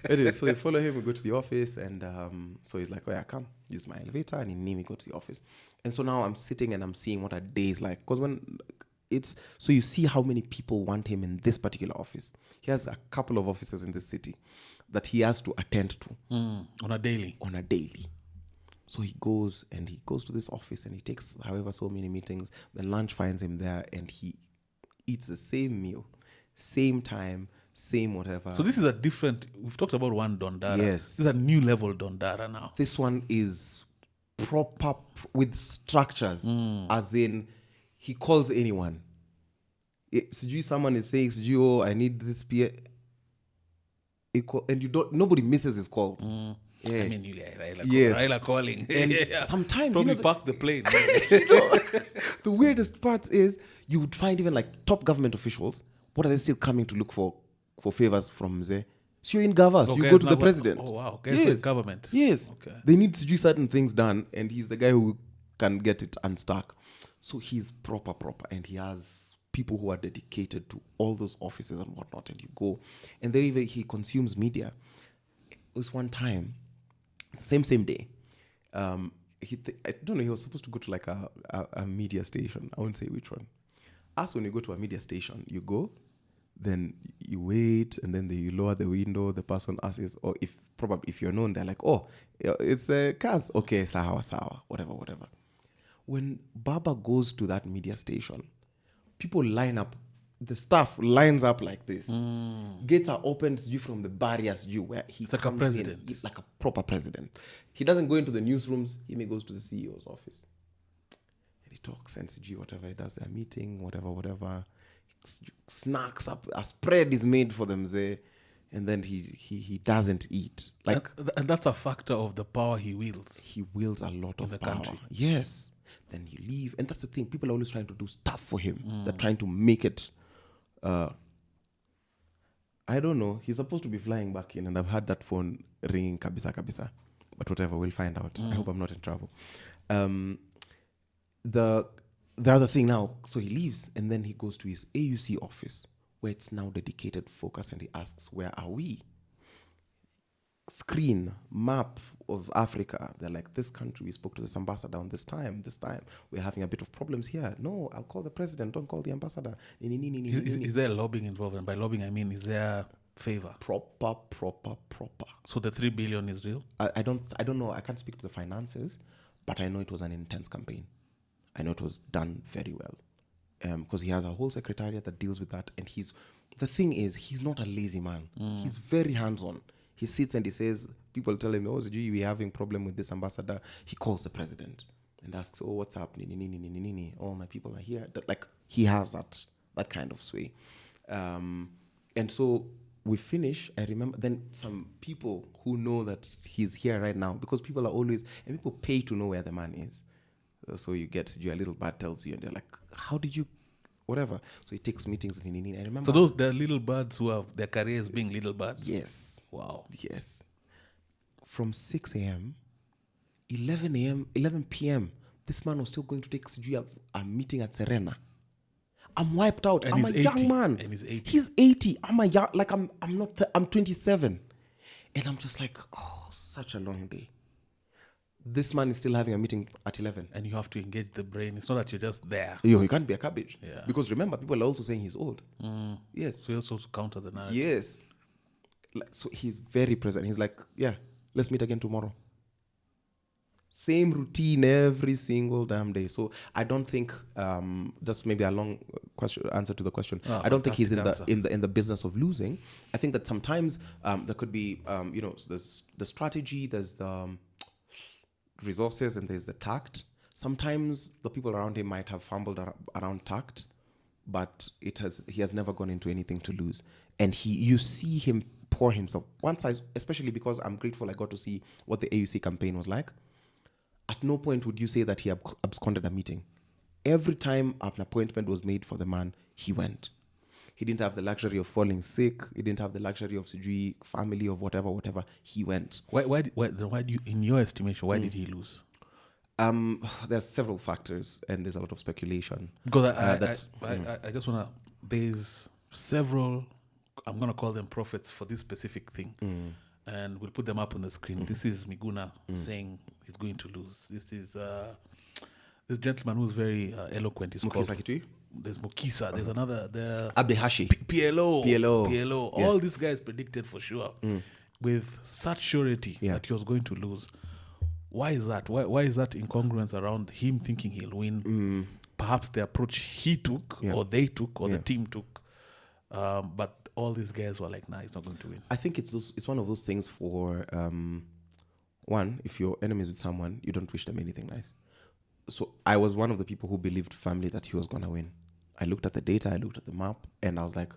Anyway, so we follow him, we go to the office, and so he's like, oh yeah, come, use my elevator, and we go to the office. And so now I'm sitting and I'm seeing what a day is like. Because so you see how many people want him in this particular office. He has a couple of offices in this city that he has to attend to. On a daily. So he goes to this office and he takes however so many meetings. Then lunch finds him there and he eats the same meal, same time, same whatever. So this is we've talked about one Dondara. Yes. This is a new level Dondara now. This one is proper with structures, as in he calls anyone. Someone is saying, I need this PA. And nobody misses his calls. Yeah. I mean, Raila calling. And sometimes probably park the plane. The weirdest part is you would find even like top government officials. What are they still coming to look for favors from Mzee? So you're in Gavas, you go to the president. Oh wow, guys with government. Yes, okay. They need to do certain things done, and he's the guy who can get it unstuck. So he's proper, and he has people who are dedicated to all those offices and whatnot. And you go, and then even he consumes media. It was one time, same day. I don't know. He was supposed to go to like a media station. I won't say which one. As when you go to a media station, you go, then you wait, and then you lower the window. The person asks, or if you're known, they're like, oh, it's a Kaz. Okay, sawa, whatever. When Baba goes to that media station, people line up. The staff lines up like this. Gates are opened from the barriers where he it's like comes a president. in, like a proper president. He doesn't go into the newsrooms. He may goes to the CEO's office. And he talks and whatever he does, they're meeting, whatever. He snacks up. A spread is made for them, and then he doesn't eat. And that's a factor of the power he wields. He wields a lot of the power. country. Yes. Then you leave. And that's the thing. People are always trying to do stuff for him. They're trying to make it. I don't know. He's supposed to be flying back in, and I've had that phone ringing kabisa. But whatever, we'll find out. I hope I'm not in trouble. The other thing now, so he leaves, and then he goes to his AUC office, where it's now dedicated focus, and he asks, where are we? Screen, map of Africa. They're like, this country, we spoke to this ambassador on this time. We're having a bit of problems here. No, I'll call the president, don't call the ambassador. Is there lobbying involved? And by lobbying, I mean, is there favor? Proper. So the 3 billion is real? I don't know. I can't speak to the finances, but I know it was an intense campaign. I know it was done very well. Because he has a whole secretariat that deals with that. And the thing is, he's not a lazy man. He's very hands-on. He sits and he says, people tell him, oh, we're having problem with this ambassador. He calls the president and asks, oh, what's up? Oh, my people are here. Like, he has that kind of sway. And so we finish. I remember then some people who know that he's here right now, because people are always, and people pay to know where the man is. So you get, a little bird tells you, and they're like, how did you, whatever. So he takes meetings. I remember. So they're little birds who have their careers being little birds? Yes. Wow. Yes. From 6 a.m., 11 p.m., This man was still going to take a meeting at Serena. I'm wiped out. And I'm he's a 80. young man. And he's 80. He's 80. I'm a young, like I'm not, I'm 27. And I'm just like, oh, such a long day. This man is still having a meeting at 11. And you have to engage the brain. It's not that you're just there. You can't be a cabbage. Yeah. Because remember, people are also saying he's old. Yes. So you also counter the narrative. Yes. So he's very present. He's like, yeah, let's meet again tomorrow. Same routine every single damn day. So I don't think that's maybe a long answer to the question. Oh, I don't think he's answer. in the business of losing. I think that sometimes there could be there's the strategy, there's the resources, and there's the tact. Sometimes the people around him might have fumbled around tact, but he has never gone into anything to lose. And you see him pour himself. Once especially because I'm grateful I got to see what the AUC campaign was like. At no point would you say that he absconded a meeting. Every time an appointment was made for the man, he went. He didn't have the luxury of falling sick. He didn't have the luxury of family of whatever. He went. Why do you, in your estimation, why did he lose? There's several factors, and there's a lot of speculation. Because I just want to, there's several, I'm going to call them prophets for this specific thing. And we'll put them up on the screen. This is Miguna saying he's going to lose. This is this gentleman who's very eloquent. He's called Kitui? There's Mukisa. There's another. Abdehashi. PLO. Yes. All these guys predicted for sure with such surety that he was going to lose. Why is that? Why is that incongruence around him thinking he'll win? Perhaps the approach he took or they took or the team took. But all these guys were like, nah, he's not going to win. I think it's one of those things for, one, if you're enemies with someone, you don't wish them anything nice. So I was one of the people who believed firmly that he was going to win. I looked at the data, I looked at the map, and I was like,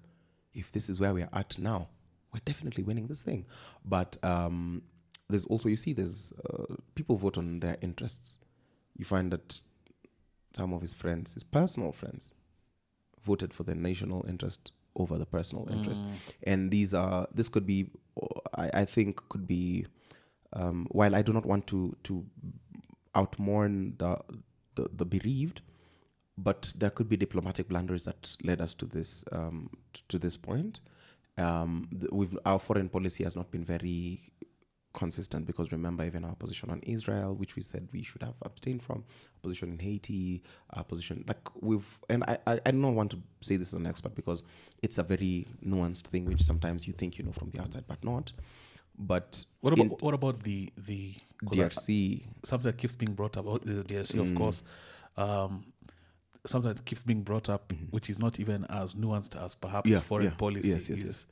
if this is where we are at now, we're definitely winning this thing. But there's also, there's people vote on their interests. You find that some of his friends, his personal friends, voted for the national interest over the personal interest. And this could be, I think could be, while I do not want to outmourn the bereaved, but there could be diplomatic blunders that led us to this point. Our foreign policy has not been very consistent, because remember, even our position on Israel, which we said we should have abstained from, position in Haiti, our position, I don't want to say this as an expert, because it's a very nuanced thing which sometimes you think you know from the outside but not. But what about the DRC? Something that keeps being brought up, the DRC, of course. Something that keeps being brought up, which is not even as nuanced as perhaps foreign policy, is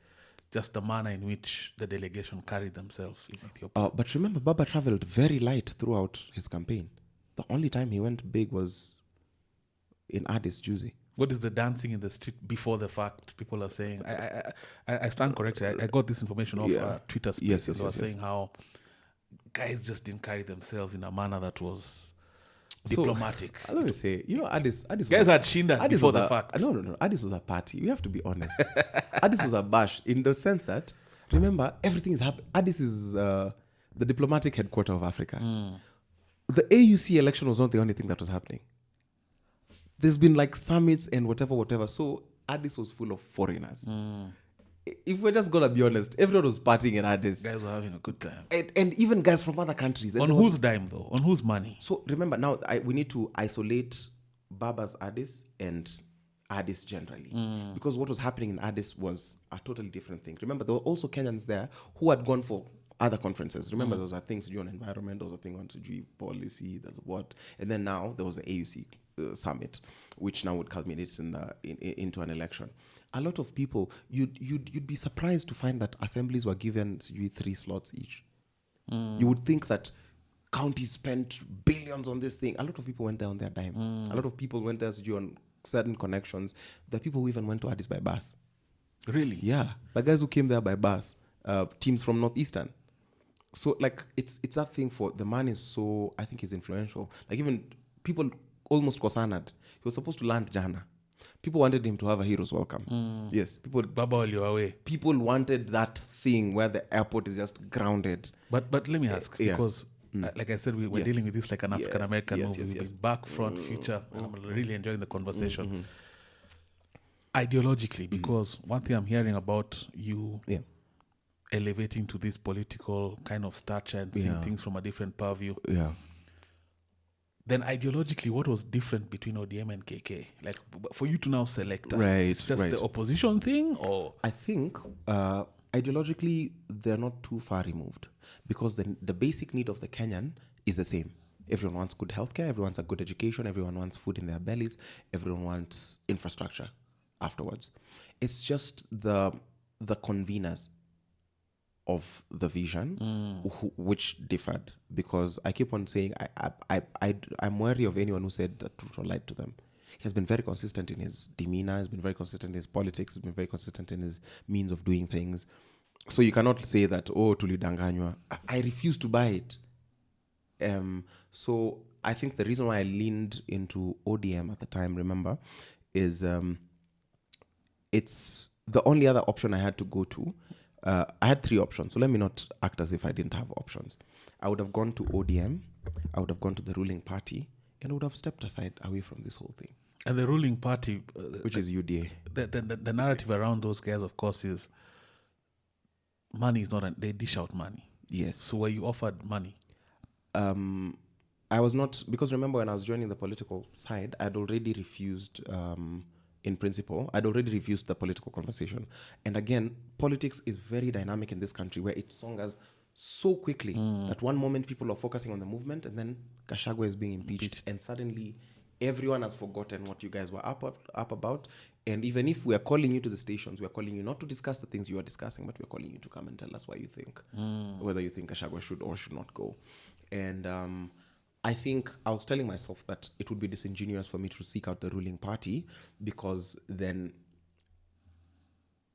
just the manner in which the delegation carried themselves in Ethiopia. But remember, Baba traveled very light throughout his campaign. The only time he went big was in Addis, Juicy. What is the dancing in the street before the fact? People are saying, I stand corrected. I got this information off Twitter Spaces. They were saying how guys just didn't carry themselves in a manner that was diplomatic. I let me say, Addis guys had Shinda before the fact. No. Addis was a party. We have to be honest. Addis was a bash in the sense that, remember, everything is happening. Addis is the diplomatic headquarters of Africa. The AUC election was not the only thing that was happening. There's been like summits and whatever. So Addis was full of foreigners. If we're just gonna be honest, everyone was partying in Addis. Guys were having a good time. And even guys from other countries. On whose dime though? On whose money? So remember, now we need to isolate Baba's Addis and Addis generally. Because what was happening in Addis was a totally different thing. Remember, there were also Kenyans there who had gone for other conferences. Remember, there was a thing to do on environment, there was a thing on to do policy, there's what. And then now there was the AUC summit, which now would culminate into an election. A lot of people, you'd be surprised to find that assemblies were given 3 slots each. You would think that counties spent billions on this thing. A lot of people went there on their dime. A lot of people went there on certain connections. The people who even went to Addis by bus. Really? Yeah. The guys who came there by bus, teams from Northeastern. So, it's that thing for the man is so, I think he's influential. Even people almost Kosanad. He was supposed to land Jana. People wanted him to have a hero's welcome. Yes. Baba, you away. People wanted that thing where the airport is just grounded. But let me ask, because Like I said, we're Yes. dealing with this like an African American Yes, movie. yes, We've yes. been back, front, future, and I'm really enjoying the conversation. Ideologically, because one thing I'm hearing about you Yeah. elevating to this political kind of stature and seeing Yeah. things from a different purview. Yeah. Then ideologically, what was different between ODM and KK? Like for you to now select, Right, it's just right. the opposition thing, or I think ideologically they're not too far removed because the basic need of the Kenyan is the same. Everyone wants good healthcare, everyone wants a good education, everyone wants food in their bellies, everyone wants infrastructure afterwards. It's just the conveners of the vision which differed, because I keep on saying I'm wary of anyone who said that Ruto lied to them. He has been very consistent in his demeanor, he's been very consistent in his politics, he's been very consistent in his means of doing things. So you cannot say that, oh, tulidanganywa. I refuse to buy it. So I think the reason why I leaned into ODM at the time, remember, is it's the only other option I had to go to. I had 3 options, so let me not act as if I didn't have options. I would have gone to ODM, I would have gone to the ruling party, and I would have stepped aside away from this whole thing. and the ruling party, Which is UDA. the narrative around those guys, of course, is money is not. They dish out money. Yes. So were you offered money? I was not, because remember when I was joining the political side, I'd already refused, in principle, I'd already refused the political conversation. And again, politics is very dynamic in this country where it swings so quickly that one moment people are focusing on the movement and then Gachagua is being impeached. And suddenly everyone has forgotten what you guys were up about. And even if we are calling you to the stations, we are calling you not to discuss the things you are discussing, but we are calling you to come and tell us why you think, whether you think Gachagua should or should not go. And I think I was telling myself that it would be disingenuous for me to seek out the ruling party, because then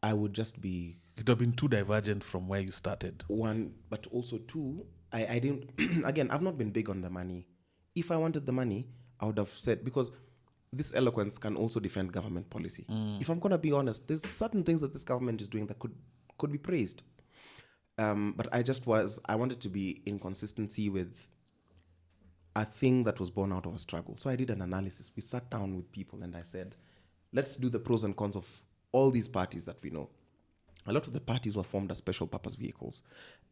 I would just be... It would have been too divergent from where you started. One, but also two, I didn't... Again, I've not been big on the money. If I wanted the money, I would have said... Because this eloquence can also defend government policy. If I'm going to be honest, there's certain things that this government is doing that could be praised. But I wanted to be in consistency with a thing that was born out of a struggle. So I did an analysis. We sat down with people and I said, let's do the pros and cons of all these parties that we know. A lot of the parties were formed as special purpose vehicles.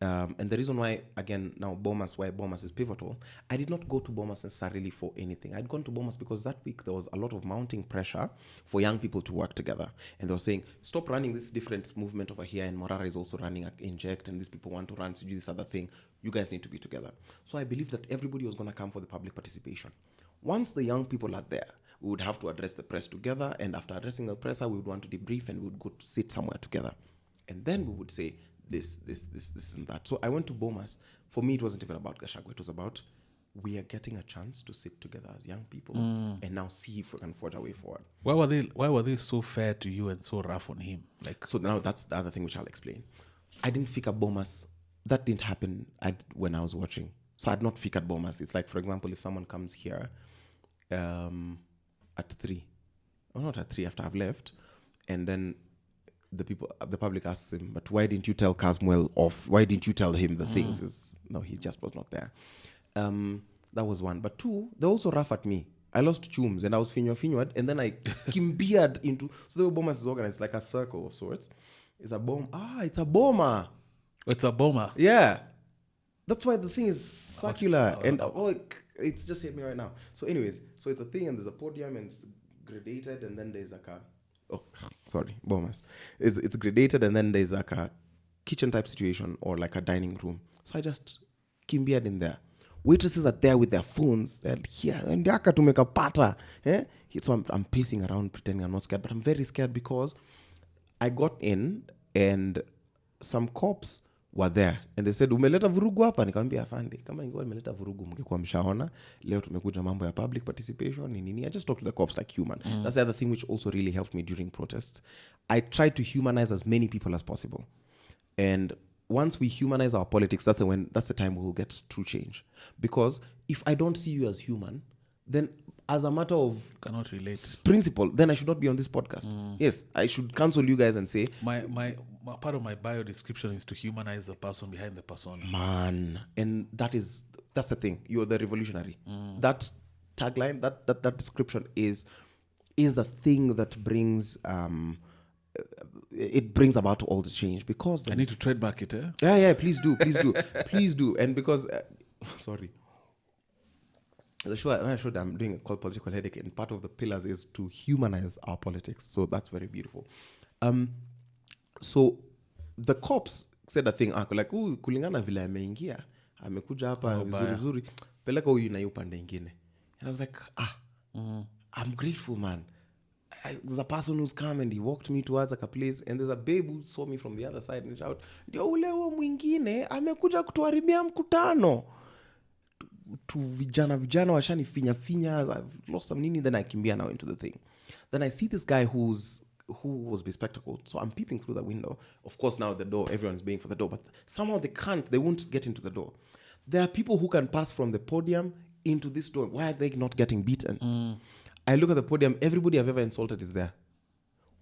And the reason why, again, now why Bomas is pivotal, I did not go to Bomas necessarily for anything. I'd gone to Bomas because that week there was a lot of mounting pressure for young people to work together. And they were saying, stop running this different movement over here, and Morara is also running Inject, and these people want to run to do this other thing. You guys need to be together. So I believe that everybody was going to come for the public participation. Once the young people are there, we would have to address the press together, and after addressing the press, we would want to debrief and we would go to sit somewhere together. And then we would say this, and that. So I went to Bomas. For me, it wasn't even about Gachagua. It was about, we are getting a chance to sit together as young people and now see if we can forge our way forward. Why were they so fair to you and so rough on him? So now that's the other thing which I'll explain. I didn't figure Bomas. That didn't happen when I was watching. So I'd not figured Bomas. It's like, for example, if someone comes here at 3, or not at 3, after I've left, and then the public asks him, but why didn't you tell Kasmuel off? Why didn't you tell him the things? No, he just was not there. That was one. But two, they also rough at me. I lost chums and I was finywa, and then I kimbered into... So the Bomas is organized like a circle of sorts. It's a bomb. It's a bomber. It's a bomber. Yeah. That's why the thing is circular. It's just hit me right now. So anyways, so it's a thing and there's a podium and it's gradated, and then there's like a... bombers. It's gradated, and then there's like a kitchen type situation or like a dining room. So I just kimbered in there. Waitresses are there with their phones. They're here and they're to make a patter. So I'm pacing around pretending I'm not scared, but I'm very scared because I got in and some cops were there and they said, umeleta vurugu hapa? Nikamwambia afande, kama ningekuwa nimeleta vurugu mngekuwa mshaona. Leo tumekuja mambo ya public participation nini. I just talked to the cops like human. That's the other thing which also really helped me during protests. I tried to humanize as many people as possible. And once we humanize our politics, that's the time we will get true change. Because if I don't see you as human, then as a matter of Cannot relate. principle, then I should not be on this podcast. Yes, I should cancel you guys and say, My part of my bio description is to humanize the person behind the persona. man, and that's the thing. You're the revolutionary. That tagline, that description is the thing that brings it brings about all the change, because I need to trademark it, eh? yeah, please do, please do. And because sorry, the show that I'm doing called Political Headache, and part of the pillars is to humanize our politics. So that's very beautiful. So the cops said a thing, like, kulingana vile ameingia, amekuja hapa vizuri, peleka huyu na upande ingine. And I was like, I'm grateful, man. There's a person who's come and he walked me towards a place, and there's a babe who saw me from the other side and shout, ndio ule mwingine amekuja kutuharibia mkutano. To vijana washani finya, I've lost some nini, then I kimbia now into the thing. Then I see this guy who was bespectacled. So I'm peeping through the window. Of course, now the door, everyone's baying for the door, but somehow they won't get into the door. There are people who can pass from the podium into this door. Why are they not getting beaten? I look at the podium, everybody I've ever insulted is there.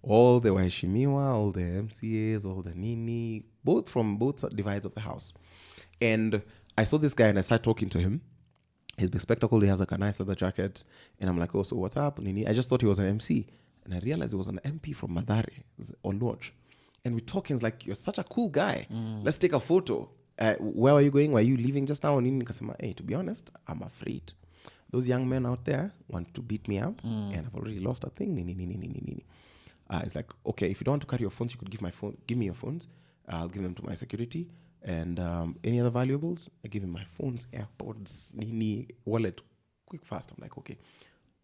All the Waheshimiwa, all the MCAs, all the Nini, from both divides of the house. And I saw this guy and I started talking to him. He's bespectacled, he has like a nice leather jacket. And I'm like, oh, so what's up, Nini? I just thought he was an MC. And I realized he was an MP from Madare, Oluoch. And we're talking, it's like, you're such a cool guy. Let's take a photo. Where are you going? Were you leaving just now? And Kasema, hey, to be honest, I'm afraid. Those young men out there want to beat me up, and I've already lost a thing. It's like, okay, if you don't want to carry your phones, you could give me your phones. I'll give them to my security. And any other valuables, I give him my phones, AirPods, wallet, quick, fast. I'm like, okay,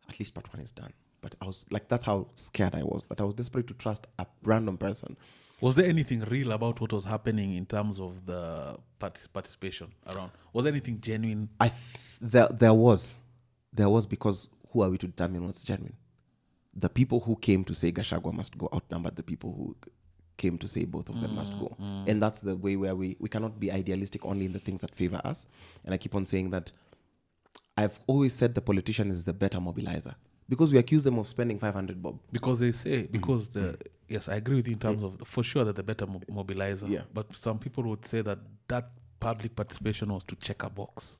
at least part one is done. But I was like, that's how scared I was, that I was desperate to trust a random person. Was there anything real about what was happening in terms of the participation around? Was there anything genuine? There was. There was, because who are we to determine what's genuine? The people who came to say Gachagua must go outnumbered the people who came to say both of them must go. And that's the way where we cannot be idealistic only in the things that favor us. And I keep on saying that I've always said the politician is the better mobilizer, because we accuse them of spending 500 bob. Because they say, yes, I agree with you in terms of, for sure, that the better mobilizer. Yeah. But some people would say that public participation was to check a box,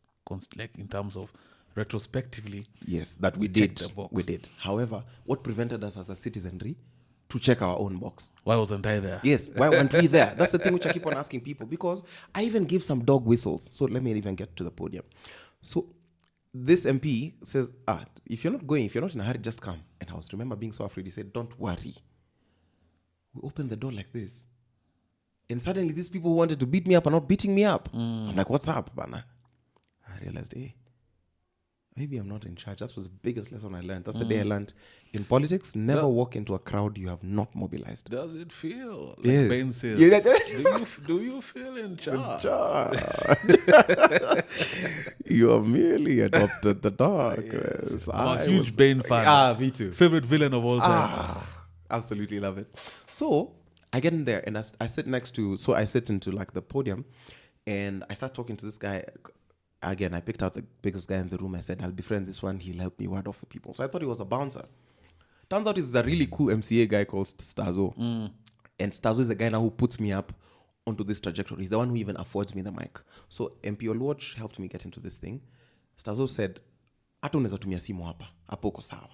like in terms of retrospectively. Yes, that we did. We did. However, what prevented us as a citizenry to check our own box? Why wasn't I there? Yes, why weren't we there? That's the thing which I keep on asking people, because I even give some dog whistles. So let me even get to the podium. So this MP says, if you're not in a hurry, just come. And I remember being so afraid. He said, don't worry. We opened the door like this. And suddenly these people who wanted to beat me up are not beating me up. I'm like, what's up, Bana? I realized, maybe I'm not in charge. That was the biggest lesson I learned. That's the day I learned in politics, never walk into a crowd you have not mobilized. Does it feel like Ben says? Do you feel in charge? You are merely adopted the darkness. I'm a huge Bane fan. Me too. Favorite villain of all time. Absolutely love it. So I get in there and I sit into like the podium, and I start talking to this guy. Again, I picked out the biggest guy in the room. I said, I'll befriend this one. He'll help me ward off for people. So I thought he was a bouncer. Turns out he's a really cool MCA guy called Stazo. And Stazo is the guy now who puts me up onto this trajectory. He's the one who even affords me the mic. So MP Oluoch helped me get into this thing. Stazo said, hata unaweza tumia simu hapa. Hapo uko sawa.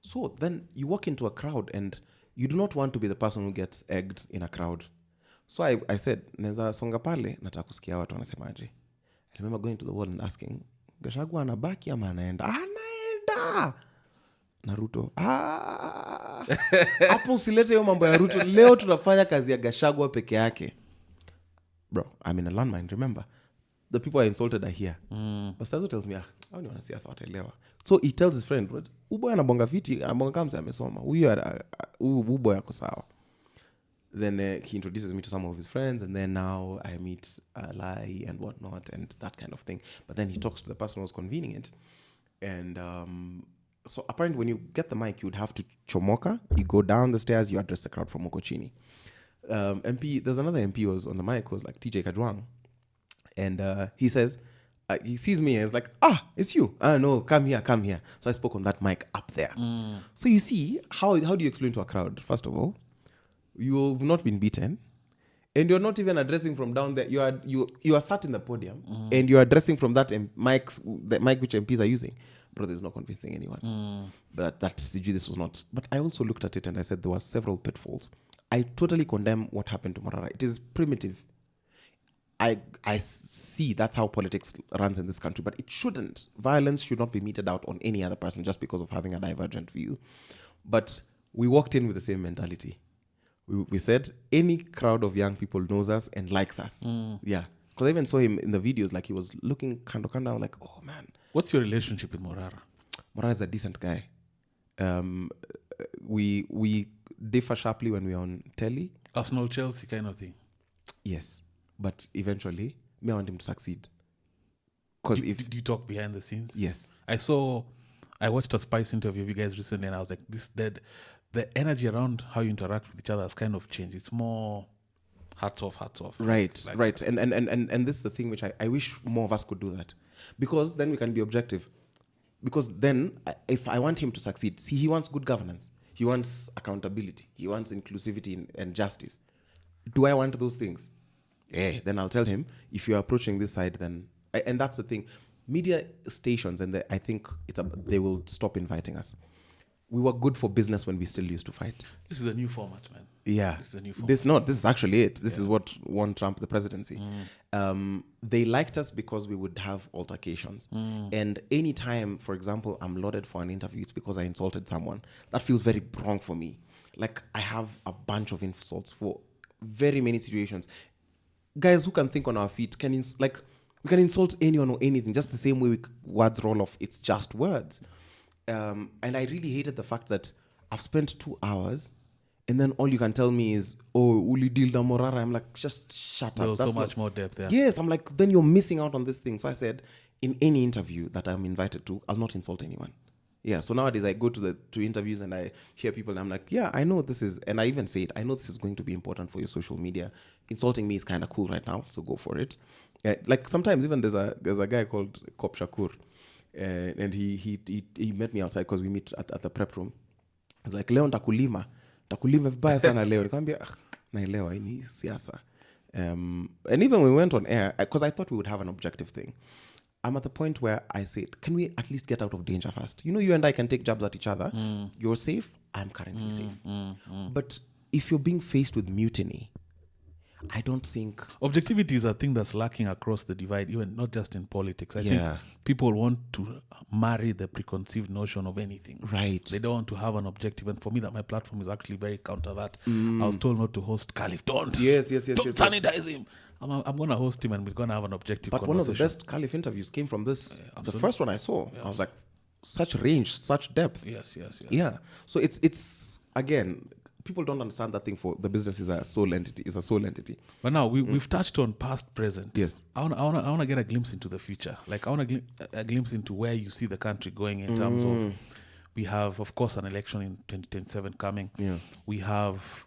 So then you walk into a crowd and you do not want to be the person who gets egged in a crowd. So I said, naweza songa pale, nataka kusikia watu wanasemaje. I remember going to the wall and asking, Gachagua anabaki ama anaenda? Anaenda! Naruto. Hapo usilete hiyo mambo ya Ruto. Leo tunafanya kazi ya Gachagua peke yake. Bro, I'm in a landmine, remember? The people I insulted are here. But Stazo tells me, hao ni wanasiasa wataelewa. So he tells his friend, uboy anabonga fiti, anabonga kama mse amesoma. Huyu boy ako sawa. Then he introduces me to some of his friends, and then now I meet Lai and whatnot and that kind of thing. But then he talks to the person who was convening it. And so apparently when you get the mic, you would have to chomoka. You go down the stairs, you address the crowd from Mokochini. There's another MP who was on the mic, who was like TJ Kajwang. And he says, he sees me and he's like, it's you. No, come here. So I spoke on that mic up there. So you see, how do you explain to a crowd? First of all, you've not been beaten. And you're not even addressing from down there. You are sat in the podium and you're addressing from that mic which MPs are using. Bro, there's no convincing anyone that CG this was not. But I also looked at it and I said there were several pitfalls. I totally condemn what happened to Morara. It is primitive. I see that's how politics runs in this country, but it shouldn't. Violence should not be meted out on any other person just because of having a divergent view. But we walked in with the same mentality. We said any crowd of young people knows us and likes us. Yeah. Because I even saw him in the videos, like he was looking kind of down, like, oh man. What's your relationship with Morara? Morara is a decent guy. We differ sharply when we're on telly. Arsenal, Chelsea kind of thing. Yes. But eventually, I want him to succeed. Because do you talk behind the scenes? Yes. I watched a Spice interview of you guys recently and I was like, the energy around how you interact with each other has kind of changed. It's more hats off. Right. And this is the thing which I wish more of us could do that. Because then we can be objective. Because then, if I want him to succeed, see, he wants good governance. He wants accountability. He wants inclusivity and justice. Do I want those things? Yeah. Then I'll tell him, if you're approaching this side, then... And that's the thing. Media stations, and I think they will stop inviting us. We were good for business when we still used to fight. This is a new format, man. Yeah. This is a new format. This is actually it. This is what won Trump the presidency. They liked us because we would have altercations. And anytime, for example, I'm lauded for an interview, it's because I insulted someone. That feels very wrong for me. Like, I have a bunch of insults for very many situations. Guys who can think on our feet we can insult anyone or anything, just the same way words roll off. It's just words. And I really hated the fact that I've spent 2 hours and then all you can tell me is, Uli Dilda Morara. I'm like, just shut up. There was so much more depth there. Yes, I'm like, then you're missing out on this thing. So I said, in any interview that I'm invited to, I'll not insult anyone. Yeah, so nowadays I go to interviews and I hear people and I'm like, yeah, I know this is, and I even say it, I know this is going to be important for your social media. Insulting me is kind of cool right now, so go for it. Like sometimes even there's a guy called Kop Shakur. And he met me outside because we meet at the prep room. He's like, leo ntakulima vibaya sana leo. Nikamwambia, naelewa hii ni siasa. And even when we went on air, because I thought we would have an objective thing, I'm at the point where I said, can we at least get out of danger first? You and I can take jabs at each other. You're safe, I'm currently safe. But if you're being faced with mutiny, I don't think... Objectivity is a thing that's lacking across the divide, even not just in politics. I think people want to marry the preconceived notion of anything. Right. They don't want to have an objective. And for me, that my platform is actually very counter that. I was told not to host Caliph. Don't. Yes. Don't sanitize him. I'm going to host him and we're going to have an objective conversation. But one of the best Caliph interviews came from this. The first one I saw, I was like, such range, such depth. Yes. Yeah. So it's again... People don't understand that thing for the business is a sole entity. But now we've touched on past, present. Yes. I want to get a glimpse into the future. Like I want a glimpse into where you see the country going in terms of, we have, of course, an election in 2027 coming. Yeah. We have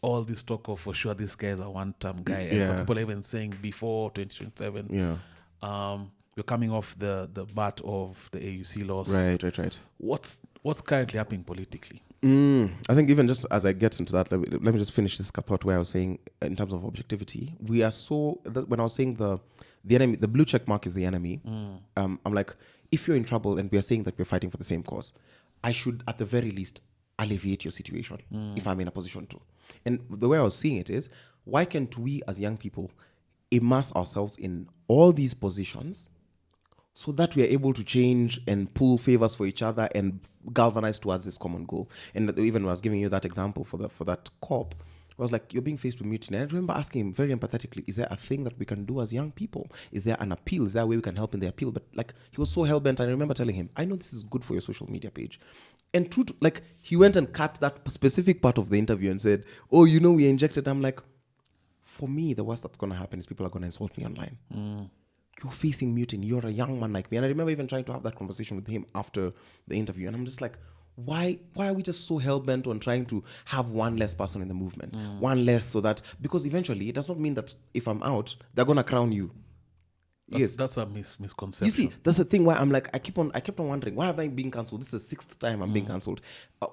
all this talk of, for sure, this guy is a one-term guy. And some people are even saying before 2027. Yeah. You're coming off the bat of the AUC loss. Right. What's currently happening politically? I think even just as I get into that, let me just finish this thought where I was saying in terms of objectivity, we are when I was saying the enemy, the blue check mark is the enemy. I'm like, if you're in trouble and we are saying that we're fighting for the same cause, I should at the very least alleviate your situation if I'm in a position to. And the way I was seeing it is, why can't we as young people immerse ourselves in all these positions so that we are able to change and pull favors for each other and galvanize towards this common goal? And even when I was giving you that example for that cop, I was like, you're being faced with mutiny. And I remember asking him very empathetically, is there a thing that we can do as young people? Is there an appeal? Is there a way we can help in the appeal? But like, he was so hell-bent. I remember telling him, I know this is good for your social media page. And he went and cut that specific part of the interview and said, we injected. I'm like, for me, the worst that's going to happen is people are going to insult me online. You're facing mutiny. You're a young man like me. And I remember even trying to have that conversation with him after the interview. And I'm just like, why are we just so hell-bent on trying to have one less person in the movement? One less, so that... Because eventually, it does not mean that if I'm out, they're going to crown you. That's a misconception. You see, that's the thing why I'm like, I kept on wondering, why have I been cancelled? This is the 6th time I'm being cancelled.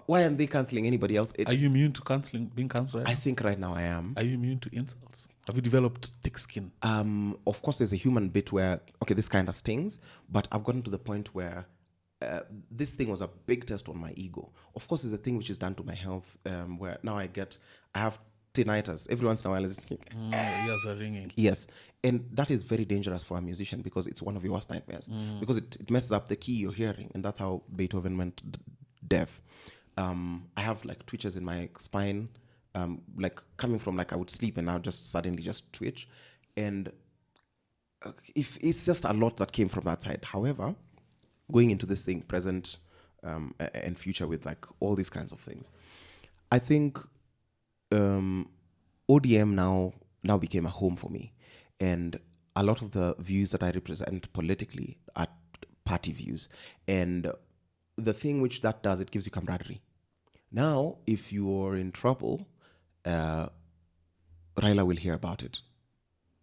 Why aren't they cancelling anybody else? Are you immune to being cancelled? I think right now I am. Are you immune to insults? Have you developed thick skin? Of course, there's a human bit where, okay, this kind of stings, but I've gotten to the point where this thing was a big test on my ego. Of course, it's a thing which is done to my health, where now I have tinnitus. Every once in a while, it's ears are ringing. Yes. And that is very dangerous for a musician because it's one of your worst nightmares. Because it messes up the key you're hearing. And that's how Beethoven went deaf. I have like twitches in my spine, like coming from like I would sleep and now just suddenly just twitch. And if it's just a lot that came from that side. However, going into this thing, present and future with like all these kinds of things, I think ODM now became a home for me. And a lot of the views that I represent politically are party views. And the thing which that does, it gives you camaraderie. Now, if you're in trouble, Raila will hear about it.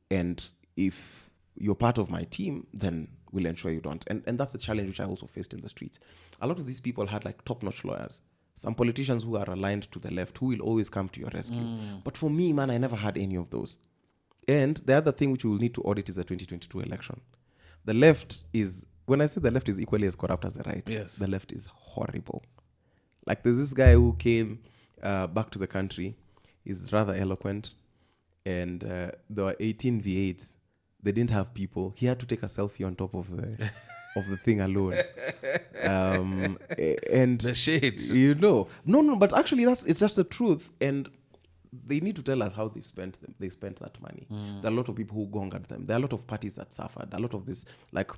And if you're part of my team, then we'll ensure you don't. And that's the challenge which I also faced in the streets. A lot of these people had like top-notch lawyers. Some politicians who are aligned to the left who will always come to your rescue. But for me, man, I never had any of those. And the other thing which we will need to audit is the 2022 election. The left is, when I say the left is equally as corrupt as the right, yes, the left is horrible. Like there's this guy who came back to the country. He's rather eloquent. And there were 18 V8s. They didn't have people. He had to take a selfie on top of the of the thing alone. And the shade. You know. No, but actually it's just the truth. And they need to tell us how they spent that money. There are a lot of people who gongered them. There are a lot of parties that suffered. A lot of this, like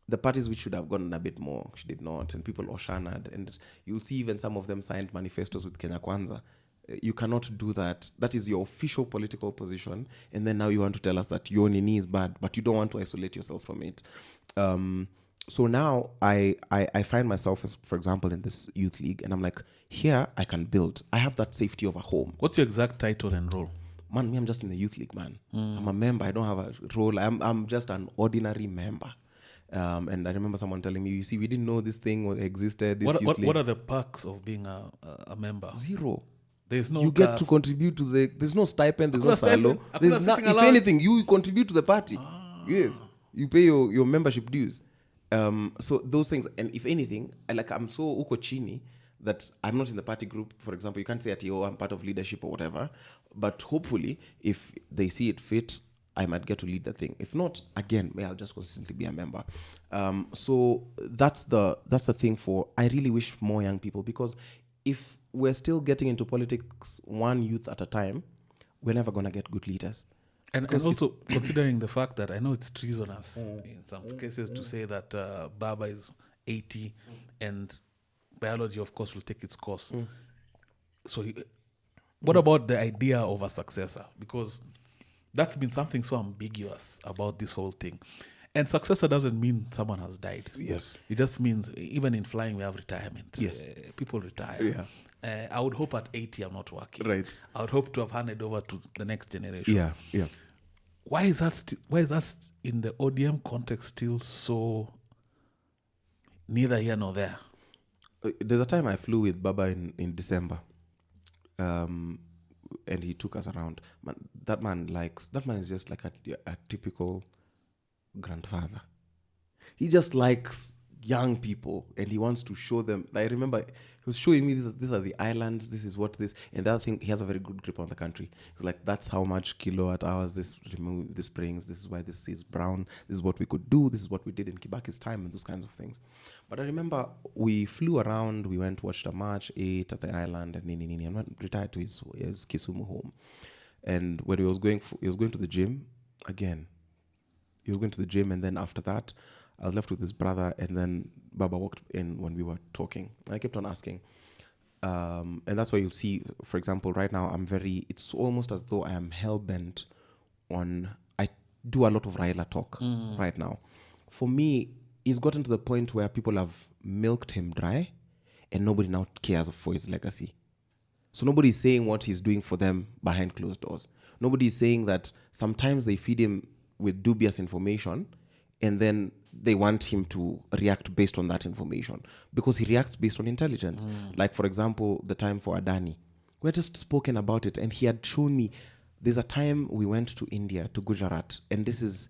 the parties which should have gotten a bit more, she did not. And people Oshanaed. And you'll see even some of them signed manifestos with Kenya Kwanza. You cannot do that. That is your official political position. And then now you want to tell us that your nini is bad, but you don't want to isolate yourself from it. So now I find myself, as, for example, in this youth league, and I'm like, here I can build. I have that safety of a home. What's your exact title and role? Man, me, I'm just in the youth league, man. I'm a member. I don't have a role. I'm just an ordinary member. And I remember someone telling me, you see, we didn't know this thing existed. What are the perks of being a member? Zero. There's no. You get to contribute to there's no stipend, there's no silo. If anything, you contribute to the party. Yes. You pay your membership dues. So those things, and if anything, I'm so uko chini that I'm not in the party group. For example, you can't say that, I'm part of leadership or whatever. But hopefully, if they see it fit, I might get to lead the thing. If not, again, I'll just consistently be a member. So that's the thing I really wish more young people, because if we're still getting into politics one youth at a time, we're never going to get good leaders. And also considering the fact that I know it's treasonous in some cases to say that Baba is 80 and biology, of course, will take its course. So what about the idea of a successor? Because that's been something so ambiguous about this whole thing. And successor doesn't mean someone has died. Yes. It just means, even in flying, we have retirement. Yes. People retire. Yeah. I would hope at 80 I'm not working. Right. I would hope to have handed over to the next generation. Yeah. Why is that in the ODM context still so neither here nor there? There's a time I flew with Baba in December. And he took us around. That man is just like a typical grandfather. He just likes young people and he wants to show them. I remember he was showing me these are the islands, this is what this, and the other thing, he has a very good grip on the country. It's like, that's how much kilowatt hours this brings, this is why this is brown, this is what we could do, this is what we did in Kibaki's time, and those kinds of things. But I remember we flew around, we went, watched a match, ate at the island, and and went retired to his Kisumu home. And when he was going to the gym, again, he was going to the gym, and then after that, I was left with his brother, and then Baba walked in when we were talking. And I kept on asking. And that's why you'll see, for example, right now, it's almost as though I am hell-bent on, I do a lot of Raila talk right now. For me, he's gotten to the point where people have milked him dry, and nobody now cares for his legacy. So nobody's saying what he's doing for them behind closed doors. Nobody's saying that sometimes they feed him with dubious information, and then they want him to react based on that information because he reacts based on intelligence. Like, for example, the time for Adani. We had just spoken about it, and he had shown me there's a time we went to India, to Gujarat, and this is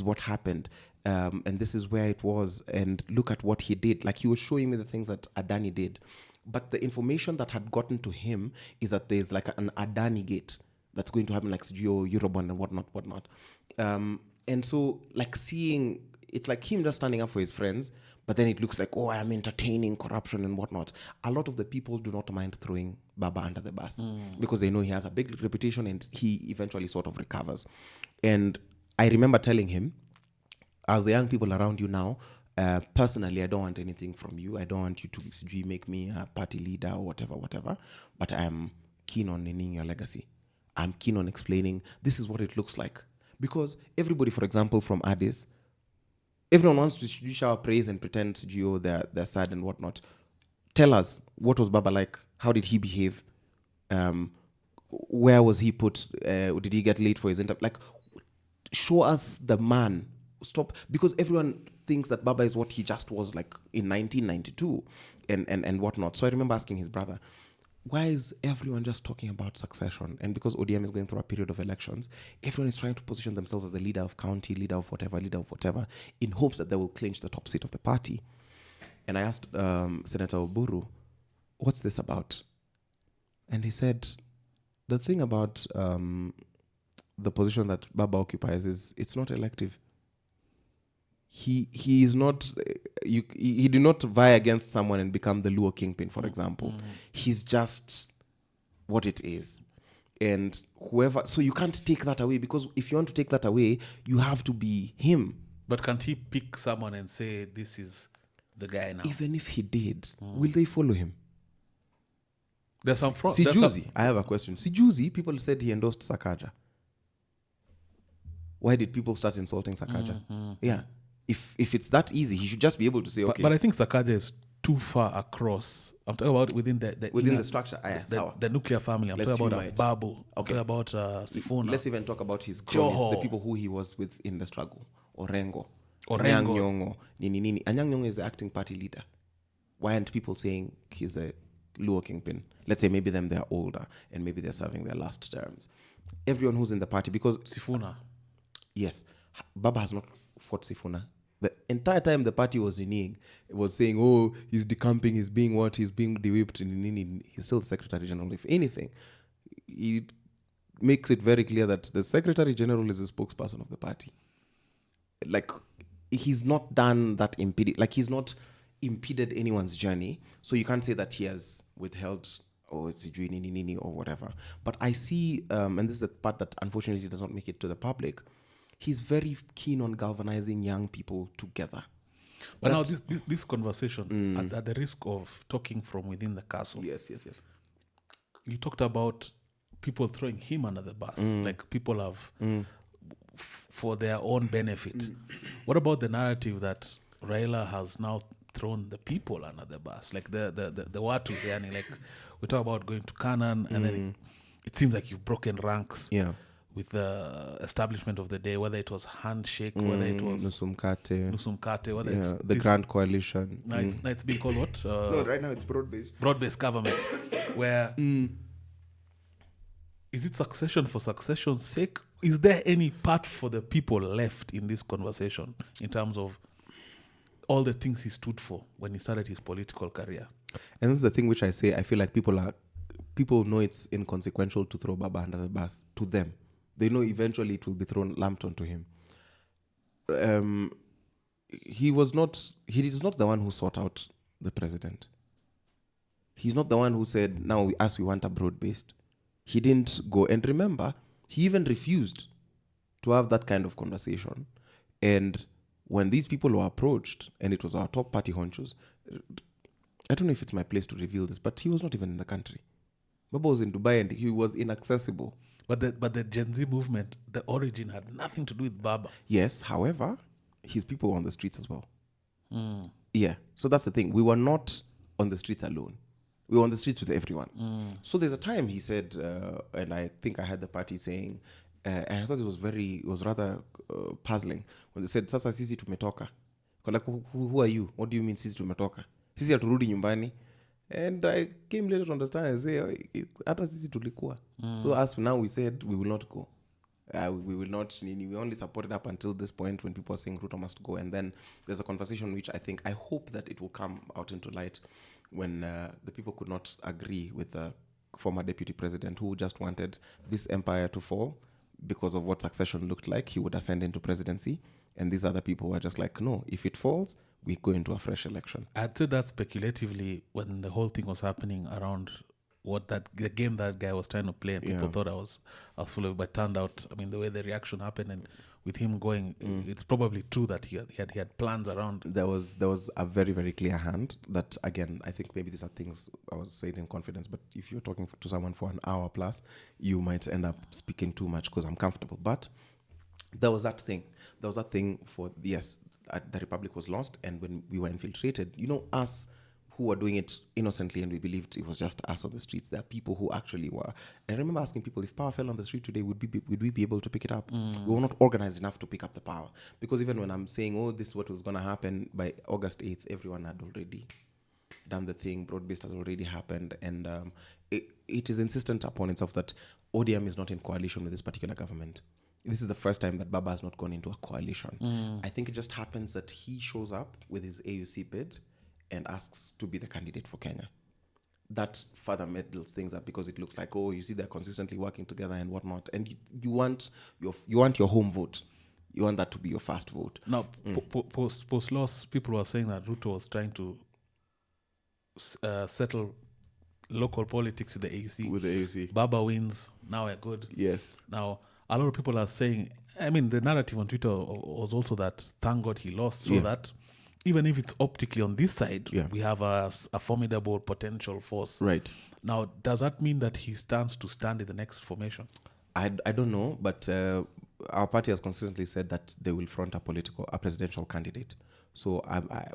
what happened, and this is where it was, and look at what he did. Like, he was showing me the things that Adani did. But the information that had gotten to him is that there's like an Adani gate that's going to happen, like Eurobond and whatnot. And so, like, seeing, it's like him just standing up for his friends, but then it looks like, oh, I am entertaining corruption and whatnot. A lot of the people do not mind throwing Baba under the bus because they know he has a big reputation and he eventually sort of recovers. And I remember telling him, as the young people around you now, personally, I don't want anything from you. I don't want you to make me a party leader or whatever. But I'm keen on renewing your legacy. I'm keen on explaining this is what it looks like. Because everybody, for example, from Addis, everyone wants to shower praise and pretend they're sad and whatnot. Tell us, what was Baba like? How did he behave? Where was he put? Did he get late for his interview? Like, show us the man. Stop, because everyone thinks that Baba is what he just was like in 1992 and whatnot. So I remember asking his brother, why is everyone just talking about succession? And because ODM is going through a period of elections, everyone is trying to position themselves as the leader of county, leader of whatever, in hopes that they will clinch the top seat of the party. And I asked Senator Oburu, what's this about? And he said, the thing about the position that Baba occupies is it's not elective. He is not, he did not vie against someone and become the Luo kingpin, for example. He's just what it is. And whoever, so you can't take that away, because if you want to take that away, you have to be him. But can't he pick someone and say, this is the guy now? Even if he did, will they follow him? There's some Sijuzi, I have a question. Sijuzi, people said he endorsed Sakaja. Why did people start insulting Sakaja? Yeah. If it's that easy, he should just be able to say, okay. But I think Sakaja is too far across. I'm talking about within the structure. The nuclear family. I'm talking about Babu. I'm talking about Sifuna. Let's even talk about his cronies, the people who he was with in the struggle. Orengo. Anyang Nyong'o. Nini. Anyang Nyong'o is the acting party leader. Why aren't people saying he's a Luo kingpin? Let's say maybe they're older and maybe they're serving their last terms. Everyone who's in the party, because Sifuna. Yes. Baba has not fought Sifuna. The entire time the party was reneging, it was saying, oh, he's decamping, he's being what, he's being de-whipped, and he's still the Secretary General. If anything, it makes it very clear that the Secretary General is a spokesperson of the party. Like, he's not done that he's not impeded anyone's journey, so you can't say that he has withheld or or whatever. But I see, and this is the part that unfortunately does not make it to the public, he's very keen on galvanizing young people together. But now this conversation, at the risk of talking from within the castle. Yes. You talked about people throwing him under the bus, like people have for their own benefit. What about the narrative that Raila has now thrown the people under the bus, like the Watus, yani, like we talk about going to Canaan, and then it seems like you've broken ranks. Yeah. With the establishment of the day, whether it was handshake, whether it was Nusumkate, whether it's the Grand Coalition. Now it's been called what? No, right now it's broad-based. Broad-based government, where is it succession for succession's sake? Is there any part for the people left in this conversation in terms of all the things he stood for when he started his political career? And this is the thing which I say, I feel like people know it's inconsequential to throw Baba under the bus to them. They know eventually it will be lumped onto him. He is not the one who sought out the president. He's not the one who said, now we want a broad-based. He didn't go. And remember, he even refused to have that kind of conversation. And when these people were approached, and it was our top party honchos, I don't know if it's my place to reveal this, but he was not even in the country. Baba was in Dubai and he was inaccessible. But the Gen Z movement, the origin had nothing to do with Baba. Yes, however, his people were on the streets as well. Yeah, so that's the thing. We were not on the streets alone. We were on the streets with everyone. So there's a time he said, and I think I had the party saying, And I thought it was rather puzzling when they said, sasa sisi tumetoka. Like, who are you? What do you mean sisi tumetoka? Sisi haturudi nyumbani. And I came later to understand and say, hata sisi tulikuwa. So as now we said, we will not go. We will not, we only supported up until this point when people are saying Ruto must go. And then there's a conversation which I hope that it will come out into light when the people could not agree with the former deputy president who just wanted this empire to fall because of what succession looked like. He would ascend into presidency. And these other people were just like, no, if it falls, we go into a fresh election. I'd say that speculatively when the whole thing was happening around the game that guy was trying to play, and people thought I was full of it, but turned out, I mean, the way the reaction happened and with him going, it's probably true that he had plans around. There was a very, very clear hand that, again, I think maybe these are things I was saying in confidence, but if you're talking to someone for an hour plus, you might end up speaking too much because I'm comfortable. But there was that thing. There was that thing for, yes, the Republic was lost, and when we were infiltrated, us who were doing it innocently and we believed it was just us on the streets, there are people who actually were. And I remember asking people, if power fell on the street today, would we be able to pick it up? We were not organized enough to pick up the power. Because even when I'm saying, this is what was going to happen, by August 8th, everyone had already done the thing. Broad-based has already happened. And it is insistent upon itself that ODM is not in coalition with this particular government. This is the first time that Baba has not gone into a coalition. I think it just happens that he shows up with his AUC bid and asks to be the candidate for Kenya. That further meddles things up because it looks like, you see they're consistently working together and whatnot. And you want your home vote. You want that to be your first vote. Now, post-loss, people were saying that Ruto was trying to settle local politics with the AUC. With the AUC. Baba wins, now we're good. Yes. Now, a lot of people are saying, I mean, the narrative on Twitter was also that thank God he lost, so that even if it's optically on this side, we have a formidable potential force. Right. Now, does that mean that he stands to stand in the next formation? I don't know, but our party has consistently said that they will front a presidential candidate. So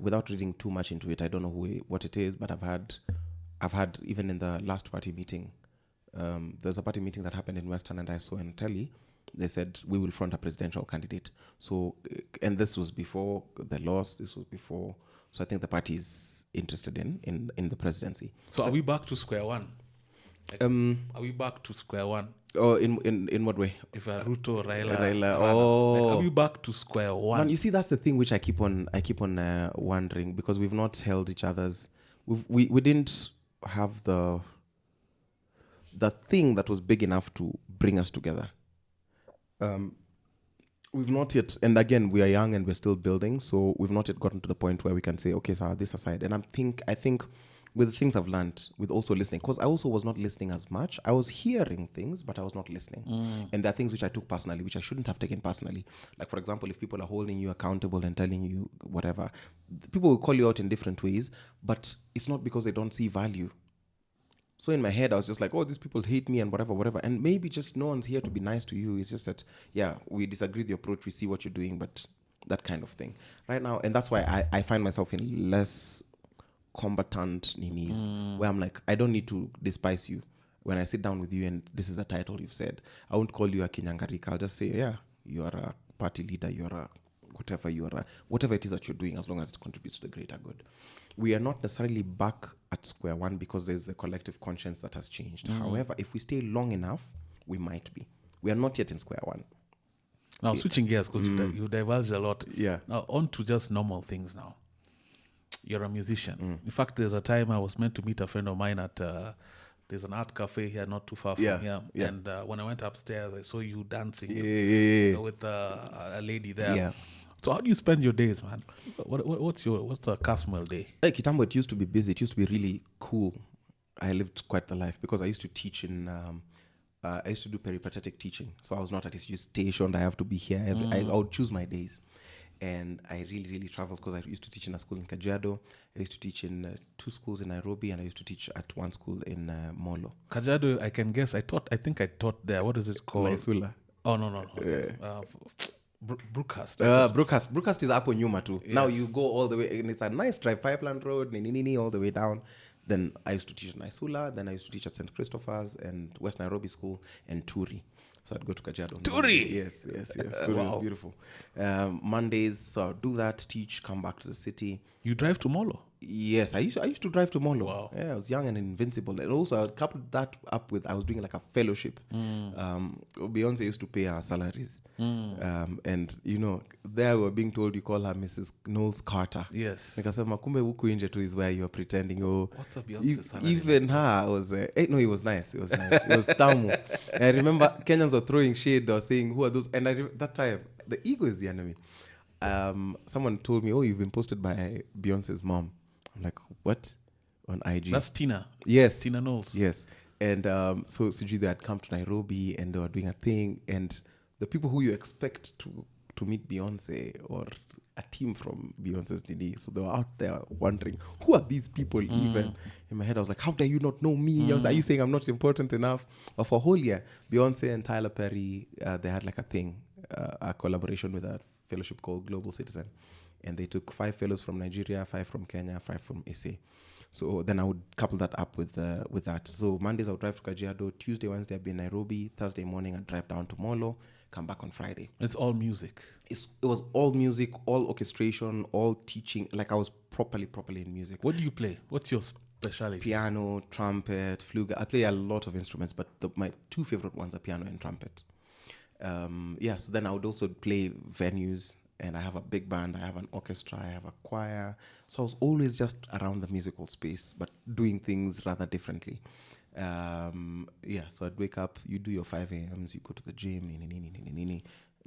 without reading too much into it, I don't know what it is, but I've had even in the last party meeting, there's a party meeting that happened in Western and I saw in telly. They said, we will front a presidential candidate. So, and this was before the loss, this was before. So I think the party is interested in the presidency. So are we back to square one? Are we back to square one? Oh, in what way? If Ruto, Raila, are we back to square one? Man, you see, that's the thing which I keep on wondering, because we've not held each other's. We didn't have the thing that was big enough to bring us together. We've not yet, and again, we are young and we're still building, so we've not yet gotten to the point where we can say, okay, so this aside. And I think with the things I've learned, with also listening, because I also was not listening as much. I was hearing things, but I was not listening. And there are things which I took personally, which I shouldn't have taken personally. Like, for example, if people are holding you accountable and telling you whatever, people will call you out in different ways, but it's not because they don't see value. So in my head, I was just like, these people hate me and whatever. And maybe just no one's here to be nice to you. It's just that, we disagree with the approach. We see what you're doing, but that kind of thing. Right now, and that's why I find myself in less combatant ninis, where I'm like, I don't need to despise you. When I sit down with you and this is a title you've said, I won't call you a Kinyangarika. I'll just say, you are a party leader, you are a whatever it is that you're doing, as long as it contributes to the greater good. We are not necessarily back at square one because there's a collective conscience that has changed. However, if we stay long enough, we might be. We are not yet in square one. Now, switching gears, because you divulged a lot. Yeah. Now, on to just normal things now. You're a musician. In fact, there's a time I was meant to meet a friend of mine at, there's an art cafe here not too far from here. Yeah. And when I went upstairs, I saw you dancing with a lady there. Yeah. So how do you spend your days, man? What's a Kasmuel day? Hey, Kitambo, it used to be busy. It used to be really cool. I lived quite the life because I used to teach in, I used to do peripatetic teaching. So I was not at this station. I have to be here. I would choose my days. And I really, really traveled because I used to teach in a school in Kajiado. I used to teach in 2 schools in Nairobi, and I used to teach at 1 school in Molo. Kajiado, I can guess. I think I taught there. What is it called? Naisula. Oh, no. Brookhurst. Brookhurst is up on Yuma too. Yes. Now you go all the way, and it's a nice drive, Pipeline Road, all the way down. Then I used to teach at Naisula. Then I used to teach at St. Christopher's and West Nairobi School and Turi. So I'd go to Kajiado. Turi! Yes. Turi was beautiful. Mondays, so I'd do that, teach, come back to the city. You drive to Molo? Yes, I used to drive to Molo. Wow. Yeah, I was young and invincible. And also I coupled that up with, I was doing like a fellowship. Beyonce used to pay our salaries. And, there we were being told you call her Mrs. Knowles Carter. Yes. Nikasema kumbe huku nje tu is where you're pretending. What's a Beyonce salary? Even her was, no, it was nice. It was tamu. I remember Kenyans were throwing shade. They were saying, who are those? And that time, the ego is the enemy. Someone told me, oh, you've been posted by Beyonce's mom. I'm like, what? On IG. That's Tina. Yes. Tina Knowles. Yes. And so Suji, they had come to Nairobi and they were doing a thing. And the people who you expect to meet Beyonce or a team from Beyonce's DD, so they were out there wondering, who are these people even? In my head, I was like, how dare you not know me? Are you saying I'm not important enough? But for a whole year, Beyonce and Tyler Perry, they had like a thing, a collaboration with a fellowship called Global Citizen. And they took 5 fellows from Nigeria, 5 from Kenya, 5 from SA. So then I would couple that up with that. So Mondays I would drive to Kajiado. Tuesday, Wednesday I'd be in Nairobi. Thursday morning I'd drive down to Molo, come back on Friday. It's all music. It was all music, all orchestration, all teaching. Like I was properly in music. What do you play? What's your specialty? Piano, trumpet, flute. I play a lot of instruments, but my 2 favorite ones are piano and trumpet. So then I would also play venues. And I have a big band, I have an orchestra, I have a choir. So I was always just around the musical space, but doing things rather differently. So I'd wake up, you do your 5 a.m.s, you go to the gym,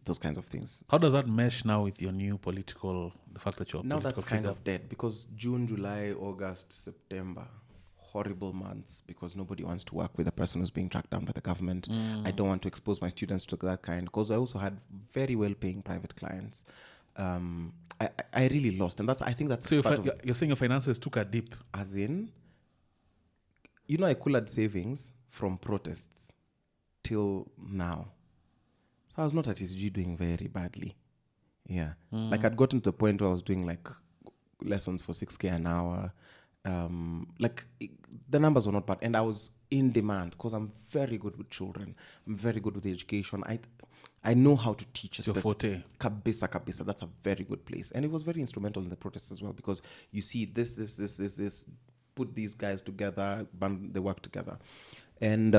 those kinds of things. How does that mesh now with your new the fact that you're now that's kind of dead, because June, July, August, September, horrible months, because nobody wants to work with a person who's being tracked down by the government. I don't want to expose my students to that kind, because I also had very well-paying private clients. I really lost, and I think that's so you're saying your finances took a dip, as in, I cooled savings from protests till now. So I was not at ECG doing very badly. Yeah, like I'd gotten to the point where I was doing like lessons for 6K an hour. The numbers were not bad, and I was in demand because I'm very good with children. I'm very good with education. I know how to teach. It's your forte. Kabisa. That's a very good place, and it was very instrumental in the protests as well, because you see this. Put these guys together, they work together, and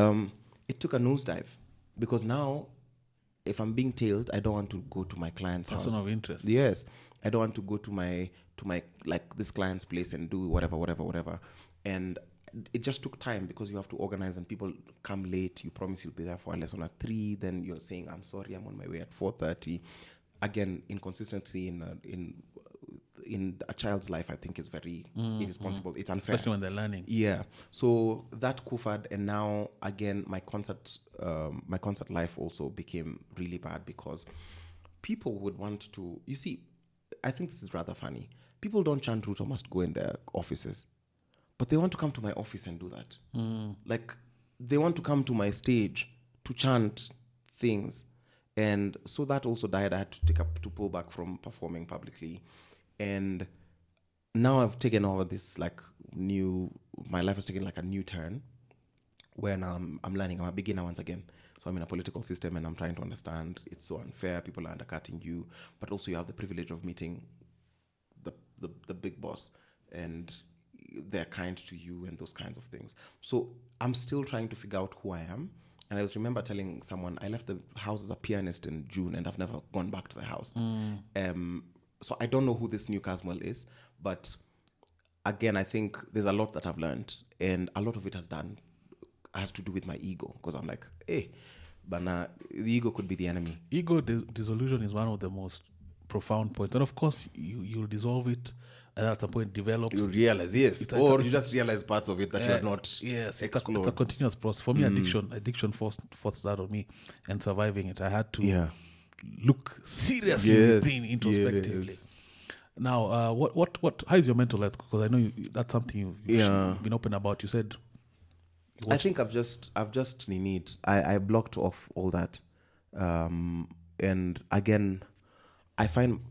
it took a nosedive, because now, if I'm being tailed, I don't want to go to my client's house. Person of interest. Yes, I don't want to go to my this client's place and do whatever. And it just took time, because you have to organize, and people come late. You promise you'll be there for a lesson at 3, then you're saying, I'm sorry, I'm on my way at 4:30. Again, inconsistency in a child's life, I think, is very irresponsible. It's unfair, especially when they're learning. Yeah. So that kufad, and now again my concert life also became really bad, because people would want to. You see, I think this is rather funny. People don't chant Ruto must go in their offices, but they want to come to my office and do that. Like, they want to come to my stage to chant things. And so that also died. I had to pull back from performing publicly. And now I've taken over this my life has taken like a new turn, where now I'm learning. I'm a beginner once again. So I'm in a political system, and I'm trying to understand. It's so unfair. People are undercutting you. But also you have the privilege of meeting the big boss, and they're kind to you and those kinds of things. So I'm still trying to figure out who I am. And I remember telling someone, I left the house as a pianist in June, and I've never gone back to the house. So I don't know who this new Kasmuel is, but again, I think there's a lot that I've learned, and a lot of it has to do with my ego, because I'm like, hey, but the ego could be the enemy. Ego dissolution is one of the most profound points, and of course you'll dissolve it, and at some point develops. You realize, yes, or you just realize parts of it that you're not. Yes, it's a continuous process. For me, addiction forced that on me, and surviving it, I had to look seriously within, introspectively. Yes. Now, how is your mental health? Because I know that's something you've been open about. You said. I think I've just I blocked off all that, and again, I find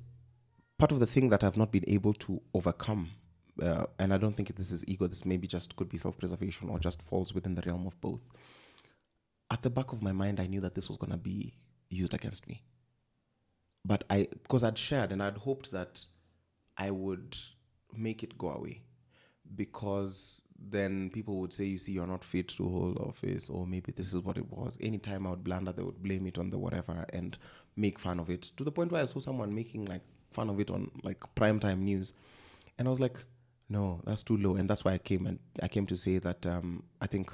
part of the thing that I've not been able to overcome, and I don't think this is ego. This maybe just could be self-preservation, or just falls within the realm of both. at the back of my mind, I knew that this was going to be used against me. But because I'd shared and I'd hoped that I would make it go away, because then people would say, you see, you're not fit to hold office, or maybe this is what it was. Anytime I would blunder, they would blame it on the whatever and make fun of it, to the point where I saw someone making like fun of it on like primetime news. And I was like, no, that's too low. And that's why I came to say that I think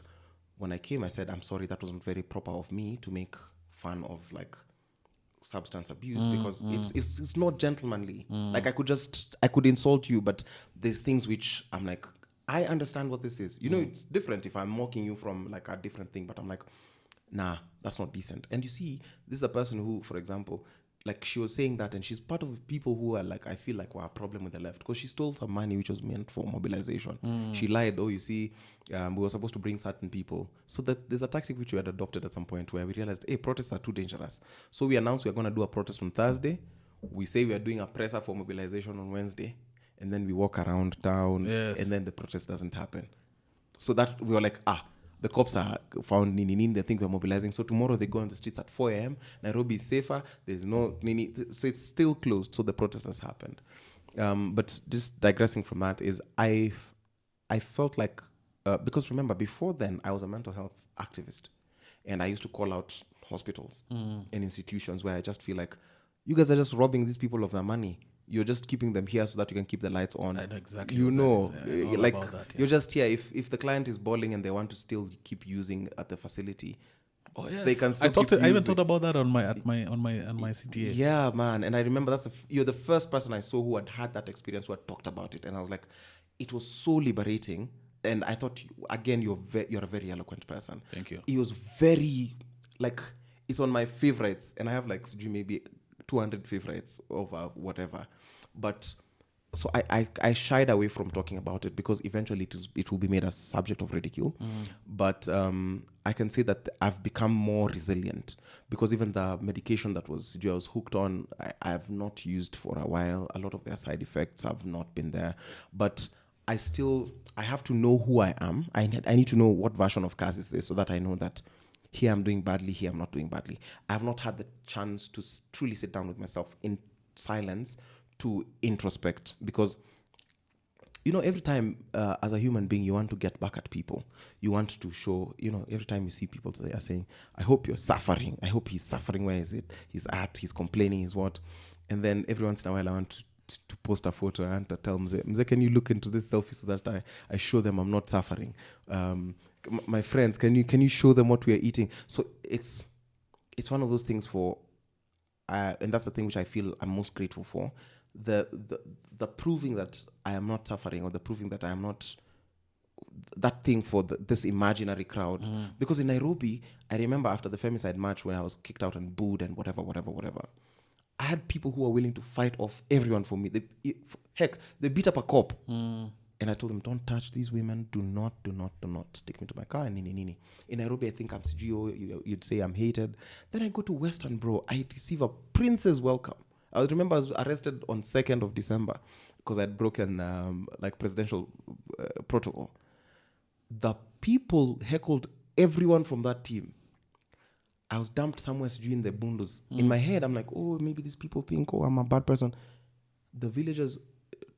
when I came, I said, I'm sorry, that wasn't very proper of me to make fun of like substance abuse, because it's not gentlemanly. Like I could insult you, but there's things which I'm like, I understand what this is. You know, it's different if I'm mocking you from like a different thing, but I'm like, nah, that's not decent. And you see, this is a person who, for example, like she was saying that, and she's part of the people who are like, I feel like were a problem with the left, because she stole some money which was meant for mobilization. She lied. Oh, you see, we were supposed to bring certain people. So that there's a tactic which we had adopted at some point where we realized, hey, protests are too dangerous. So we announced we're going to do a protest on Thursday. We say we are doing a presser for mobilization on Wednesday. And then we walk around town, and then the protest doesn't happen. So that we were like, the cops are found Nini, they think we're mobilizing. So tomorrow they go on the streets at 4 a.m. Nairobi is safer. There's no Nini. So it's still closed. So the protest has happened. But just digressing from that is I felt like, because remember, before then, I was a mental health activist. And I used to call out hospitals and institutions where I just feel like, you guys are just robbing these people of their money. You're just keeping them here so that you can keep the lights on. I know exactly. You know, like that, you're just here. If the client is bawling and they want to still keep using at the facility, they can still I even thought about that on my CTA. Yeah, man. And I remember you're the first person I saw who had that experience, who had talked about it, and I was like, it was so liberating. And I thought, again, you're a very eloquent person. Thank you. It was very it's on my favorites, and I have like maybe 200 favorites over whatever. But so I shied away from talking about it because eventually it will be made a subject of ridicule. But I can say that I've become more resilient, because even the medication that I was hooked on, I have not used for a while. A lot of their side effects have not been there. But I have to know who I am. I need to know what version of Kaz is this, so that I know that here I'm doing badly, here I'm not doing badly. I have not had the chance to truly sit down with myself in silence to introspect, because, you know, every time as a human being, you want to get back at people. You want to show, you know, every time you see people, they are saying, I hope you're suffering. I hope he's suffering. Where is it? He's complaining, he's what? And then every once in a while, I want to post a photo and to tell Mze, can you look into this selfie so that I show them I'm not suffering? My friends, can you show them what we are eating? So it's one of those things and that's the thing which I feel I'm most grateful for. The proving that I am not suffering, or the proving that I am not that thing for this imaginary crowd. Because in Nairobi, I remember after the femicide march, when I was kicked out and booed and whatever, I had people who were willing to fight off everyone for me. They beat up a cop. And I told them, don't touch these women. Do not take me to my car. And nini. In Nairobi, I think I'm CGO. You'd say I'm hated. Then I go to Western, bro. I receive a prince's welcome. I remember I was arrested on 2nd of December because I'd broken presidential protocol. The people heckled everyone from that team. I was dumped somewhere in the bundos. In my head, I'm like, oh, maybe these people think, oh, I'm a bad person. The villagers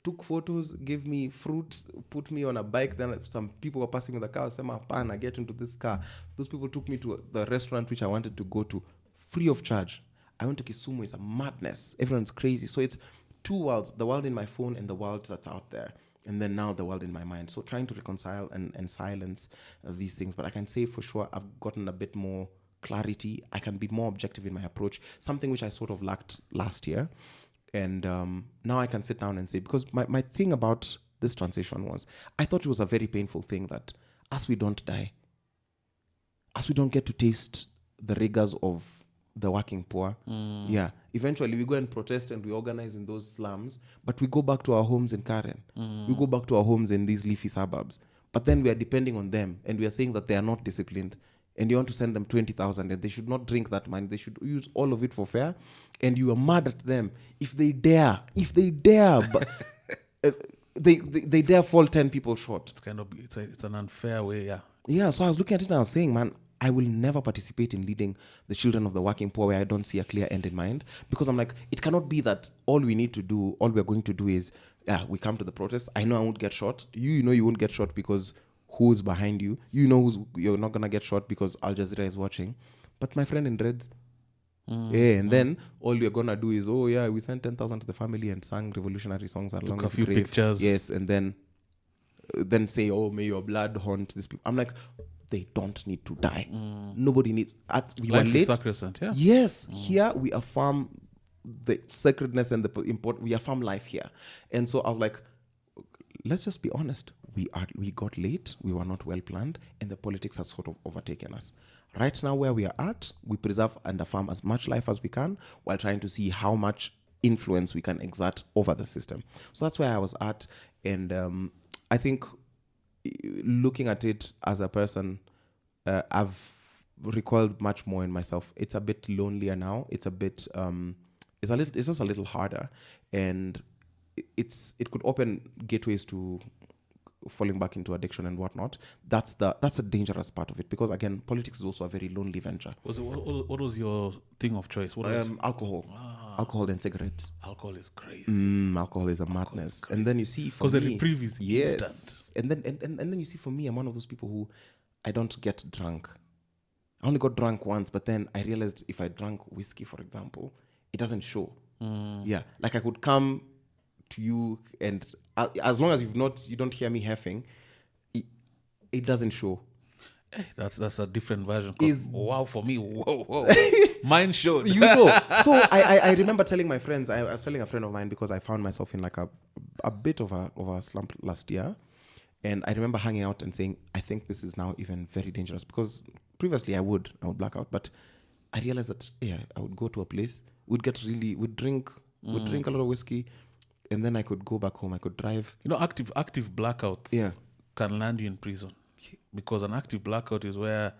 took photos, gave me fruit, put me on a bike. Then some people were passing with a car. I said, I get into this car. Those people took me to the restaurant which I wanted to go to, free of charge. I went to Kisumu. It's a madness. Everyone's crazy. So it's two worlds, the world in my phone and the world that's out there. And then now the world in my mind. So trying to reconcile and silence these things. But I can say for sure I've gotten a bit more clarity. I can be more objective in my approach, something which I sort of lacked last year. And now I can sit down and say, because my thing about this transition was, I thought it was a very painful thing that as we don't die, as we don't get to taste the rigors of the working poor, eventually we go and protest and we organize in those slums, but we go back to our homes in Karen. We go back to our homes in these leafy suburbs. But then we are depending on them, and we are saying that they are not disciplined. And you want to send them 20,000, and they should not drink that money. They should use all of it for fare. And you are mad at them if they dare, but they dare fall 10 people short. It's kind of it's an unfair way, yeah. Yeah. So I was looking at it and I was saying, man, I will never participate in leading the children of the working poor where I don't see a clear end in mind. Because I'm like, it cannot be that all we're going to do is, we come to the protest. I know I won't get shot. You know you won't get shot because who's behind you. You know you're not going to get shot because Al Jazeera is watching. But my friend in Dreads, then all you're going to do is, we sent 10,000 to the family and sang revolutionary songs along his grave. Pictures. Yes, and then say, may your blood haunt these people. I'm like, they don't need to die. Nobody needs. We Life were late. Is sacrosanct, yeah. Yes, here we affirm the sacredness and the import. We affirm life here, and so I was like, let's just be honest. We got late. We were not well planned, and the politics has sort of overtaken us. Right now, where we are at, we preserve and affirm as much life as we can, while trying to see how much influence we can exert over the system. So that's where I was at, and I think, looking at it as a person, I've recoiled much more in myself. It's a bit lonelier now. It's a bit, it's just a little harder, and it could open gateways to falling back into addiction and whatnot. That's a dangerous part of it, because again, politics is also a very lonely venture. What was your thing of choice? Alcohol. Alcohol and cigarettes. Alcohol is crazy. Alcohol is a madness. And then you see, for me, because the reprieve is instant. And then you see, for me, I'm one of those people who I don't get drunk. I only got drunk once, but then I realized if I drank whiskey, for example, it doesn't show. Yeah, like I could come to you, and as long as you don't hear me heffing, it doesn't show. That's a different version. Wow, for me, whoa. Mine showed. So I remember telling my friends, I was telling a friend of mine, because I found myself in like a bit of a slump last year. And I remember hanging out and saying, I think this is now even very dangerous, because previously I would black out, but I realized that I would go to a place, we'd drink a lot of whiskey, and then I could go back home. I could drive. Active blackouts can land you in prison, because an active blackout is where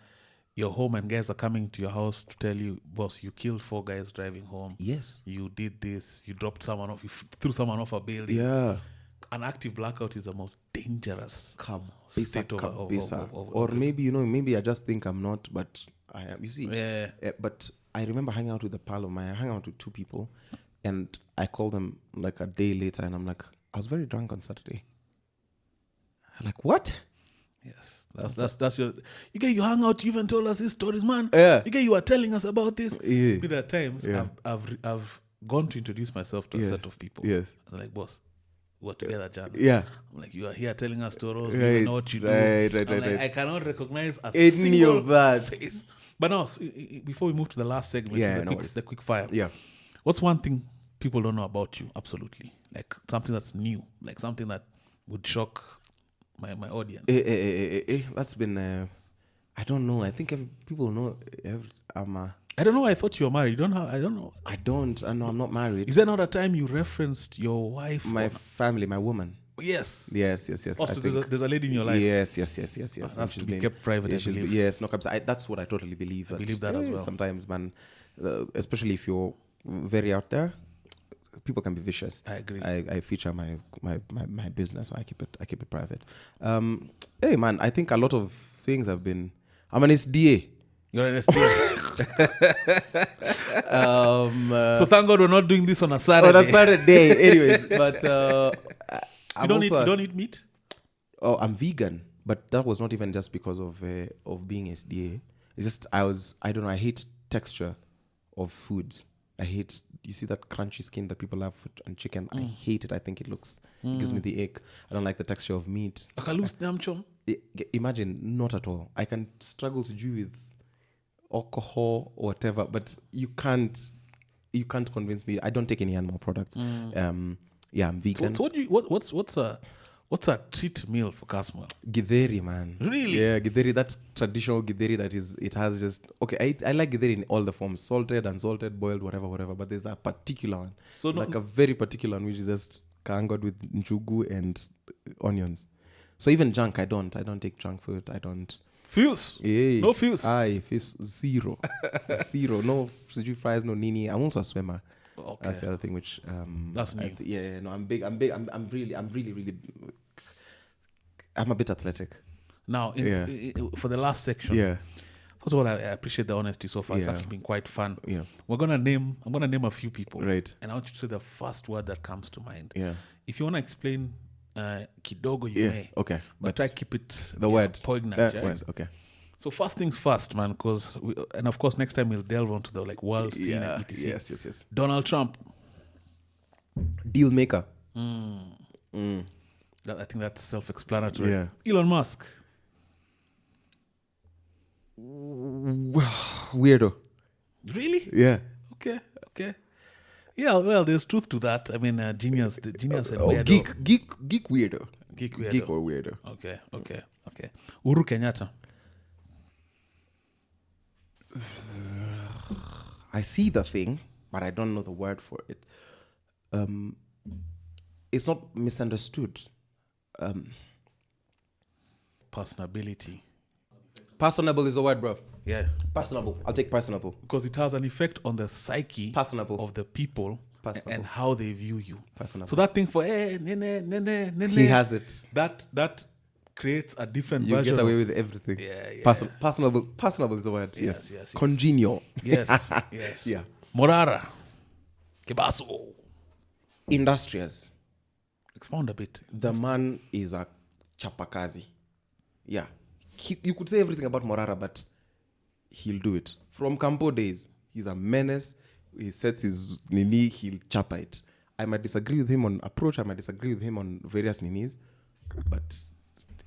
you're home and guys are coming to your house to tell you, boss, you killed 4 guys driving home. Yes, you did this. You dropped someone off. You threw someone off a building. Yeah. An active blackout is the most dangerous state or maybe I just think I'm not, but I am. You see, but I remember hanging out with I hung out with 2 people, and I called them like a day later, and I'm like, I was very drunk on Saturday. I'm like, what? Yes, that's your. You hung out. You even told us these stories, man. You were telling us about this. Yeah. There are times I've gone to introduce myself to a set of people. Yes, I'm like, boss, we're together, Jan. Yeah. I'm like, you are here telling us stories. Right. You know what you do. Right. I cannot recognize any single of that face. But now, before we move to the last segment, the quick fire. Yeah. What's one thing people don't know about you? Absolutely, like something that's new, like something that would shock my audience. That's been. I don't know. I think people know. I don't know. I thought you were married. I don't know. I don't. I know I'm not married. Is there not a time you referenced your wife? My family, my woman. Yes. Also, there's a lady in your life. Yes. That's to be kept private, I believe. Yes, no, that's what I totally believe. I believe that as well. Sometimes, man, especially if you're very out there, people can be vicious. I agree. I feature my business. I keep it private. Hey, man, I think a lot of things have been. I'm an SDA. You're an SDA. So thank God we're not doing this on a Saturday. On a Saturday, anyways. But you don't eat meat? Oh, I'm vegan, but that was not even just because of being SDA. It's just I don't know. I hate texture of foods. I hate, you see that crunchy skin that people have on chicken. I hate it. I think it gives me the ick. I don't like the texture of meat. Imagine, not at all. I can struggle to do with alcohol or whatever, but you can't convince me. I don't take any animal products. I'm vegan. So what's a treat meal for Kasmuel? Githeri, man. Really? Yeah, githeri, that traditional githeri it has just, okay, I like githeri in all the forms, salted, unsalted, boiled, whatever, but there's a particular one. So a very particular one, which is just kangod with njugu and onions. So even junk, I don't take junk food. I don't. Fuse? Yeah. No fuse? Fuse, zero. Zero. No fries, no nini. I'm also a swimmer. Okay. That's the other thing, which that's new. I'm big. I'm really. I'm a bit athletic. Now, for the last section, First of all, I appreciate the honesty so far. It's Yeah. actually been quite fun. Yeah. I'm gonna name a few people. Right. And I want you to say the first word that comes to mind. Yeah. If you want to explain kidogo, you Yeah. may. Okay. But try keep it the word. poignant. That Right? word. Okay. So first things first, man, and of course next time we'll delve onto the like world scene Yeah. and etc. Yes. Donald Trump. Deal maker. I think that's self-explanatory. Yeah. Elon Musk. Weirdo. Really? Yeah. Okay. Yeah, well, there's truth to that. I mean, genius and weirdo. Geek weirdo. Geek weirdo. Geek or weirdo. Okay. Uhuru Kenyatta. I see the thing, but I don't know the word for it. It's not misunderstood. Personability. Personable is the word, bro. Yeah. Personable. I'll take personable. Because it has an effect on the psyche Personable. of the people Personable. and how they view you. Personable. So that thing for nene, He has it. that creates a different You version. get away of, with everything. Yeah. Personable is the word. Yes. Congenial. Yes. Yeah. Morara. Kebaso. Industrious. Expound a bit. The man is a chapakazi. Yeah. You could say everything about Morara, but he'll do it. From Campo days, he's a menace. He sets his nini, he'll chapa it. I might disagree with him on approach. I might disagree with him on various ninis, but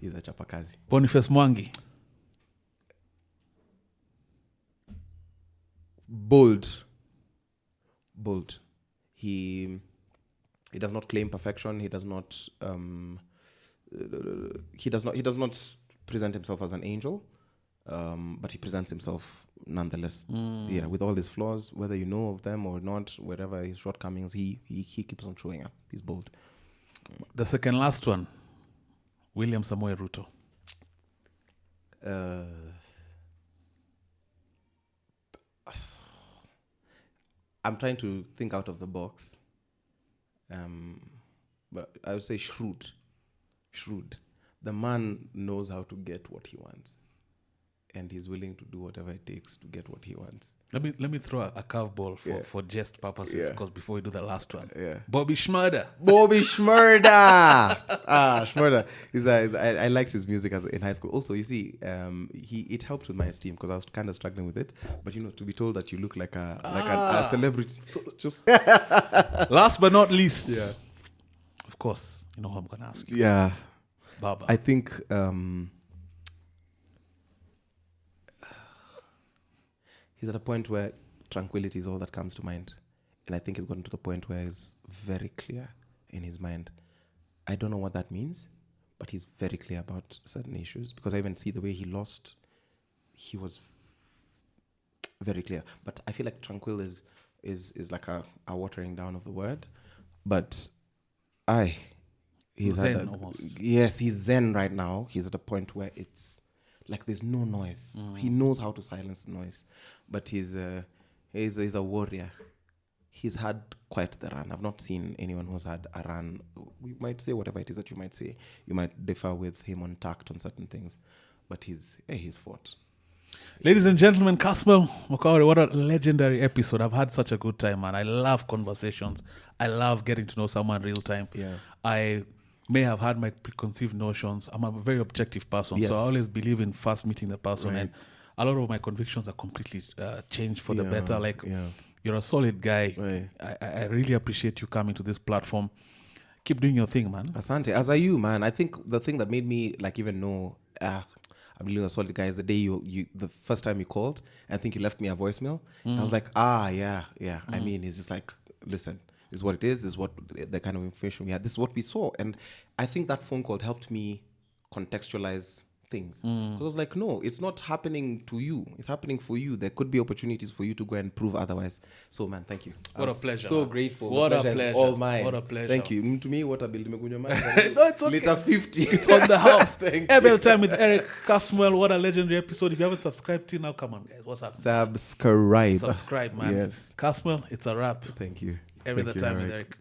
he's a chapakazi. Boniface Mwangi. Bold. He does not claim perfection. He does not present himself as an angel, but he presents himself nonetheless. Yeah, with all his flaws, whether you know of them or not, whatever his shortcomings, he keeps on showing up. He's bold. The second last one, William Samoei Ruto. I'm trying to think out of the box. But I would say shrewd. The man knows how to get what he wants, and he's willing to do whatever it takes to get what he wants. Let me throw a curveball for jest purposes, because before we do the last one, Bobby Schmurder. Schmurder. Schmurder. I liked his music in high school. Also, you see, it helped with my esteem because I was kind of struggling with it. But to be told that you look like a celebrity, just last but not least, of course, you know who I'm gonna ask you. Yeah, Baba. I think he's at a point where tranquility is all that comes to mind. And I think he's gotten to the point where he's very clear in his mind. I don't know what that means, but he's very clear about certain issues. Because I even see the way he lost, he was very clear. But I feel like tranquil is like a watering down of the word. But he's zen almost. Yes, he's zen right now. He's at a point where it's like there's no noise. He knows how to silence the noise. But he's a warrior. He's had quite the run. I've not seen anyone who's had a run. We might say whatever it is that you might say. You might differ with him on tact on certain things. But he's fought. Ladies and gentlemen, Kasmuel Mcoure, what a legendary episode. I've had such a good time, man. I love conversations. I love getting to know someone real time. Yeah. I may have had my preconceived notions. I'm a very objective person, so I always believe in first meeting the person. Right. And a lot of my convictions are completely changed for the better. Like, you're a solid guy. Right. I really appreciate you coming to this platform. Keep doing your thing, man. Asante. As are you, man. I think the thing that made me even know I'm really a solid guy is the day the first time you called. I think you left me a voicemail. I was like, yeah. I mean, it's just like, listen, this is what it is. This is what the kind of information we had. This is what we saw. And I think that phone call helped me contextualize things. Because I was like, no, it's not happening to you. It's happening for you. There could be opportunities for you to go and prove otherwise. So, man, thank you. What a pleasure. So man. grateful. What The a pleasure is pleasure. all mine. What a pleasure. Thank you. To me, what a bill. No, it's okay. Liter 50. It's on the house. Thank Every time with Eric Kasmuel. What a legendary episode. If you haven't subscribed till now, come on, guys. What's up? Subscribe. Subscribe, man. Yes. Kasmuel, it's a wrap. Thank you. Every Thank time you, with Eric. Eric.